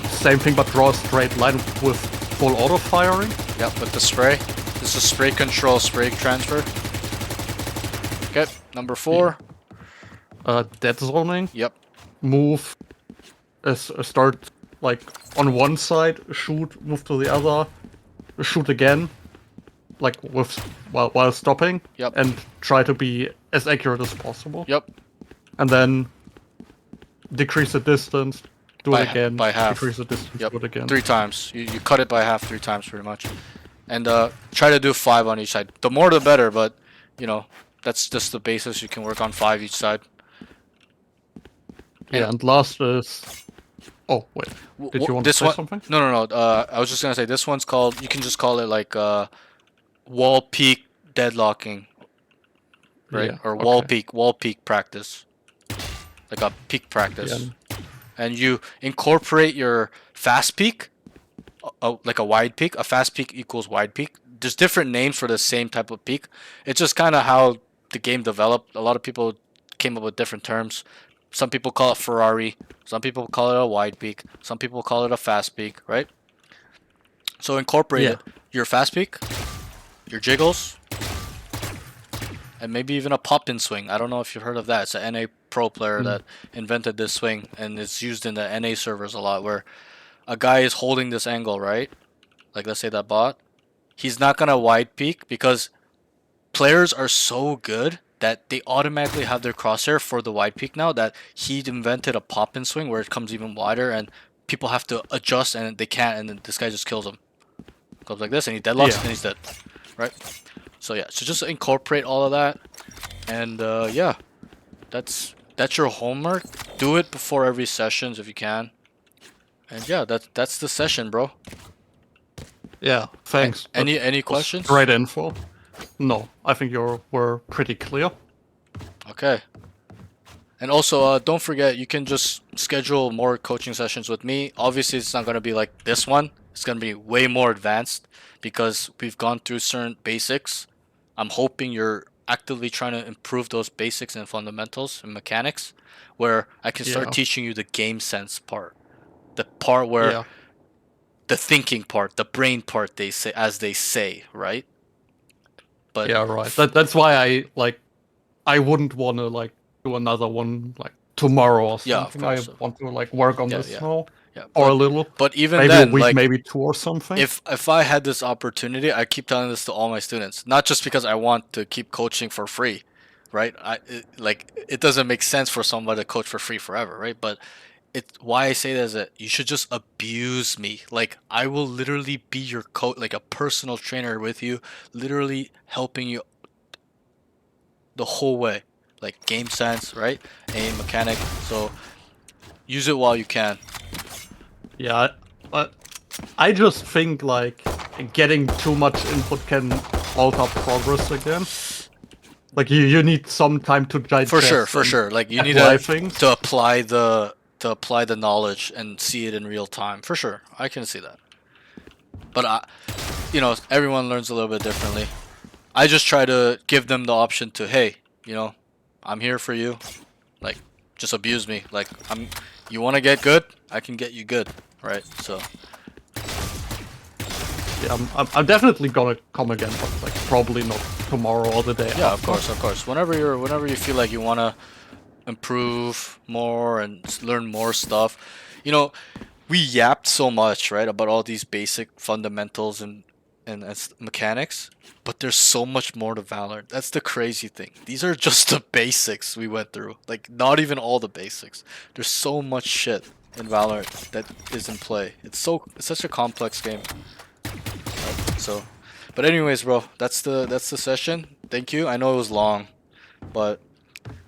same thing but draw a straight line with full auto firing. Yep, with the spray. This is spray control, spray transfer. Okay, number 4. Dead zoning. Yep. Move. Start like on one side, shoot, move to the other, shoot again, like with while stopping. Yep. And try to be as accurate as possible. Yep. And then decrease the distance, do By it again, by half. decrease the distance, Yep. do it again. 3 times. You cut it by half 3 times pretty much. And try to do 5 on each side. The more the better, but you know, that's just the basis. You can work on 5 each side. Yeah, and last is. Oh wait, did you want this to say one? something? No. I was just gonna say this one's called. You can just call it like wall peak deadlocking, right? Yeah, Or okay. wall peak practice, like a peak practice. Yeah. And you incorporate your fast peak, like a wide peak. A fast peak equals wide peak. There's different names for the same type of peak. It's just kind of how the game developed. A lot of people came up with different terms. Some people call it Ferrari. Some people call it a wide peak. Some people call it a fast peak, right? So incorporate it. Your fast peak, your jiggles, and maybe even a pop-in swing. I don't know if you've heard of that. It's an NA pro player that invented this swing, and it's used in the NA servers a lot, where a guy is holding this angle, right? Like, let's say that bot. He's not gonna wide peak because players are so good that they automatically have their crosshair for the wide peak now, that he invented a pop-in swing where it comes even wider and people have to adjust and they can't, and then this guy just kills him. Goes like this and he deadlocks and he's dead. Right? So yeah, so just incorporate all of that, and yeah, that's your homework. Do it before every sessions if you can, and yeah, that's the session, bro. Yeah, thanks. Any That was questions? great info. No, I think you were pretty clear. Okay. And also, don't forget, you can just schedule more coaching sessions with me. Obviously, it's not going to be like this one. It's going to be way more advanced because we've gone through certain basics. I'm hoping you're actively trying to improve those basics and fundamentals and mechanics where I can start Yeah. teaching you the game sense part. The part where Yeah. the thinking part, the brain part, they say, as they say, right? But Yeah, right. That's why I wouldn't want to do another one tomorrow or yeah, of something. I course. want to work on Yeah, this yeah, now yeah. for a little, But even maybe a then, week, like, maybe two or something. if I had this opportunity, I keep telling this to all my students, not just because I want to keep coaching for free, right? It doesn't make sense for somebody to coach for free forever, right? But it's why I say that is that you should just abuse me. Like I will literally be your coach, like a personal trainer with you, literally helping you the whole way, like game sense, right? Aim mechanic. So use it while you can. Yeah, I just think getting too much input can halt up progress again. Like you need some time to digest For and sure. Like you need apply things. to apply the knowledge and see it in real time. For sure, I can see that. But everyone learns a little bit differently. I just try to give them the option to, hey, I'm here for you. Like, just abuse me. Like, you want to get good? I can get you good, right? So Yeah, I'm definitely gonna come again, but probably not tomorrow or the day yeah, after. of course. Whenever you feel like you wanna improve more and learn more stuff, you know, we yapped so much, right, about all these basic fundamentals and mechanics, but there's so much more to Valorant. That's the crazy thing. These are just the basics we went through. Like, not even all the basics. There's so much shit in Valorant that is in play. It's such a complex game. So, but anyways, bro, that's the session. Thank you. I know it was long, but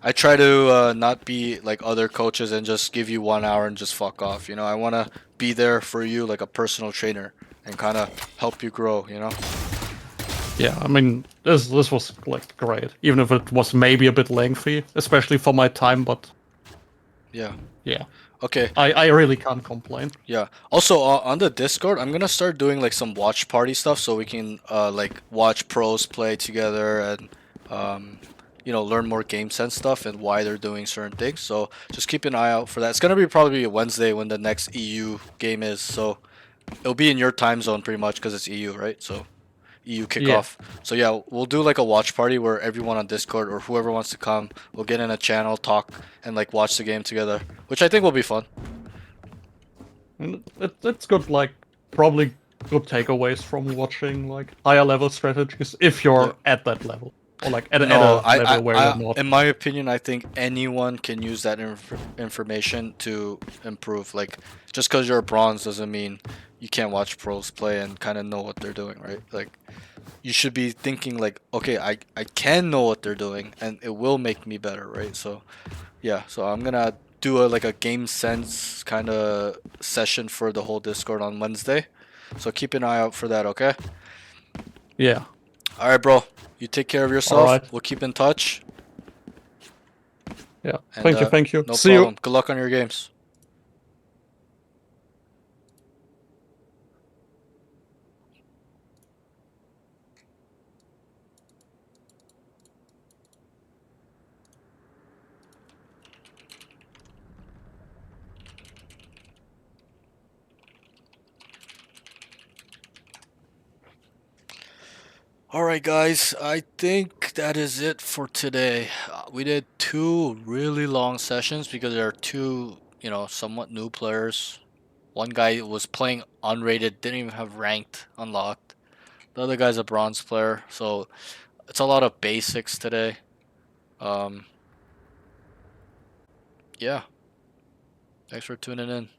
I try to not be like other coaches and just give you 1 hour and just fuck off. I want to be there for you like a personal trainer and kind of help you grow. Yeah, I mean this was great, even if it was maybe a bit lengthy, especially for my time. But Yeah. yeah, Okay. I really can't complain. Yeah. Also, on the Discord, I'm gonna start doing like some watch party stuff so we can like watch pros play together and um learn more game sense stuff and why they're doing certain things. So just keep an eye out for that. It's gonna be probably a Wednesday when the next EU game is. So it'll be in your time zone pretty much because it's EU, right? So EU Yeah, kickoff. So yeah, we'll do like a watch party where everyone on Discord or whoever wants to come, will get in a channel, talk, and like watch the game together, which I think will be fun. and it's good. Probably good takeaways from watching higher level strategies if Yeah. you're at that level or at No, a level where you're not. in my opinion, I think anyone can use that information to improve. Like, just because you're a bronze doesn't mean you can't watch pros play and kind of know what they're doing, right? Like, you should be thinking like, okay, I can know what they're doing and it will make me better, right? So, yeah. So I'm gonna do a game sense kind of session for the whole Discord on Wednesday. So keep an eye out for that, okay? Yeah. All right, bro. You take care of All yourself. right. We'll keep in touch. Yeah. And Thank you. Thank you. no See you. problem. Good luck on your games. Alright, guys, I think that is it for today. We did 2 really long sessions because there are 2, somewhat new players. One guy was playing unrated, didn't even have ranked unlocked. The other guy's a bronze player, so it's a lot of basics today. Yeah, thanks for tuning in.